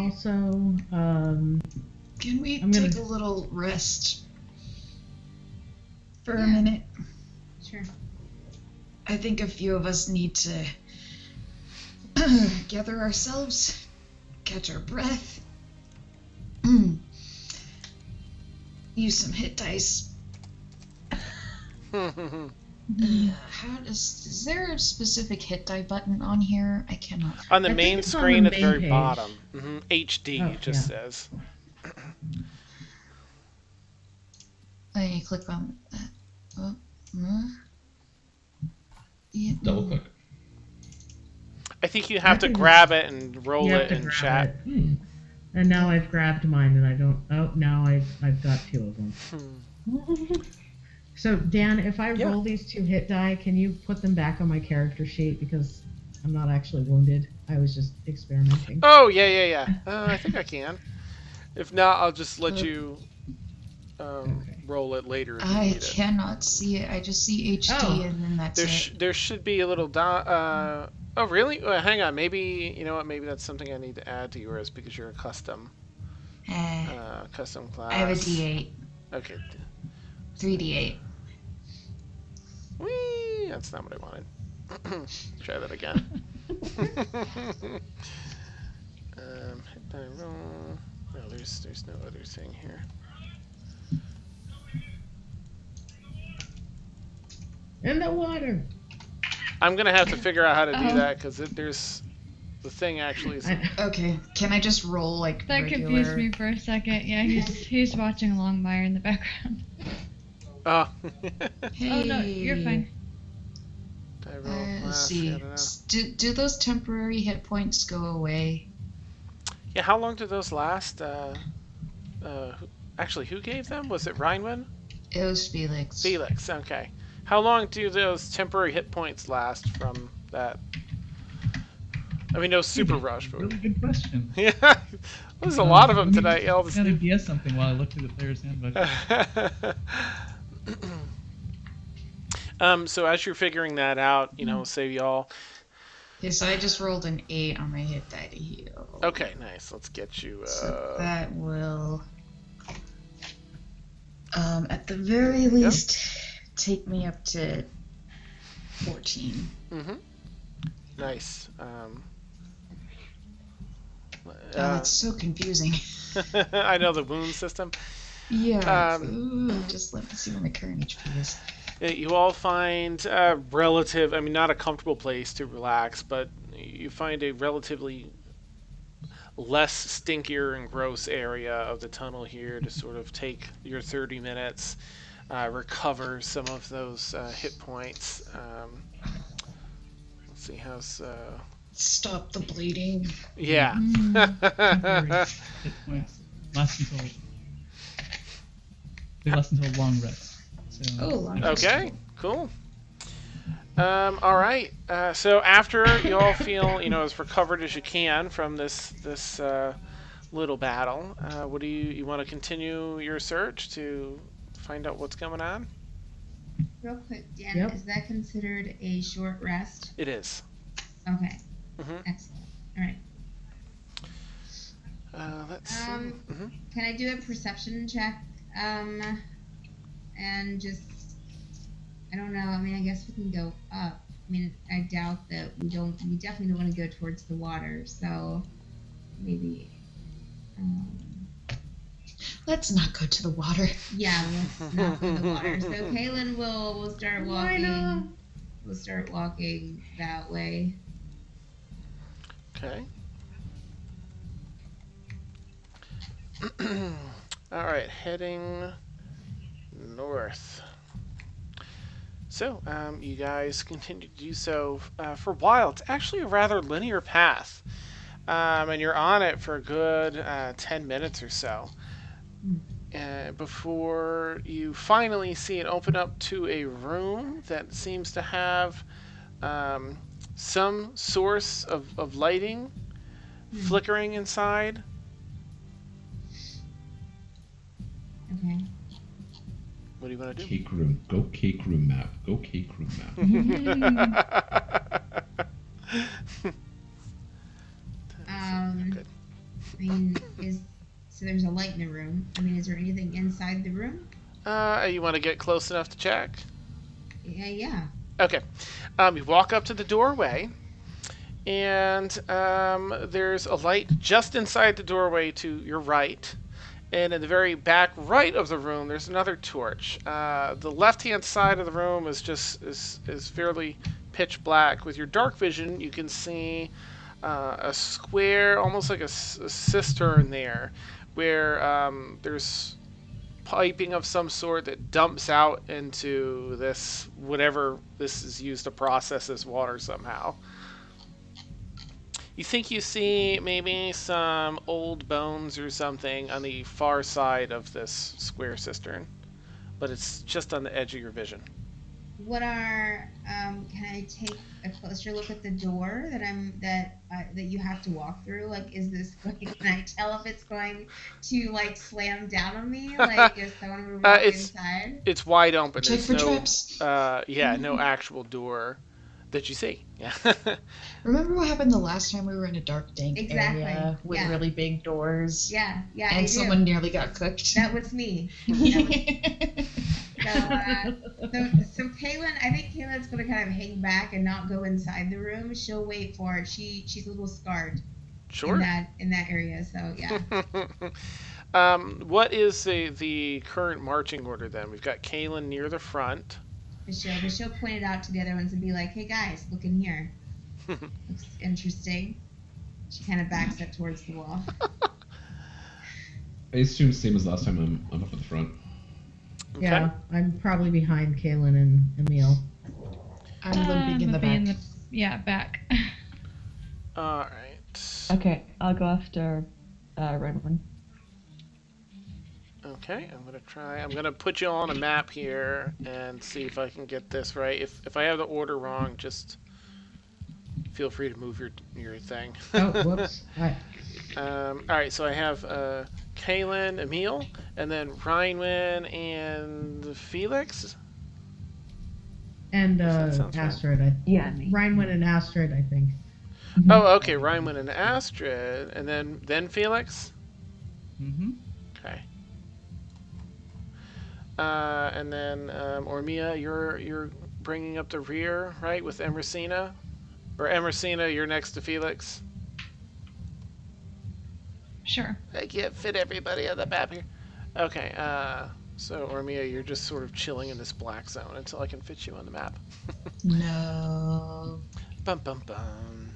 S8: Can we
S4: I'm gonna-
S8: take a little rest for a minute?
S7: Sure.
S8: I think a few of us need to gather ourselves, catch our breath, use some hit dice. Is there a specific hit die button on here? I cannot.
S1: On the
S4: I think
S1: main
S4: it's on
S1: screen
S4: the
S1: at the
S4: main
S1: very
S4: page.
S1: bottom. HD,
S4: Oh,
S1: it just
S4: yeah.
S1: says.
S8: I click on that. Oh, yeah,
S3: Double click.
S1: I think you have to
S4: think
S1: grab it and roll
S4: You have
S1: it
S4: to
S1: in
S4: grab
S1: chat.
S4: it. And now I've grabbed mine, and I don't. Oh, now I've got two of them. So Dan, if I
S1: Yeah.
S4: roll these two hit die, can you put them back on my character sheet because I'm not actually wounded. I was just experimenting.
S1: Oh, yeah. I think I can. If not, I'll just let you roll it later if you
S8: I
S1: need it.
S8: cannot see it. I just see HD
S4: Oh.
S8: and then that's it.
S1: There should be a little oh, really? Well, hang on. Maybe, you know what? Maybe that's something I need to add to yours because you're a custom
S8: I
S1: custom class.
S8: have a D8,
S1: Okay.
S8: 3D8.
S1: Whee! That's not what I wanted. Try that again. Hit by roll. No, there's no other thing here.
S4: In the water.
S1: I'm gonna have to figure out how to do that because there's the thing actually is.
S8: Okay, can I just roll like
S6: That
S8: regular...
S6: confused me for a second. Yeah, he's watching Longmire in the background.
S1: Oh.
S8: Hey.
S6: Oh no, you're fine.
S8: Let's see. Do those temporary hit points go away?
S1: Yeah, how long do those last? Actually, who gave them? Was it Rhinewin?
S8: It was Felix.
S1: Felix, okay. How long do those temporary hit points last from that? I mean, no super rush, but...
S2: Really good question.
S1: Yeah, there's a lot of them tonight.
S2: I gotta DS something while I look through the player's handbook.
S1: So as you're figuring that out, say y'all...
S8: Okay, so I just rolled an 8 on my hit die to heal.
S1: Okay, nice. Let's get you...
S8: So that will... at the very least, take me up to 14.
S1: Mm-hmm. Nice.
S8: It's so confusing.
S1: I know the wound system.
S8: Yeah. Just let me see what my current HP is.
S1: You all find a relative, I mean, not a comfortable place to relax, but you find a relatively less stinkier and gross area of the tunnel here to sort of take your 30 minutes, recover some of those hit points. Let's see, how's...
S8: Stop the bleeding.
S1: Yeah.
S2: Hit points last until... They last until long rest. So,
S8: long rest.
S1: Okay, cool. All right. So after you all feel, as recovered as you can from this little battle, what do you want to continue your search to find out what's going on?
S7: Real quick, Dan, is that considered a short rest?
S1: It is.
S7: Okay.
S1: Mm-hmm.
S7: Excellent. All right.
S1: Let's see. Mm-hmm.
S7: Can I do a perception check? And just, I don't know. I mean, I guess we can go up. I mean, I doubt that we definitely don't want to go towards the water. So maybe.
S8: Let's not go to the water.
S7: Yeah, let's not go to the water. So Kaylin will start walking.
S4: Why not?
S7: We'll start walking that way.
S1: Okay. All right, heading north. So, you guys continue to do so for a while. It's actually a rather linear path, and you're on it for a good 10 minutes or so. Before you finally see it open up to a room that seems to have some source of lighting flickering inside.
S7: Okay.
S1: What do you want to do?
S3: Cake room. Go cake room map. Go cake room map.
S1: Good.
S7: I mean, so there's a light in the room. I mean, is there anything inside the room?
S1: You want to get close enough to check?
S7: Yeah.
S1: Okay. You walk up to the doorway, and there's a light just inside the doorway to your right. And in the very back right of the room, there's another torch. The left-hand side of the room is fairly pitch black. With your dark vision, you can see a square, almost like a cistern there, where there's piping of some sort that dumps out into this, whatever this is used to process this water somehow. You think you see maybe some old bones or something on the far side of this square cistern, but it's just on the edge of your vision.
S7: Can I take a closer look at the door that you have to walk through? Like, is this going? Can I tell if it's going to like slam down on me? Like, if someone were walking inside?
S1: It's wide open.
S8: Check for traps.
S1: No actual door that you see. Yeah.
S8: Remember what happened the last time we were in a dark, dank
S7: Exactly.
S8: area with really big doors?
S7: Yeah.
S8: And someone nearly got cooked.
S7: That was me. So Kaylin, I think Kaylin's gonna kind of hang back and not go inside the room. She'll wait for it. She's a little scarred
S1: Sure.
S7: in that area. So yeah.
S1: What is the current marching order then? We've got Kaylin near the front.
S7: Michelle pointed out to the other ones and be like, "Hey guys, look in here. Looks interesting." She kind of backs up towards the wall.
S3: I assume same as last time. I'm up at the front.
S1: Okay.
S4: Yeah, I'm probably behind Kaylin and Emil.
S8: I'm limping in the back.
S6: Back.
S1: All right.
S10: Okay, I'll go after Redmond.
S1: Okay, I'm gonna put you on a map here and see if I can get this right. If I have the order wrong, just feel free to move your thing.
S4: Oh, whoops.
S1: All right, so I have Kaylin, Emil, and then Rhinewin and Felix.
S4: And
S1: That sounds right.
S4: Astrid.
S10: Yeah, me.
S4: Rhinewin and Astrid, I think.
S1: Oh, okay, Rhinewin and Astrid, and then Felix.
S2: Mm-hmm.
S1: Okay. And then Ormia, you're bringing up the rear, right, with Emersina? Or Emersina, you're next to Felix?
S6: Sure.
S1: I can't fit everybody on the map here. Okay, so Ormia, you're just sort of chilling in this black zone until I can fit you on the map.
S8: No.
S1: Bum bum bum.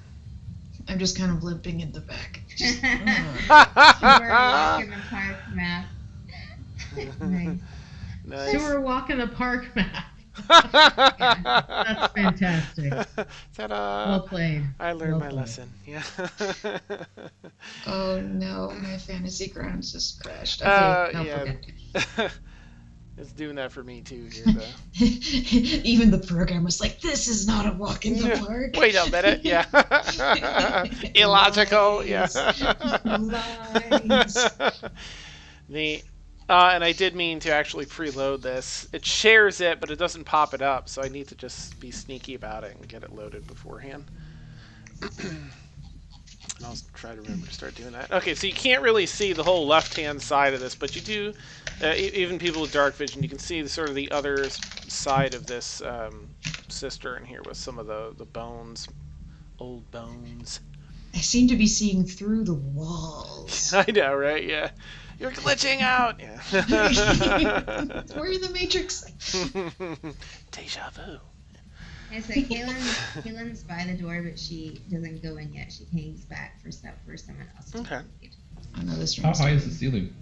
S8: I'm just kind of limping in the back.
S7: We're walking the park map. Nice.
S1: Nice.
S4: Sewer walk in the park map. That's fantastic.
S1: Ta-da!
S4: Well played.
S1: I learned
S4: Well
S1: my
S4: played.
S1: lesson. Yeah.
S8: Oh no, my fantasy grounds just crashed.
S1: Yeah. It's doing that for me too here, though.
S8: Even the program was like, "This is not a walk in the park."
S1: Wait a minute. Yeah. Illogical. Yeah.
S8: Lies.
S1: And I did mean to actually preload this. It shares it, but it doesn't pop it up, so I need to just be sneaky about it and get it loaded beforehand. I'll try to remember to start doing that. Okay, so you can't really see the whole left-hand side of this, but you do, even people with dark vision, you can see sort of the other side of this cistern here with some of the bones, old bones.
S8: I seem to be seeing through the walls.
S1: I know, right? Yeah. You're glitching out! Yeah.
S8: We're in the Matrix.
S1: Deja vu.
S7: And so Kaylin's by the door, but she doesn't go in yet. She hangs back for someone else to
S1: Okay.
S7: read.
S8: I know this
S3: How
S8: room's
S3: high is the ceiling?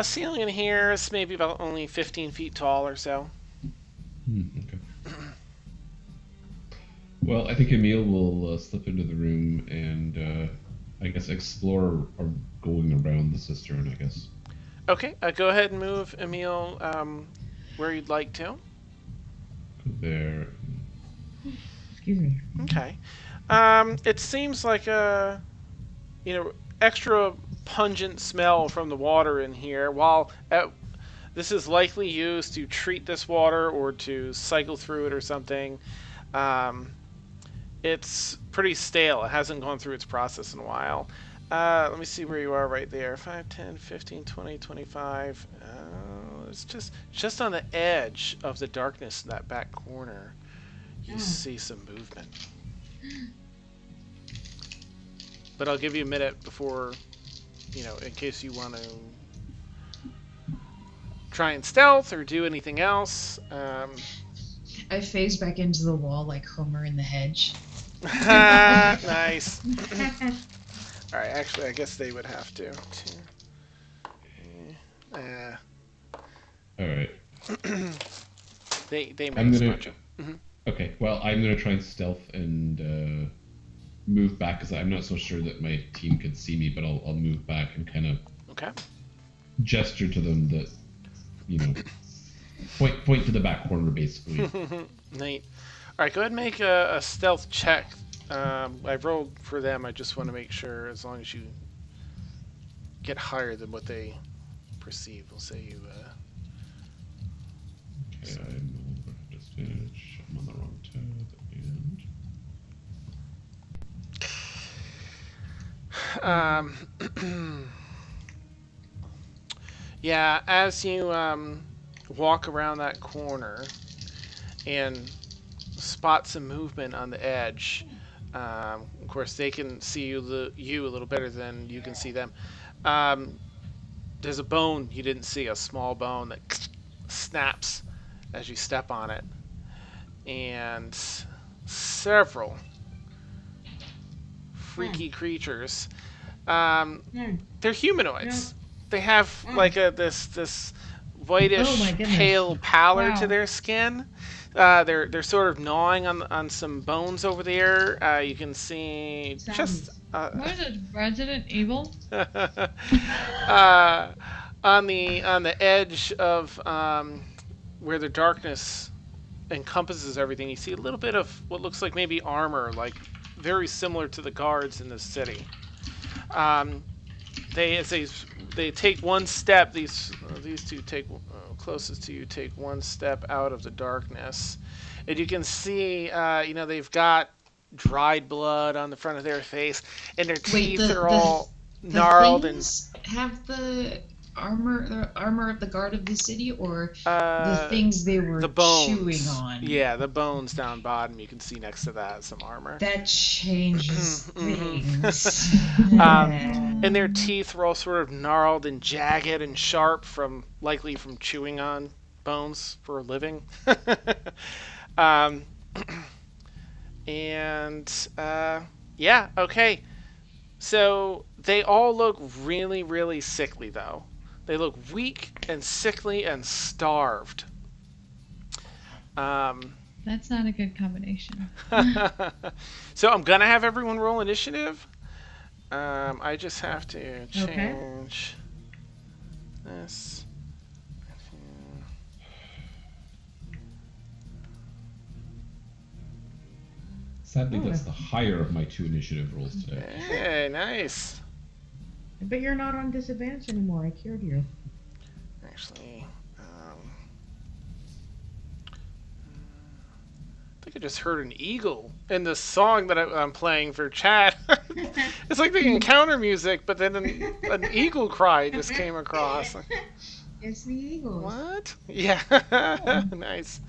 S1: Ceiling in here is maybe about only 15 feet tall or so.
S3: Okay. Well, I think Emil will slip into the room and I guess explore going around the cistern, I guess.
S1: Okay, go ahead and move Emil where you'd like to.
S3: Go there.
S4: Excuse me.
S1: Okay. It seems like a, extra pungent smell from the water in here. While this is likely used to treat this water or to cycle through it or something, it's pretty stale. It hasn't gone through its process in a while. Let me see where you are right there. 5, 10, 15, 20, 25. It's just on the edge of the darkness in that back corner. You see some movement. But I'll give you a minute before, in case you want to try and stealth or do anything else.
S8: I phase back into the wall like Homer in the hedge.
S1: Nice. All right, actually, I guess they would have to.
S3: All right.
S1: They
S3: I'm
S1: may
S3: gonna.
S1: spot you.
S3: Okay. Well, I'm gonna try and stealth and move back because I'm not so sure that my team could see me, but I'll move back and kind of
S1: Okay.
S3: gesture to them that point to the back corner basically.
S1: Neat. All right, go ahead and make a stealth check. I've rolled for them. I just want to make sure, as long as you get higher than what they perceive, we'll say you.
S3: Okay, I'm over disadvantage. I'm on the wrong tab and.
S1: Yeah, as you walk around that corner and spot some movement on the edge. Of course, they can see you a little better than you can see them. Um, there's a bone you didn't see, a small bone that snaps as you step on it, and several freaky creatures. They're humanoids. They have like this whitish pale pallor to their skin. They're sort of gnawing on some bones over there. You can see just
S6: What is it? Resident Evil?
S1: on the edge of where the darkness encompasses everything. You see a little bit of what looks like maybe armor, like very similar to the guards in this city. They take one step. These two take closest to you take one step out of the darkness, and you can see they've got dried blood on the front of their face, and their teeth are all gnarled and
S8: have the armor of the guard of the city, or the things they were
S1: the bones.
S8: chewing on.
S1: Yeah, the bones down bottom. You can see next to that some armor.
S8: That changes things.
S1: And their teeth were all sort of gnarled and jagged and sharp likely from chewing on bones for a living. Yeah, okay. So they all look really, really sickly, though. They look weak and sickly and starved.
S6: That's not a good combination.
S1: So I'm gonna have everyone roll initiative. I just have to change this.
S3: Sadly, that's the higher of my 2 initiative rolls today.
S1: Hey, nice.
S4: But you're not on disadvantage anymore. I cured you.
S1: Actually, I think I just heard an eagle in the song that I'm playing for chat. It's like the encounter music, but then an eagle cry just came across.
S7: It's the Eagles.
S1: What? Yeah. Nice.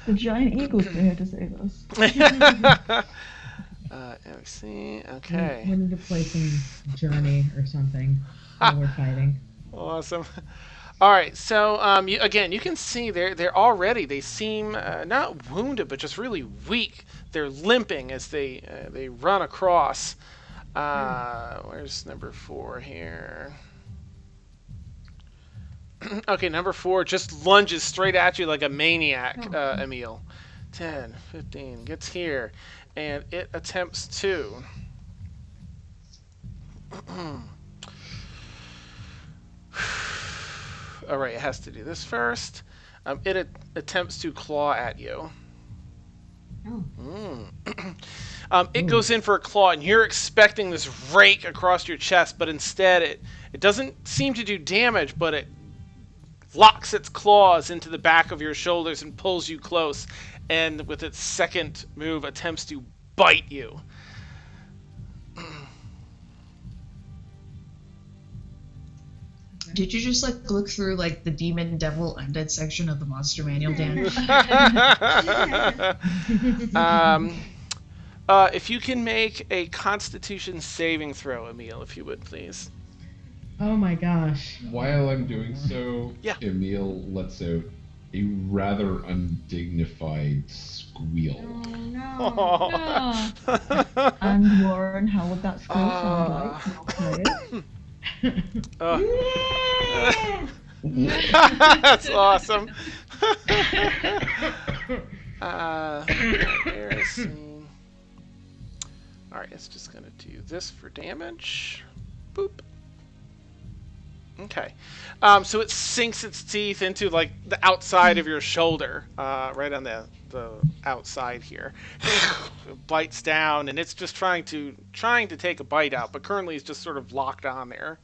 S10: The giant eagles are here to save us.
S1: Let me see. Okay.
S4: We need to play some Journey or something while we're fighting.
S1: Awesome. All right. So you can see they're already. They seem not wounded, but just really weak. They're limping as they run across. Where's number 4 here? Okay, number 4 just lunges straight at you like a maniac, Emil. 10, 15, gets here, and it attempts to... Alright, it has to do this first. It attempts to claw at you. It goes in for a claw, and you're expecting this rake across your chest, but instead it doesn't seem to do damage, but it locks its claws into the back of your shoulders and pulls you close, and with its second move attempts to bite you.
S8: Did you just look through the demon, devil, undead section of the monster manual, Dan?
S1: If you can make a Constitution saving throw, Emil, if you would, please.
S4: Oh my gosh.
S3: While I'm doing so, Emil lets out a rather undignified squeal.
S7: Oh,
S6: No.
S10: And Warren, how would that squeal sound like?
S1: That's awesome. Alright, it's just going to do this for damage. Boop. Okay. So it sinks its teeth into the outside of your shoulder, right on the outside here. It bites down, and it's just trying to take a bite out, but currently it's just sort of locked on there.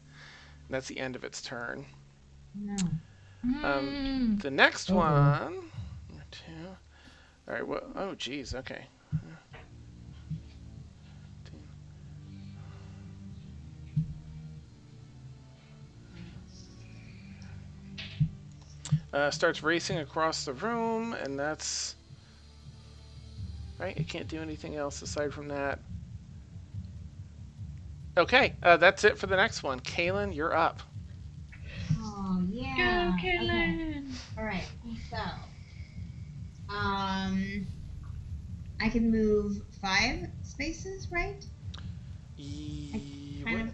S1: And that's the end of its turn.
S7: no.
S1: The next one. 2. All right. Well. Oh, geez. Okay. Starts racing across the room, and that's... Right, it can't do anything else aside from that. Okay, that's it for the next one. Kaylin, you're up.
S7: Oh
S6: Go,
S7: yeah. Okay.
S6: Caitlin!
S7: All right. So, I can move 5 spaces, right? Kind of.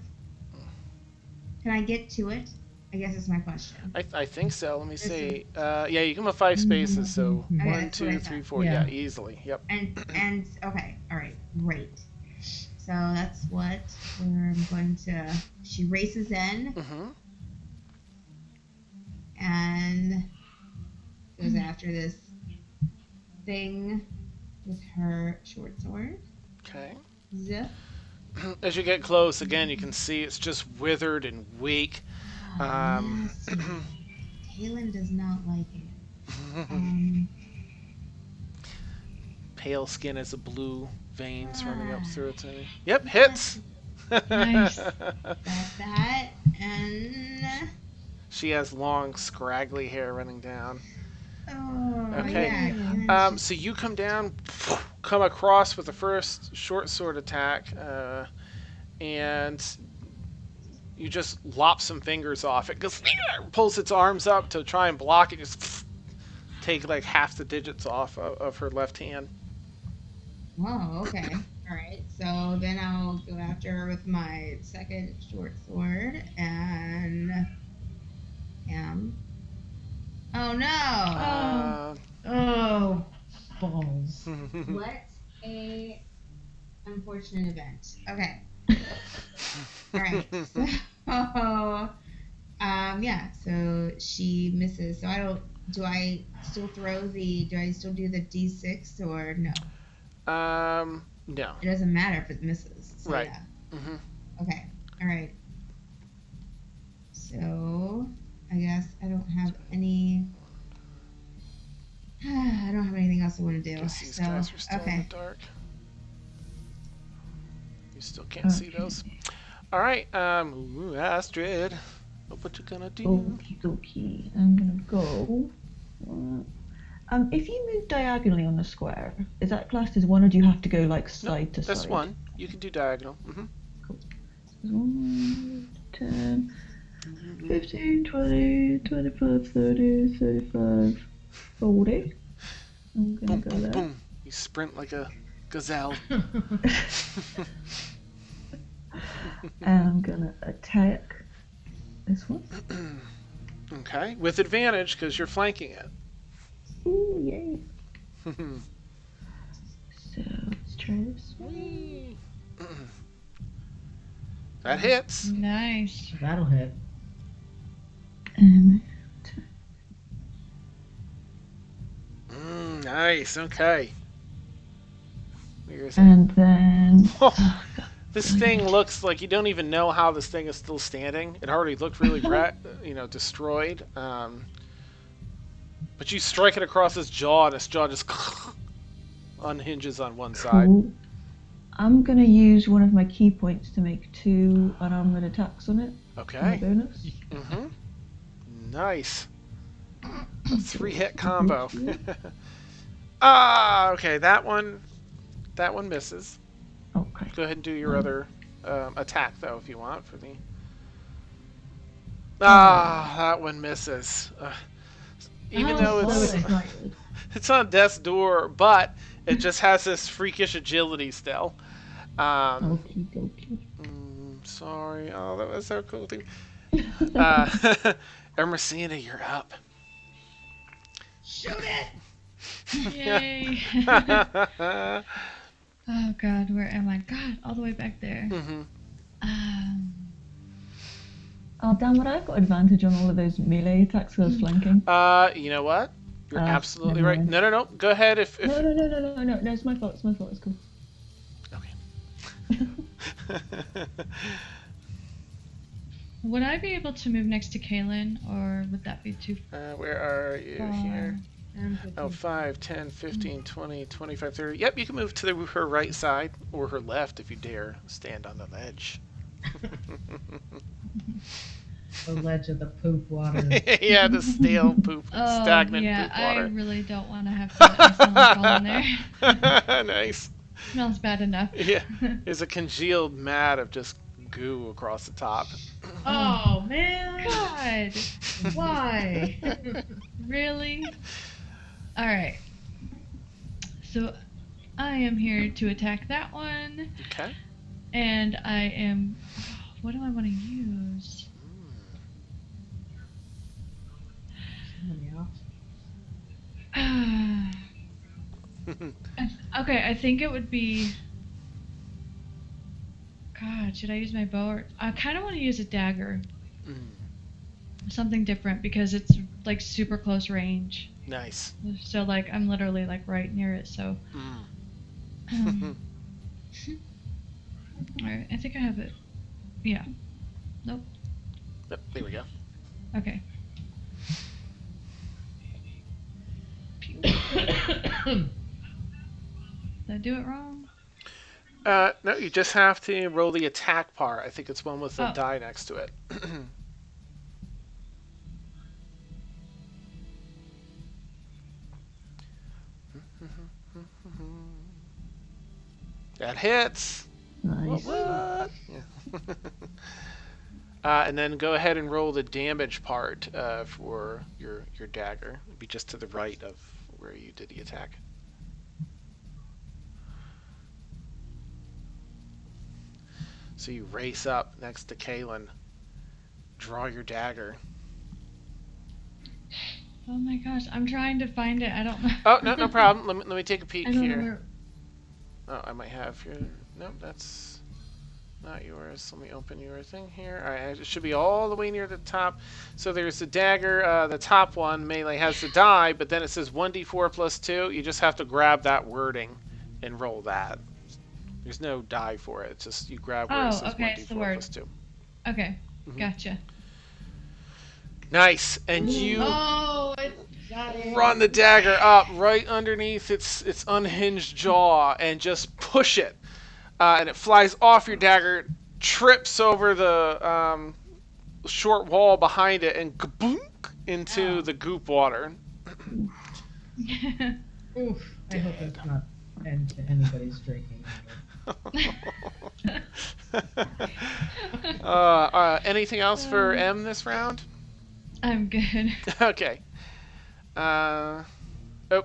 S7: Can I get to it? I guess is my question.
S1: I think so. Let me see. Yeah, you can move 5 spaces, so
S4: Okay,
S1: 1,
S7: that's what I
S1: 2,
S7: thought.
S1: 3, 4.
S4: Yeah.
S1: Yeah, easily. Yep.
S7: And okay, all right, great. So that's what where I'm going to. She races in
S1: Mm-hmm.
S7: and goes after this thing with her short sword.
S1: Okay.
S7: Zip.
S1: As you get close, again, you can see it's just withered and weak.
S7: Yes. Kaylin does not like it.
S1: Pale skin has a blue veins running up through its eye. Yep, hits.
S6: Nice.
S7: That's that. And
S1: She has long, scraggly hair running down.
S7: oh
S1: Okay.
S7: yeah. And then
S1: So you come down, come across with the first short sword attack, and you just lop some fingers off. It goes, pulls its arms up to try and block it. Just take like half the digits off of her left hand.
S7: oh, okay. All right. So then I'll go after her with my second short sword and oh no!
S4: Oh, balls.
S7: What a unfortunate event. Okay. All right. So, yeah. So she misses. So I don't. Do I still throw the? Do I still do the D6 or no?
S1: No.
S7: It doesn't matter if it misses. So,
S1: Right.
S7: Yeah.
S1: Mm-hmm.
S7: Okay. All right. So I guess I don't have any. I don't have anything else I want to do.
S1: Guess these
S7: So
S1: guys are still in
S7: okay.
S1: the dark. You still can't see those. All right, Astrid, what you gonna do?
S10: Okie dokie. I'm gonna go. If you move diagonally on the square, is that classed as one, or do you have to go like side to side?
S1: That's one. You can do diagonal. Mm-hmm.
S10: 1, 10, 15, 20, 25, 30, 35, 40. I'm gonna
S1: Boom,
S10: go
S1: boom,
S10: there.
S1: boom. You sprint like a gazelle.
S10: And I'm gonna attack this one.
S1: Okay, with advantage because you're flanking it.
S10: Ooh, yay. So let's try this one.
S1: That hits.
S6: Nice.
S4: That'll hit.
S10: And
S1: Nice. Okay.
S10: and then
S1: This thing looks like you don't even know how this thing is still standing. It already looked really, destroyed. But you strike it across its jaw, and its jaw just unhinges on one side.
S10: cool. I'm gonna use one of my key points to make 2 unarmored attacks on it. My
S1: Okay.
S10: bonus.
S1: Mm-hmm. Nice. A 3-hit combo. Okay. That one misses.
S10: Okay.
S1: Go ahead and do your other attack, though, if you want, for me. That one misses. Even though it's on death's door, but it just has this freakish agility still.
S10: Okie dokie.
S1: Sorry. Oh, that was so cool. Emercina, you're up.
S7: Shoot it!
S6: Yay. Oh god, where am I? God, all the way back there.
S1: Mm-hmm.
S10: Oh damn it! I've got advantage on all of those melee attacks because I was flanking.
S1: You know what? You're absolutely
S10: never
S1: right.
S10: mind.
S1: No. Go ahead if
S10: No, it's my fault. It's my fault. It's cool.
S1: Okay.
S6: Would I be able to move next to Kaylin, or would that be too
S1: Where are you
S6: far?
S1: here? Oh, 5, 10, 15, 20, 25, 30. Yep, you can move to her right side or her left if you dare stand on the ledge.
S4: The ledge of the poop water.
S1: Yeah, the stale poop,
S6: Oh,
S1: stagnant
S6: yeah,
S1: poop
S6: I
S1: water.
S6: really don't want to have to let myself fall in there.
S1: Nice.
S6: Smells bad enough.
S1: Yeah, there's a congealed mat of just goo across the top.
S4: Oh man!
S6: God,
S4: Why?
S6: really? All right. So I am here to attack that one,
S1: Okay.
S6: and I am. What do I want to use? Okay, I think it would be. God, should I use my bow? Or... I kind of want to use a dagger. Something different because it's like super close range.
S1: Nice.
S6: So like I'm literally like right near it. So. All right, I think I have it. Yeah. Nope.
S1: Yep, there we go.
S6: Okay. Did I do it wrong?
S1: No, you just have to roll the attack part. I think it's one with the
S6: Oh.
S1: die next to it. That hits.
S10: Nice.
S1: What? Yeah. And then go ahead and roll the damage part for your dagger. It'd be just to the right of where you did the attack. So you race up next to Kaylin, draw your dagger.
S6: Oh my gosh, I'm trying to find it. I don't know.
S1: Oh, no problem. Let me take a peek
S6: I don't
S1: here.
S6: know where.
S1: Oh, I might have your... Nope, that's not yours. Let me open your thing here. All right, it should be all the way near the top. So there's the dagger. The top one, melee, has the die, but then it says 1d4 plus 2. You just have to grab that wording and roll that. There's no die for it. It's just you grab where it
S6: Oh,
S1: says
S6: okay, it's the
S1: 1d4
S6: word.
S1: plus 2.
S6: Okay, gotcha.
S1: Nice. And you
S4: Oh, it got it.
S1: run the dagger up right underneath its unhinged jaw and just push it. And it flies off your dagger, trips over the short wall behind it, and kaboom into the goop water.
S4: Oof. I hope it's not end to anybody's drinking.
S1: Anything else for M this round?
S6: I'm good.
S1: Okay. Oh,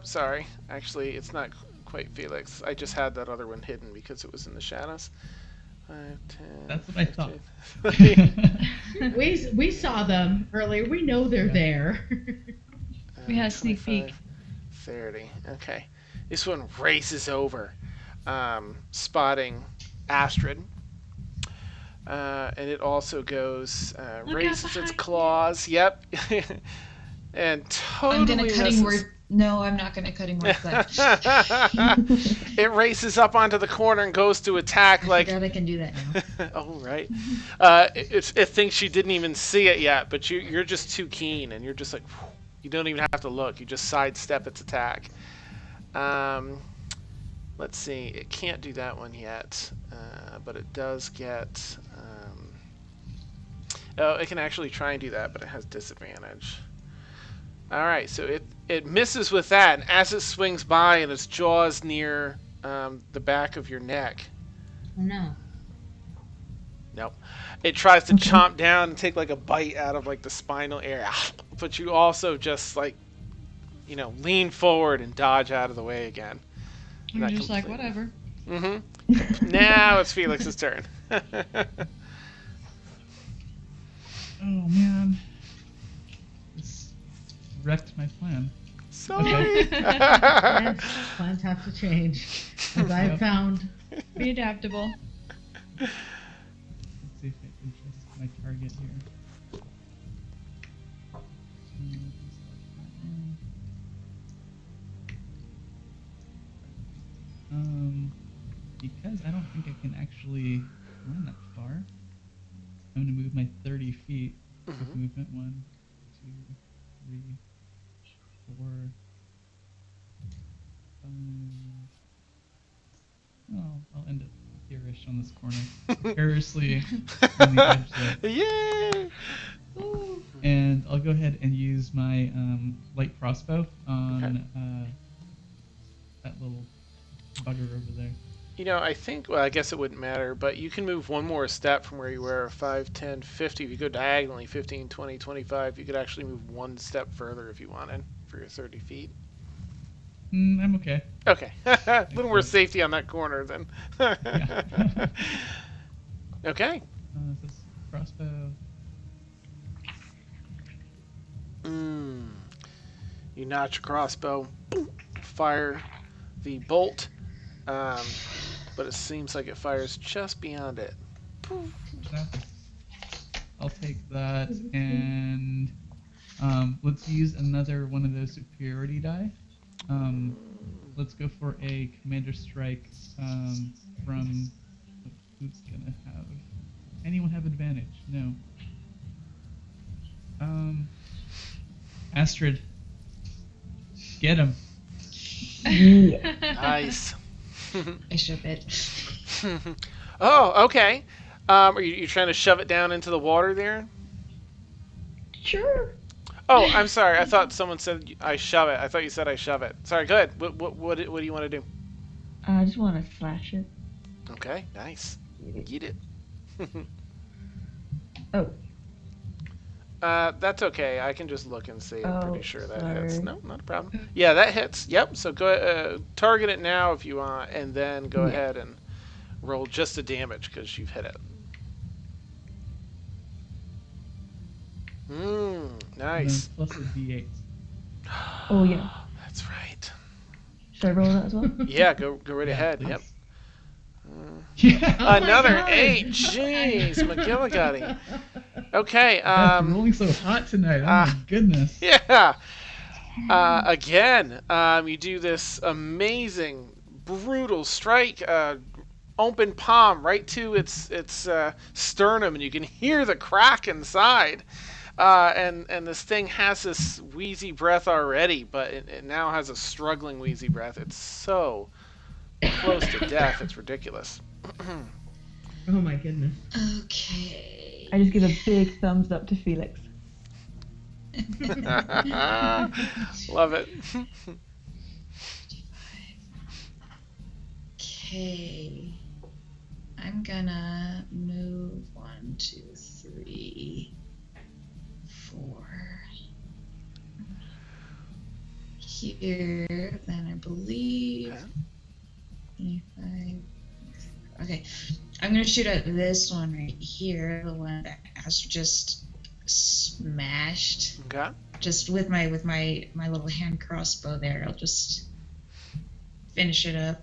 S1: sorry. Actually, it's not quite Felix. I just had that other one hidden because it was in the shadows. 5, 10.
S2: That's what I thought.
S1: 15.
S4: We saw them earlier. We know they're there.
S6: We had a sneak
S1: 25,
S6: peek.
S1: 30. Okay. This one races over, spotting Astrid. And it also goes,
S6: Look out
S1: raises its
S6: behind
S1: claws. Yep. And totally
S8: I'm gonna cutting
S1: misses.
S8: word. No, I'm not gonna cutting word that.
S1: It races up onto the corner and goes to attack like.
S8: God, I can do that now.
S1: Oh, right. It thinks you didn't even see it yet, but you're just too keen, and you're just like, whew, you don't even have to look. You just sidestep its attack. Let's see. It can't do that one yet, but it does get. Oh, it can actually try and do that, but it has disadvantage. All right, so it misses with that, and as it swings by and its jaws near the back of your neck.
S7: Oh no.
S1: Nope. It tries to chomp down and take like a bite out of like the spinal area, but you also just like, lean forward and dodge out of the way again.
S6: I'm just like, whatever.
S1: Mm-hmm. Now it's Felix's turn.
S2: Oh man, this wrecked my plan.
S1: Sorry.
S4: Plans have to change, as I found.
S6: Be adaptable.
S2: Let's see if I can just my target here. Because I don't think I can actually run that far, I'm going to move my 30 feet with movement. 1, 2, 3, 4, 5. Oh, I'll end up here-ish on this corner. Precariously on the edge there.
S1: Yay!
S2: And I'll go ahead and use my light crossbow on that little bugger over there.
S1: You know, I think, well, I guess it wouldn't matter, but you can move one more step from where you were, 5, 10, 50. If you go diagonally, 15, 20, 25, you could actually move one step further if you wanted for your 30 feet.
S2: I'm okay.
S1: Okay. A little more safety on that corner then.
S2: Yeah.
S1: Okay.
S2: This crossbow.
S1: You notch your crossbow, fire the bolt, but it seems like it fires just beyond it.
S2: I'll take that, and let's use another one of those superiority die. Let's go for a commander strike from... Who's gonna have... Anyone have advantage? No. Astrid. Get him.
S1: Nice.
S8: I shove it.
S1: Oh, okay. Are you trying to shove it down into the water there?
S10: Sure.
S1: Oh, I'm sorry. I thought someone said I shove it. I thought you said I shove it. Sorry, go ahead. What do you want to do?
S10: I just want to slash it.
S1: Okay, nice. Eat it.
S10: Oh.
S1: That's okay. I can just look and see. I'm pretty sure that hits.
S10: sorry.
S1: No, not a problem. Yeah, that hits. Yep. So go target it now if you want, and then go ahead and roll just the damage because you've hit it. Nice.
S2: Plus a d8.
S10: Oh, yeah.
S1: That's right.
S10: Should I roll that as well?
S1: Yeah, go right ahead.
S2: please.
S1: Yep.
S2: Yeah.
S1: Another
S4: God.
S1: 8. Jeez, McGillicuddy. Okay.
S2: It's rolling so hot tonight. Oh my goodness.
S1: Yeah. Again, you do this amazing, brutal strike. Open palm right to its sternum, and you can hear the crack inside. And this thing has this wheezy breath already, but it now has a struggling wheezy breath. It's so close to death. It's ridiculous.
S4: Oh my goodness.
S5: Okay.
S10: I just give a big thumbs up to Felix.
S1: Love it.
S5: Okay. I'm gonna move 1, 2, 3, 4. Here, then I believe.
S1: Okay.
S5: 25. Okay. I'm gonna shoot at this one right here, the one that has just smashed.
S1: Okay.
S5: Just with my little hand crossbow there, I'll just finish it up.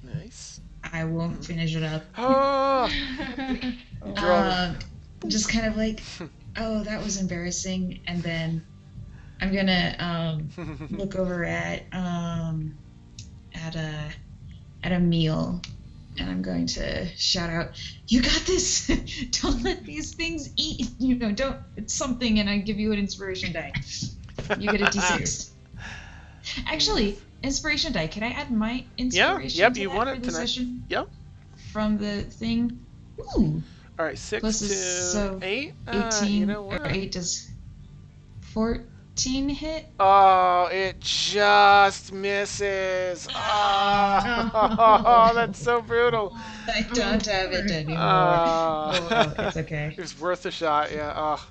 S1: Nice.
S5: I won't finish it up.
S1: Oh.
S5: Just kind of like, oh, that was embarrassing, and then I'm gonna look over at a meal, and I'm going to shout out, "You got this! Don't let these things eat. Don't. It's something." And I give you an inspiration die. You get a d6. Actually, inspiration die. Can I add my inspiration?
S1: Yep.
S5: to
S1: You
S5: that
S1: want
S5: for
S1: it
S5: the
S1: tonight.
S5: session?
S1: Yep.
S5: From the thing. Ooh.
S1: All right. 6
S5: Plus
S1: to
S5: so
S1: 8.
S5: 18
S1: You know
S5: or
S1: what?
S5: 8 does 14 hit?
S1: Oh, it just misses. Oh, that's so brutal.
S5: I don't have it anymore.
S1: Oh,
S5: It's okay.
S1: it's worth a shot. Yeah. Oh.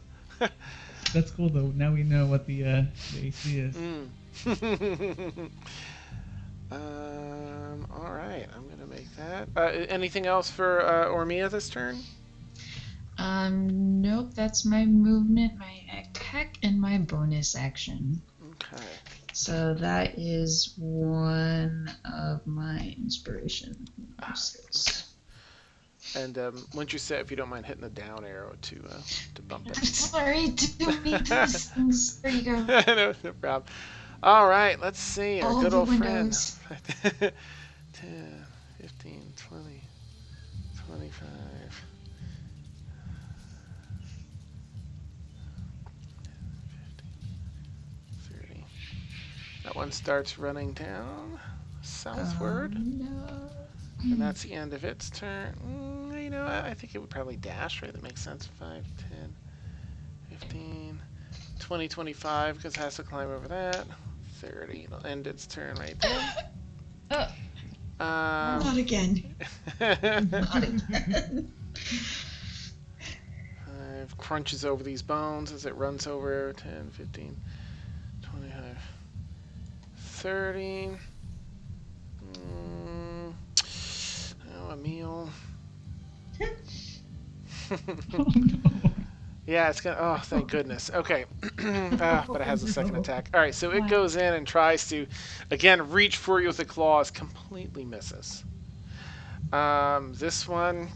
S2: That's cool though. Now we know what the AC is.
S1: All right. I'm gonna make that. Anything else for Ormia this turn?
S5: Nope, that's my movement, my attack, and my bonus action.
S1: Okay.
S5: So that is one of my inspiration bonuses.
S1: And once you're set, if you don't mind hitting the down arrow to bump
S5: I'm
S1: it.
S5: sorry, don't need these things. There you go.
S1: No problem. All right, let's see. Our
S5: All
S1: good
S5: the
S1: old
S5: windows.
S1: friend. 10, 15, 20, 25. 30. That one starts running down southward.
S5: No.
S1: And that's the end of its turn. I think it would probably dash, right? That makes sense. 5, 10, 15, 20, 25, because it has to climb over that. 30. It'll end its turn right there.
S8: Not again. Not again.
S1: 5 crunches over these bones as it runs over. 10, 15, 25, 30. Oh, a meal.
S2: Oh no.
S1: Yeah, it's gonna. Oh, thank goodness. Okay, but it has a second attack. All right, so it goes in and tries to, again, reach for you with the claws. Completely misses. This one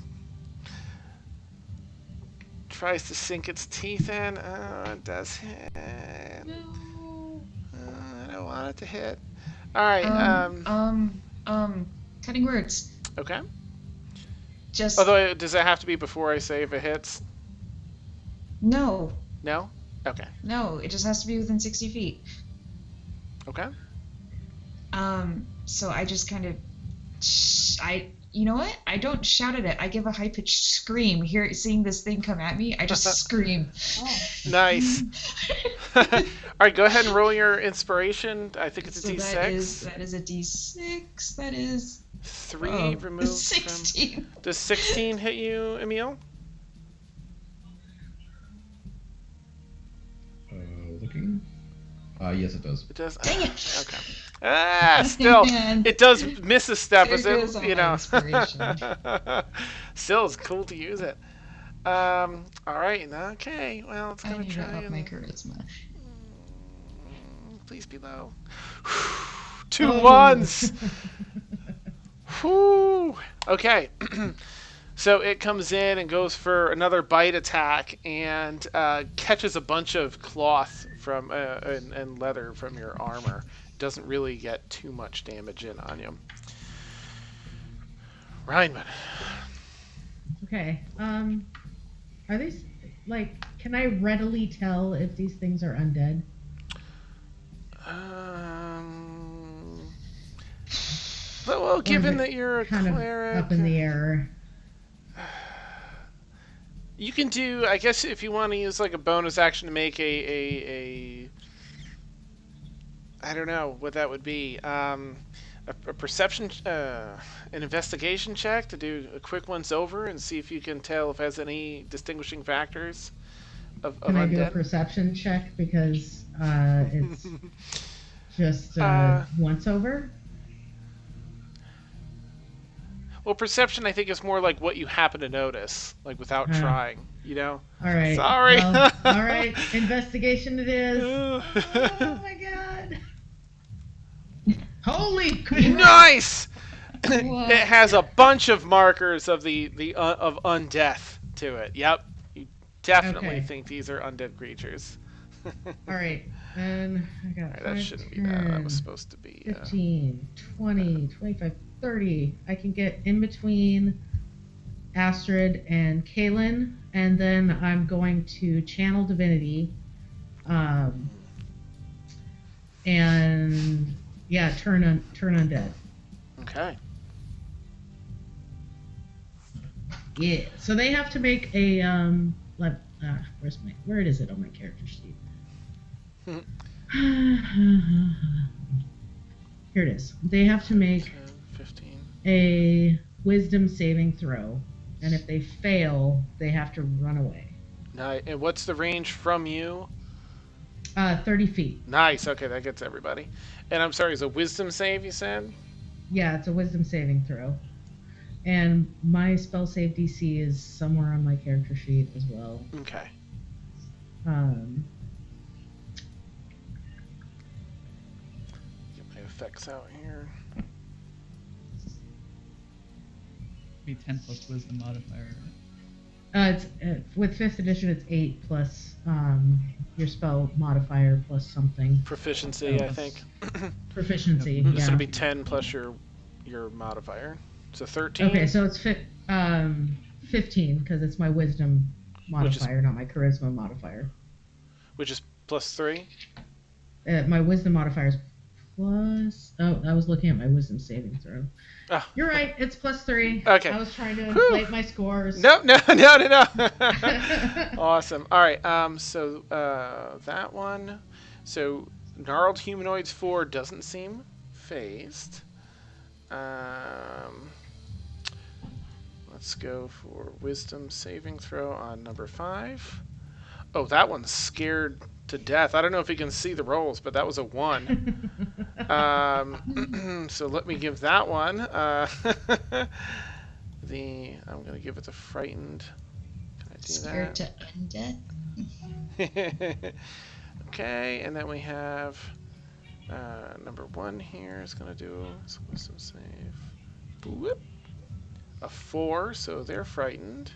S1: tries to sink its teeth in. It does hit.
S6: No.
S1: I don't want it to hit. All right.
S8: Cutting words.
S1: Okay.
S8: Just
S1: Although, does it have to be before I say if it hits?
S8: no,
S1: No. Okay.
S8: no. It just has to be within 60 feet.
S1: Okay.
S8: So I just kind of, you know what? I don't shout at it. I give a high pitched scream. Seeing this thing come at me, I just scream.
S1: Nice. All right, go ahead and roll your inspiration. I think it's a
S8: So
S1: D6.
S8: that is a D6. That is
S1: 3 removed
S8: 16.
S1: from. Does 16 hit you, Emil?
S3: Looking. Yes, it does.
S1: It does.
S8: Dang it.
S1: Okay. Still,
S8: Man.
S1: it does miss a step,
S8: There
S1: as
S8: goes
S1: it,
S8: all
S1: you
S8: my
S1: know.
S8: inspiration.
S1: Still, it's cool to use it. All right. Okay. Well, it's
S8: I
S1: gonna
S8: need to
S1: try
S8: up
S1: and
S8: my charisma.
S1: please be low. 2 ones. Whew. Okay. So it comes in and goes for another bite attack and catches a bunch of cloth from and leather from your armor. Doesn't really get too much damage in on you. Reinman.
S4: Okay. Are these like? Can I readily tell if these things are undead?
S1: Well, given
S4: it
S1: that you're a
S4: kind of
S1: cleric,
S4: up in the air.
S1: you can do. I guess if you want to use like a bonus action to make a I don't know what that would be. A perception, an investigation check to do a quick once over and see if you can tell if it has any distinguishing factors of
S4: Can I do a
S1: undead.
S4: perception check because it's just once over?
S1: Well, perception I think is more like what you happen to notice, like without trying. You know.
S4: All right.
S1: Sorry.
S4: Well, all right. Investigation it is. Oh my god. Holy crap.
S1: Nice.
S6: Whoa.
S1: It has a bunch of markers of of undeath to it. Yep. You definitely
S4: Okay.
S1: think these are undead creatures.
S4: All right. And I got
S1: Alright, that
S4: 5,
S1: shouldn't be that. That
S4: 10,
S1: was supposed to be
S4: 15, 20, 25, 30. I can get in between Astrid and Kaylin, and then I'm going to channel divinity. And yeah, turn undead.
S1: Okay.
S4: Yeah. So they have to make a where is it on my character sheet? Here it is. They have to make
S1: 10, 15.
S4: a wisdom saving throw, and if they fail, they have to run away.
S1: Nice. And what's the range from you?
S4: 30 feet.
S1: Nice. Okay, that gets everybody. And I'm sorry, is a wisdom save you said?
S4: Yeah, it's a wisdom saving throw. And my spell save DC is somewhere on my character sheet as well.
S1: Okay. Get my effects out here.
S2: Be 10 plus wisdom modifier.
S4: It's with 5th edition, it's 8 plus your spell modifier plus something.
S1: Proficiency, I
S2: Plus-
S1: think.
S4: Proficiency,
S1: So
S4: yeah.
S1: it'll be 10 plus your modifier. So 13.
S4: Okay, so it's 15 because it's my wisdom modifier, not my charisma modifier.
S1: Which is plus 3.
S4: My wisdom modifier is plus. Oh, I was looking at my wisdom saving throw.
S1: Oh.
S4: You're right. It's +3.
S1: Okay.
S4: I was trying to inflate my scores.
S1: No. Awesome. All right. So that one. So gnarled humanoids 4 doesn't seem phased. Let's go for wisdom saving throw on number 5. Oh, that one's scared to death. I don't know if you can see the rolls, but that was a 1. So let me give that one. I'm going to give it the frightened. Can I do
S8: Scared
S1: that?
S8: to end it.
S1: Okay, and then we have number 1 here is going to do some wisdom save. Whoop. A 4, so they're frightened.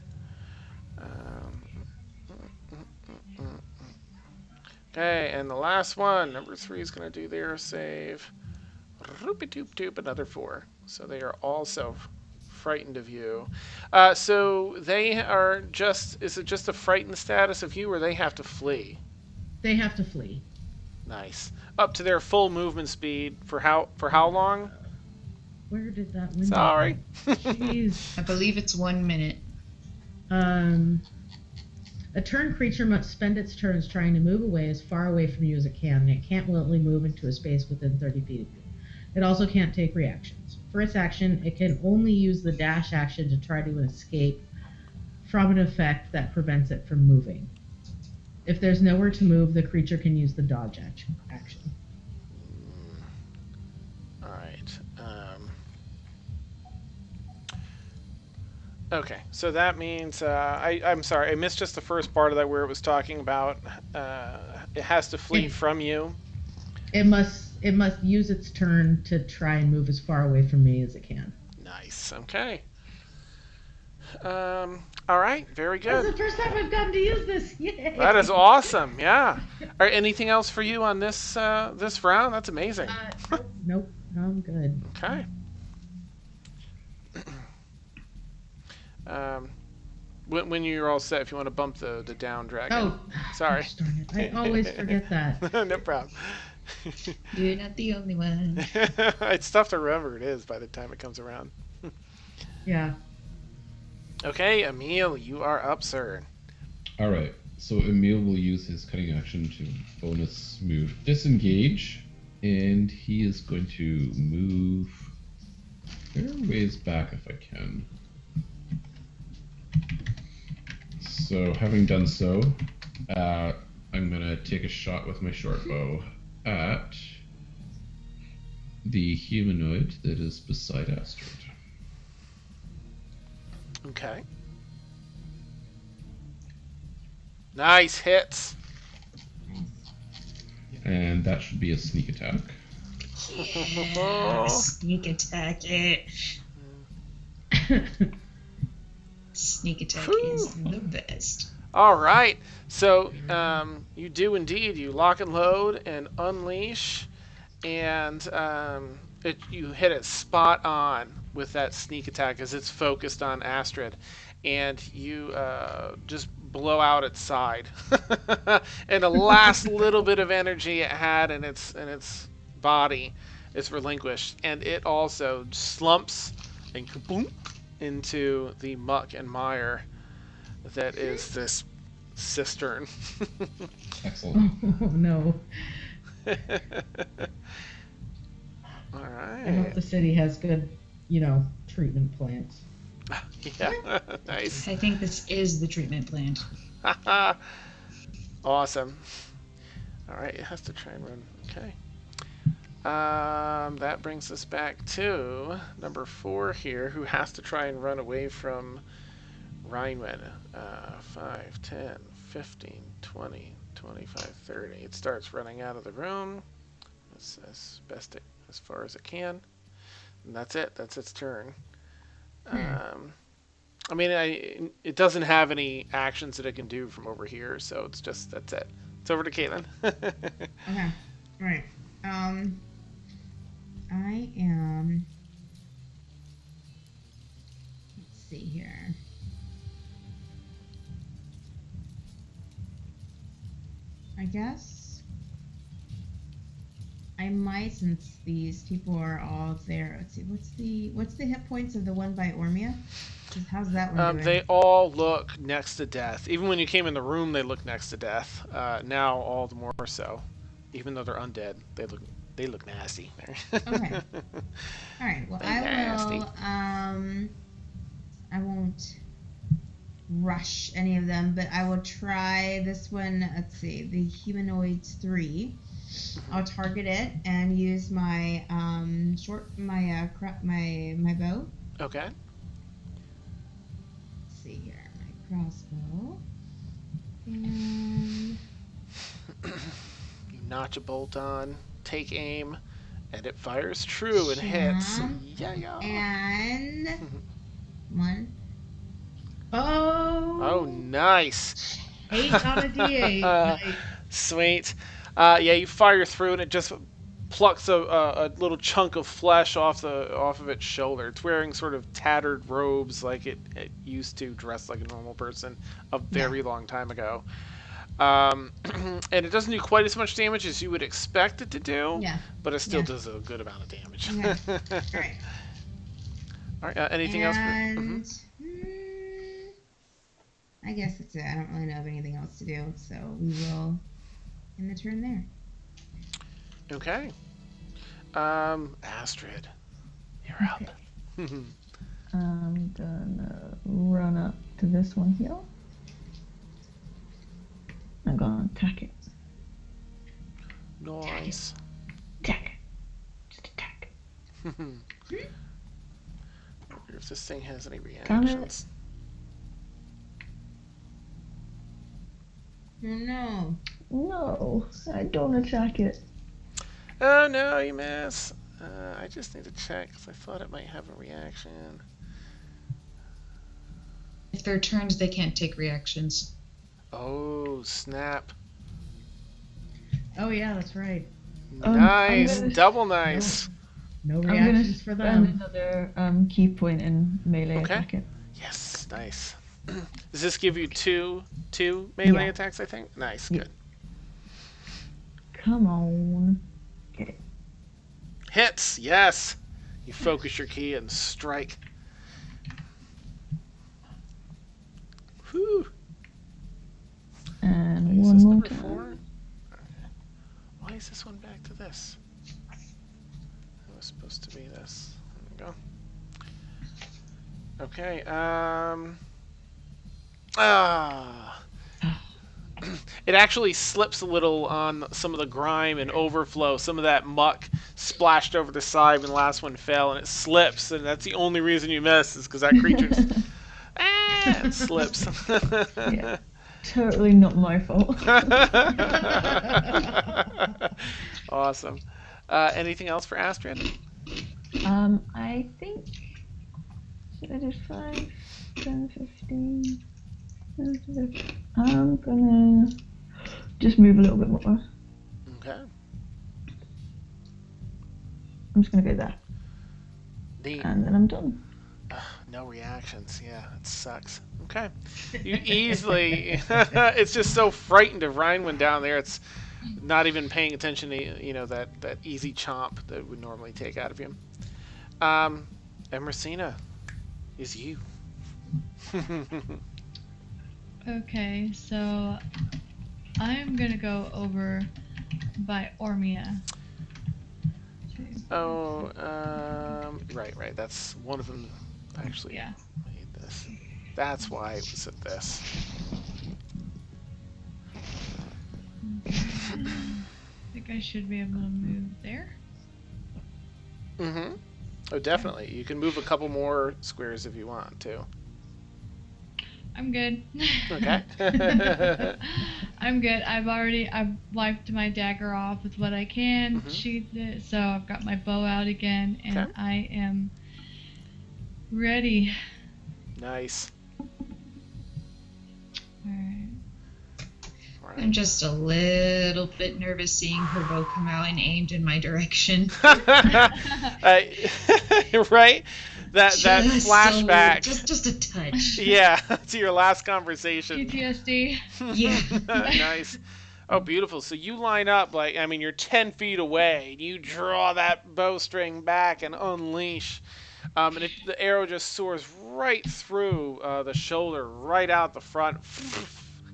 S1: Okay, and the last one, number 3 is going to do their save. Roopy-doop-doop, another 4. So they are also frightened of you. So they are just, is it just a frightened status of you, or they have to flee?
S4: They have to flee.
S1: Nice. Up to their full movement speed for how long?
S4: Where did that window
S1: Sorry.
S4: go? Jeez.
S8: I believe it's 1 minute.
S4: A turn creature must spend its turns trying to move away as far away from you as it can, and it can't willingly move into a space within 30 feet of you. It also can't take reactions. For its action, it can only use the dash action to try to escape from an effect that prevents it from moving. If there's nowhere to move, the creature can use the dodge action.
S1: All right. Okay, so that means I'm sorry, I missed just the first part of that where it was talking about it has to flee from you.
S4: It must use its turn to try and move as far away from me as it can.
S1: Nice. Okay. All right. Very good.
S4: That's the first time I've gotten to use this. Yay!
S1: That is awesome. Yeah. All right. Anything else for you on this this round? That's amazing.
S4: Nope. I'm good.
S1: Okay. When you're all set, if you want to bump the down dragon.
S4: Oh,
S1: sorry.
S4: Gosh darn it. I always forget that.
S1: No problem.
S8: You're not the only one.
S1: It's tough to remember it is by the time it comes around.
S4: Yeah.
S1: Okay, Emil, you are up, sir.
S3: All right. So Emil will use his cutting action to bonus move disengage, and he is going to move fair ways back if I can. So having done so, I'm gonna take a shot with my short bow at the humanoid that is beside Astrid.
S1: Okay. Nice hits.
S3: And that should be a sneak attack.
S8: Yeah, sneak attack it. Sneak attack is the best.
S1: All right. So you do indeed. You lock and load and unleash, and you hit it spot on with that sneak attack as it's focused on Astrid, and you just blow out its side, and the last little bit of energy it had in its body is relinquished, and it also slumps and kaboom into the muck and mire that is this cistern.
S3: Excellent.
S4: Oh no.
S1: All right.
S4: I hope the city has good, treatment plants.
S1: Yeah. Nice.
S8: I think this is the treatment plant.
S1: Awesome. All right, it has to try and run. Okay. That brings us back to number 4 here, who has to try and run away from Rhineman. 5, 10, 15, 20, 25, 30. It starts running out of the room as far as it can. And that's it. That's its turn. It doesn't have any actions that it can do from over here, so that's it. It's over to Caitlin.
S7: Okay. Right. I am. Let's see here. I guess I might, since these people are all there. Let's see, what's the hit points of the one by Ormia? How's that one doing?
S1: They all look next to death. Even when you came in the room, they look next to death. Now all the more so. Even though they're undead, they look nasty.
S7: Okay. All right. Well,
S1: Nasty.
S7: I won't rush any of them, but I will try this one. Let's see, the humanoids 3. I'll target it and use my my bow.
S1: Okay.
S7: Let's see here, my crossbow, and
S1: You notch a bolt on, take aim, and it fires true and hits. Yeah.
S7: and one.
S1: Oh, nice.
S4: 8 on a D8. Nice.
S1: Sweet. Yeah, you fire through and it just plucks a little chunk of flesh off of its shoulder. It's wearing sort of tattered robes like it used to dress like a normal person a very long time ago. And it doesn't do quite as much damage as you would expect it to do, but it still does a good amount of damage.
S7: Okay. All right.
S1: All right. Anything else?
S7: I guess that's it. I don't really know of anything else to do, so we will end the turn there.
S1: Okay. Astrid, you're up.
S10: I'm gonna run up to this one here. I'm gonna attack it.
S1: Nice.
S10: Attack it. Just attack it.
S1: Wonder if this thing has any
S10: Damn it.
S1: reactions.
S7: No.
S10: No, I don't attack it.
S1: Oh no, you miss. I just need to check because I thought it might have a reaction.
S8: If they're turns, they can't take reactions.
S1: Oh, snap.
S4: Oh yeah, that's right.
S1: Nice. Double nice.
S4: No
S10: I'm gonna
S4: reactions for
S10: spend
S4: them.
S10: another key point in melee attack it.
S1: Yes, nice. Does this give you two melee
S10: Yeah.
S1: attacks, I think? Nice,
S10: Yeah.
S1: good.
S10: Come on. Get it.
S1: Hits, yes. You focus your key and strike. Whew.
S10: And
S1: Is
S10: one
S1: this
S10: more
S1: number
S10: time.
S1: 4? Why is this one back to this? It was supposed to be this. There we go. Okay, it actually slips a little on some of the grime and overflow. Some of that muck splashed over the side when the last one fell, and it slips, and that's the only reason you miss is because that creature it slips.
S10: Yeah. Totally not my fault.
S1: Awesome. Anything else for Astrid?
S10: I think I did 5, 10, 15. I'm gonna just move a little bit more.
S1: Okay.
S10: I'm just gonna go there.
S1: Neat.
S10: And then I'm done.
S1: No reactions. Yeah, it sucks. Okay. You easily... it's just so frightened of Rhinewin down there. It's not even paying attention to, that easy chomp that it would normally take out of him. Emersina, is you.
S6: Okay, so I'm gonna go over by Ormia.
S1: Oh, right. That's one of them. Actually,
S6: Yeah.
S1: made this. That's why it was at this.
S6: I think I should be able to move there.
S1: Mm-hmm. Oh, definitely. You can move a couple more squares if you want to.
S6: I'm good.
S1: Okay.
S6: I'm good. I've wiped my dagger off with what I can, sheathed it, so I've got my bow out again, and
S1: Okay.
S6: I am ready.
S1: Nice.
S6: Alright.
S8: I'm just a little bit nervous seeing her bow come out and aimed in my direction.
S1: Right? That
S8: Just
S1: flashback.
S8: just a touch.
S1: Yeah, to your last conversation.
S6: PTSD.
S8: Yeah.
S1: Nice. Oh, beautiful. So you line up like, I mean, you're 10 feet away. You draw that bowstring back and unleash. And the arrow just soars right through the shoulder, right out the front,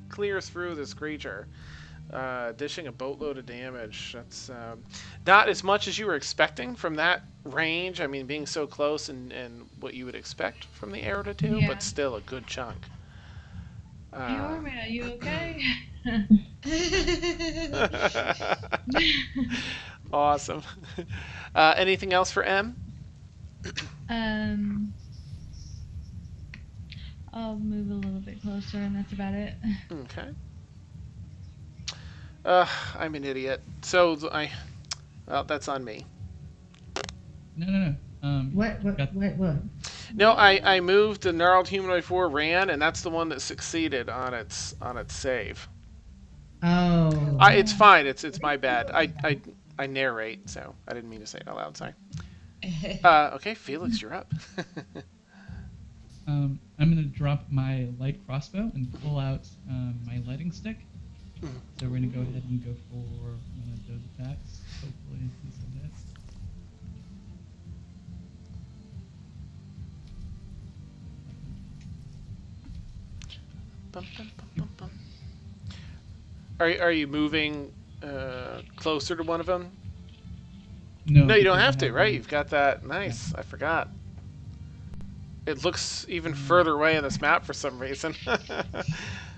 S1: clears through this creature, dishing a boatload of damage. That's not as much as you were expecting from that range. I mean, being so close and what you would expect from the arrow to do,
S6: Yeah.
S1: but still a good chunk.
S6: Hey, Orman, are you okay?
S1: Awesome. Anything else for M?
S6: I'll move a little bit closer, and that's about it.
S1: Okay. I'm an idiot. So well, that's on me.
S2: No.
S4: What?
S1: No, I moved the gnarled humanoid 4 ran, and that's the one that succeeded on its save.
S4: Oh.
S1: It's fine. It's my bad. I narrate, so I didn't mean to say it out loud. Sorry. Okay, Felix, you're up.
S2: I'm gonna drop my light crossbow and pull out my lighting stick. So we're gonna go ahead and go for one of those attacks. Hopefully this will hit.
S1: Bum, bum, bum, bum, bum. Are you moving closer to one of them? No, you don't have to, right? You've got that. Nice. Yeah. I forgot. It looks even further away in this map for some reason.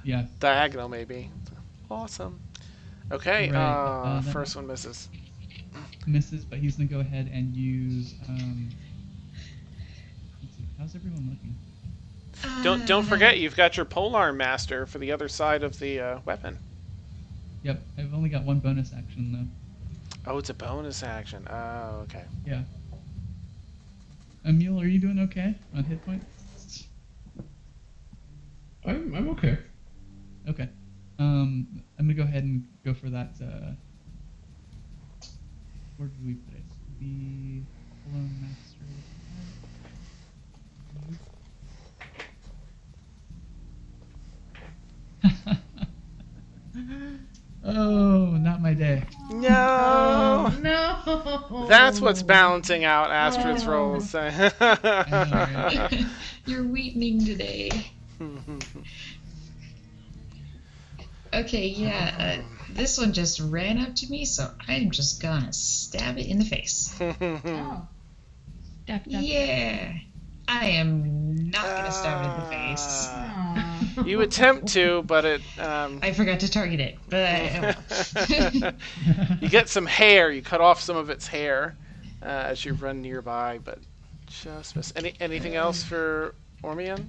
S2: Yeah.
S1: Diagonal, maybe. Awesome. Okay,
S2: Right.
S1: first one misses.
S2: Misses, but he's gonna go ahead and use. Let's see. How's everyone looking?
S1: Don't forget, you've got your polearm master for the other side of the weapon.
S2: Yep. I've only got one bonus action though.
S1: Oh, it's a bonus action. Oh, okay.
S2: Yeah. Emil, are you doing okay on hit points?
S3: I'm okay.
S2: Okay. I'm gonna go ahead and go for that. Where did we put it? The Lone Master. Oh, not my day.
S1: No.
S4: No.
S1: That's what's balancing out Astrid's rolls.
S2: I know, right?
S8: You're weakening today. Okay, yeah. This one just ran up to me, so I'm just gonna stab it in the face.
S4: Oh.
S6: Dap.
S8: Yeah. I am not gonna stab it in the face.
S4: Aw.
S1: You attempt to, but it.
S8: I forgot to target it, but I
S1: You get some hair. You cut off some of its hair as you run nearby, but just miss. Anything else for Ormian?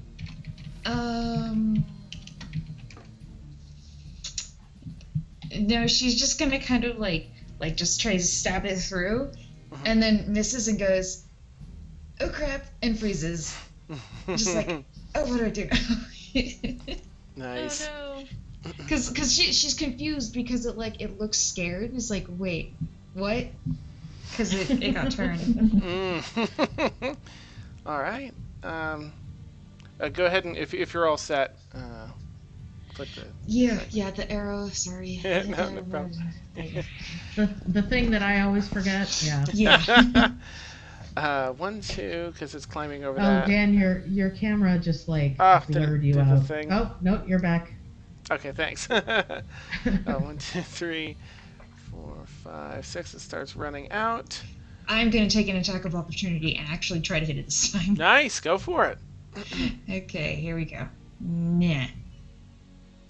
S8: No, she's just gonna kind of like just try to stab it through, and then misses and goes, "Oh crap!" and freezes. Just like, oh, what do I do?
S1: Nice.
S6: Oh
S8: Because she's confused because it looks scared. It's like, wait, what? Because it got turned.
S1: All right. Go ahead and if you're all set, put the.
S8: Yeah, the arrow. Sorry.
S1: No problem.
S4: The thing that I always forget. Yeah.
S8: Yeah.
S1: 1, 2, because it's climbing over
S4: Oh,
S1: that.
S4: Dan, your camera just like
S1: Did
S4: blurred you
S1: the
S4: out.
S1: thing.
S4: Oh no, you're back.
S1: Okay, thanks. 1, 2, 3, 4, 5, 6. It starts running out.
S8: I'm gonna take an attack of opportunity and actually try to hit it this time.
S1: Nice, go for it.
S8: Okay, here we go. Nah.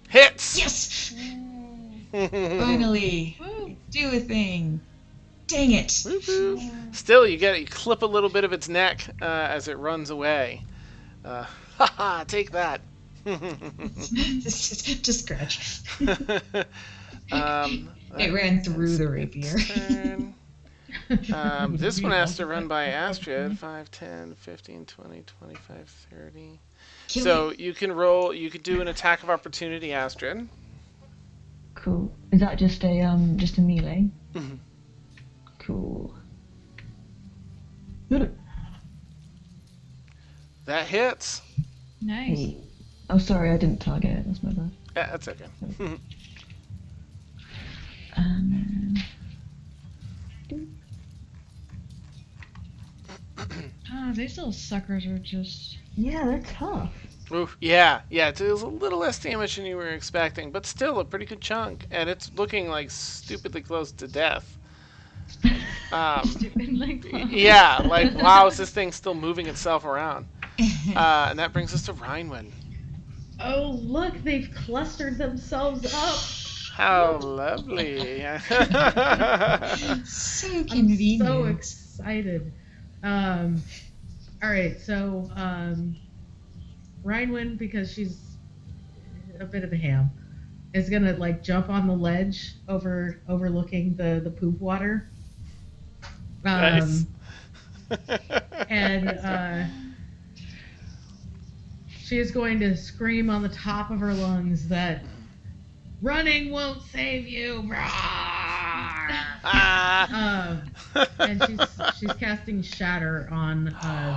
S1: Hits.
S8: Yes. Finally,
S6: Woo.
S8: do a thing. Dang it.
S1: Woo-hoo. Still, you clip a little bit of its neck as it runs away. Haha, take that.
S8: Just scratch.
S1: It
S8: It ran through the rapier.
S1: This one has to run by Astrid. 5, 10, 15, 20, 25, 30.
S8: Kill
S1: So
S8: it.
S1: you can roll. You could do an attack of opportunity, Astrid.
S10: Cool. Is that just a melee?
S1: Mhm.
S10: Cool.
S1: That hits.
S6: Nice.
S10: Hey. Oh, sorry, I didn't target it. That's my bad.
S1: Yeah, that's okay.
S6: These little suckers are just.
S10: Yeah, they're tough.
S1: Oof, yeah, it was a little less damage than you were expecting, but still a pretty good chunk, and it's looking like stupidly close to death.
S6: Stupidly close.
S1: Yeah, like wow, is this thing still moving itself around? And that brings us to Rhinewin.
S4: Oh, look, they've clustered themselves up.
S1: How lovely.
S8: So
S4: I'm
S8: convenient.
S4: so excited. All right, so Rhinewin, because she's a bit of a ham, is gonna like jump on the ledge overlooking the poop water.
S1: Nice.
S4: And she is going to scream on the top of her lungs that running won't save you. And she's casting Shatter on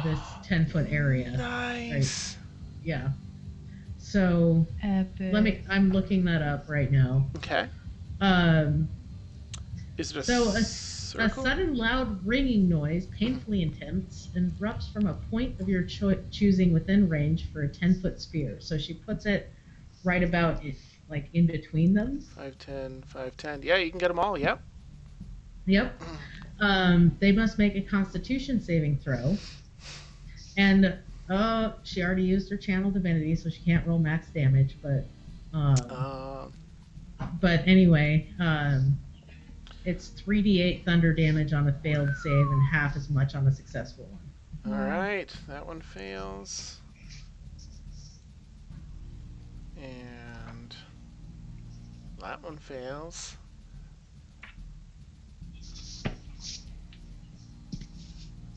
S4: this 10-foot area.
S1: Nice.
S4: Right? Yeah. So
S6: Epic.
S4: I'm looking that up right now.
S1: Okay. Is it a
S4: A
S1: circle?
S4: sudden loud ringing noise, painfully intense, erupts from a point of your choosing within range for a 10-foot sphere. So she puts it right about like in between them.
S1: 5, 10, 5, 10. Yeah, you can get them all. Yep.
S4: Yep. They must make a Constitution saving throw. And she already used her Channel Divinity, so she can't roll max damage. But anyway, it's 3d8 thunder damage on a failed save and half as much on a successful one.
S1: All right, that one fails. And that one fails.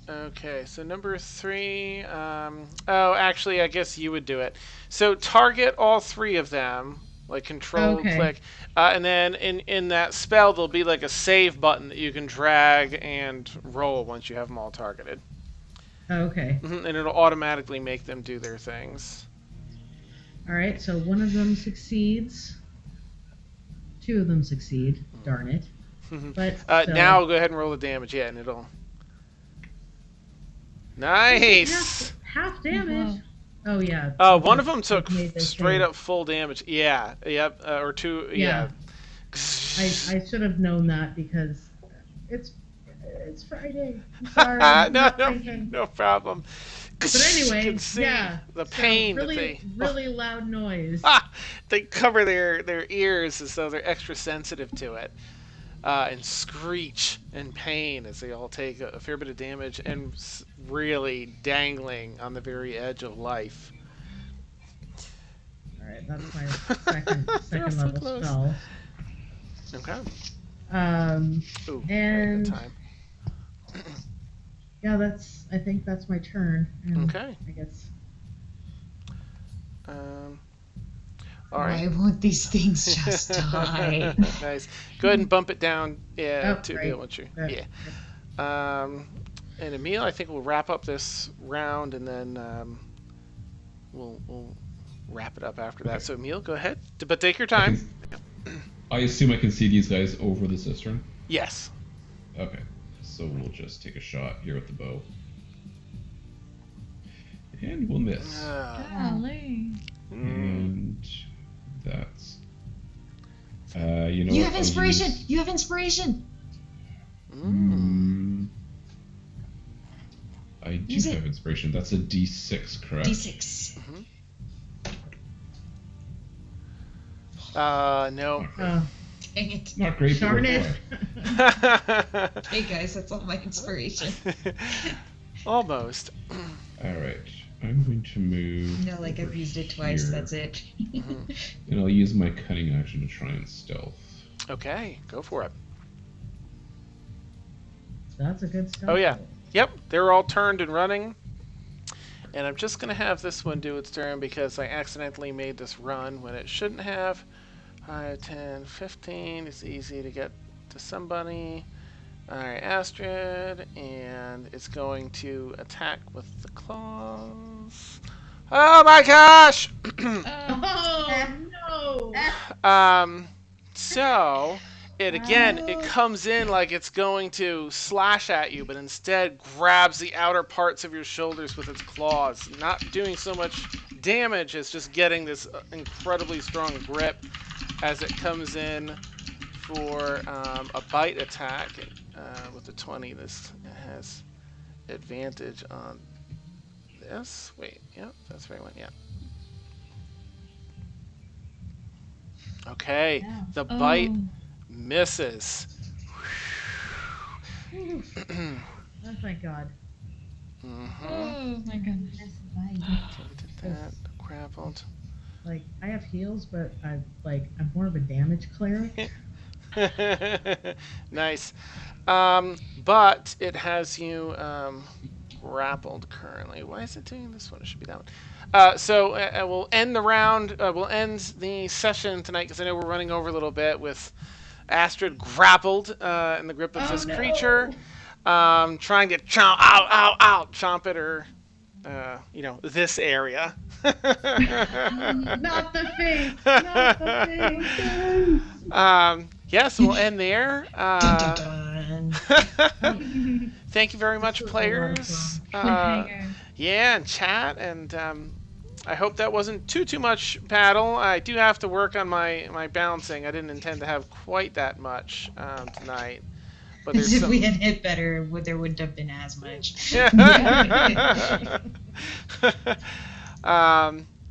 S1: Okay, so number 3. Actually, I guess you would do it. So target all 3 of them, like control click, and then in that spell there'll be like a save button that you can drag and roll once you have them all targeted.
S4: Okay.
S1: And it'll automatically make them do their things.
S4: All right, so one of them succeeds. 2 of them succeed. Darn it. But
S1: now go ahead and roll the damage. Yeah, and it'll. Nice.
S4: Half damage. Oh yeah.
S1: One of them took straight up full damage. Yeah. Yep. Or 2. Yeah.
S4: I should have known that because it's Friday. I'm sorry.
S1: No problem.
S4: But anyway,
S1: you can see the pain
S4: so really,
S1: that they
S4: really loud noise.
S1: They cover their ears as though they're extra sensitive to it, and screech in pain as they all take a fair bit of damage and really dangling on the very edge of life.
S4: All right, that's my second level
S1: close.
S4: spell.
S1: Okay.
S4: And
S1: very good time.
S4: Yeah, I think that's my turn. And
S1: Okay.
S4: I guess.
S1: All right.
S8: Why won't these things just die?
S1: Nice. Go ahead and bump it down. Yeah,
S4: Oh,
S1: to
S4: right.
S1: Emil, won't you? Yeah. And Emil, I think we'll wrap up this round, and then we'll wrap it up after that. So Emil, go ahead, but take your time.
S3: I assume I can see these guys over the cistern?
S1: Yes.
S3: Okay. So we'll just take a shot here with the bow. And we'll miss.
S6: Golly.
S3: And that's... you know
S8: You
S3: what?
S8: have
S3: I'll
S8: inspiration!
S3: use-
S8: You have inspiration!
S3: I do
S8: Use it.
S3: have inspiration. That's a D6, correct?
S8: D6.
S1: No.
S8: Dang it.
S3: Not great, but
S4: Darn
S3: worth
S4: it.
S3: a try.
S8: Hey guys, that's all my inspiration.
S1: Almost.
S3: Alright. I'm going to move...
S8: No, like I've
S3: over
S8: used it twice,
S3: here,
S8: that's it.
S3: And I'll use my cunning action to try and stealth.
S1: Okay, go for it.
S4: That's a good start.
S1: Oh yeah. Yep, they're all turned and running. And I'm just going to have this one do its turn because I accidentally made this run when it shouldn't have. 5, 10, 15. It's easy to get to somebody. Alright, Astrid. And it's going to attack with the claws. Oh my gosh!
S4: Oh no!
S1: So, it comes in like it's going to slash at you, but instead grabs the outer parts of your shoulders with its claws, not doing so much damage as just getting this incredibly strong grip as it comes in for a bite attack. With the 20, this has advantage on this. Wait, yeah, that's the right one, yeah. Okay, the bite misses.
S4: Oh, thank God.
S6: Oh my goodness.
S1: Did that, grappled.
S4: Like, I have heals, but I'm more of a damage cleric.
S1: Nice. But it has you grappled currently. Why is it doing this one? It should be that one. So we'll end the round. We'll end the session tonight because I know we're running over a little bit with Astrid grappled in the grip of this creature, trying to chomp it or this area.
S4: Not the face. Not the face.
S1: Yes, we'll end there.
S8: Dun, dun, dun.
S1: Thank you very much, players. Yeah, and chat, and I hope that wasn't too much battle. I do have to work on my balancing. I didn't intend to have quite that much tonight. But
S8: As if
S1: some...
S8: we had hit better, there wouldn't have been as much.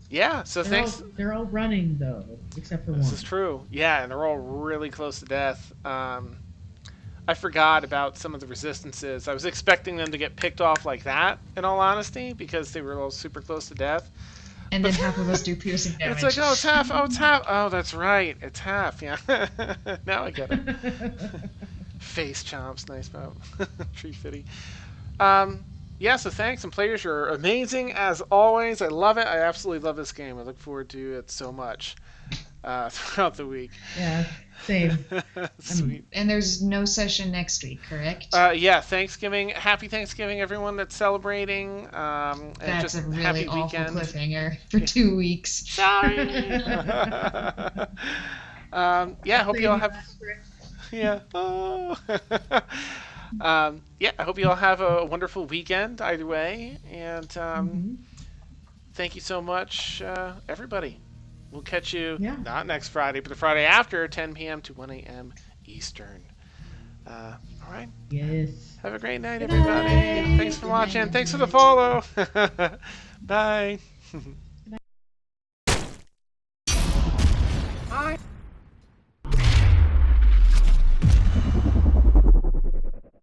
S1: Yeah, so thanks.
S4: They're all running, though, except for one.
S1: This is true. Yeah, and they're all really close to death. I forgot about some of the resistances. I was expecting them to get picked off like that, in all honesty, because they were all super close to death.
S8: And then half of us do piercing damage.
S1: It's like, oh, it's half. Oh, it's half. Oh, that's right. It's half. Yeah. Now I get it. Face chomps. Nice, Bob. Tree fitty. Yeah, so thanks, and players, you're amazing as always. I love it. I absolutely love this game. I look forward to it so much throughout the week.
S4: Yeah, same.
S1: Sweet.
S8: And there's no session next week, correct?
S1: Yeah, Thanksgiving. Happy Thanksgiving, everyone that's celebrating. And
S8: That's
S1: just
S8: a really
S1: happy
S8: awful
S1: weekend.
S8: cliffhanger for 2 weeks.
S1: Sorry. Yeah, hope you all have. Yeah. Oh. Yeah, I hope you all have a wonderful weekend either way. And thank you so much, everybody. We'll catch you not next Friday, but the Friday after, 10 p.m. to 1 a.m. Eastern. All right?
S4: Yes.
S1: Have a great night, everybody. Thanks for watching. Thanks for the follow. Bye.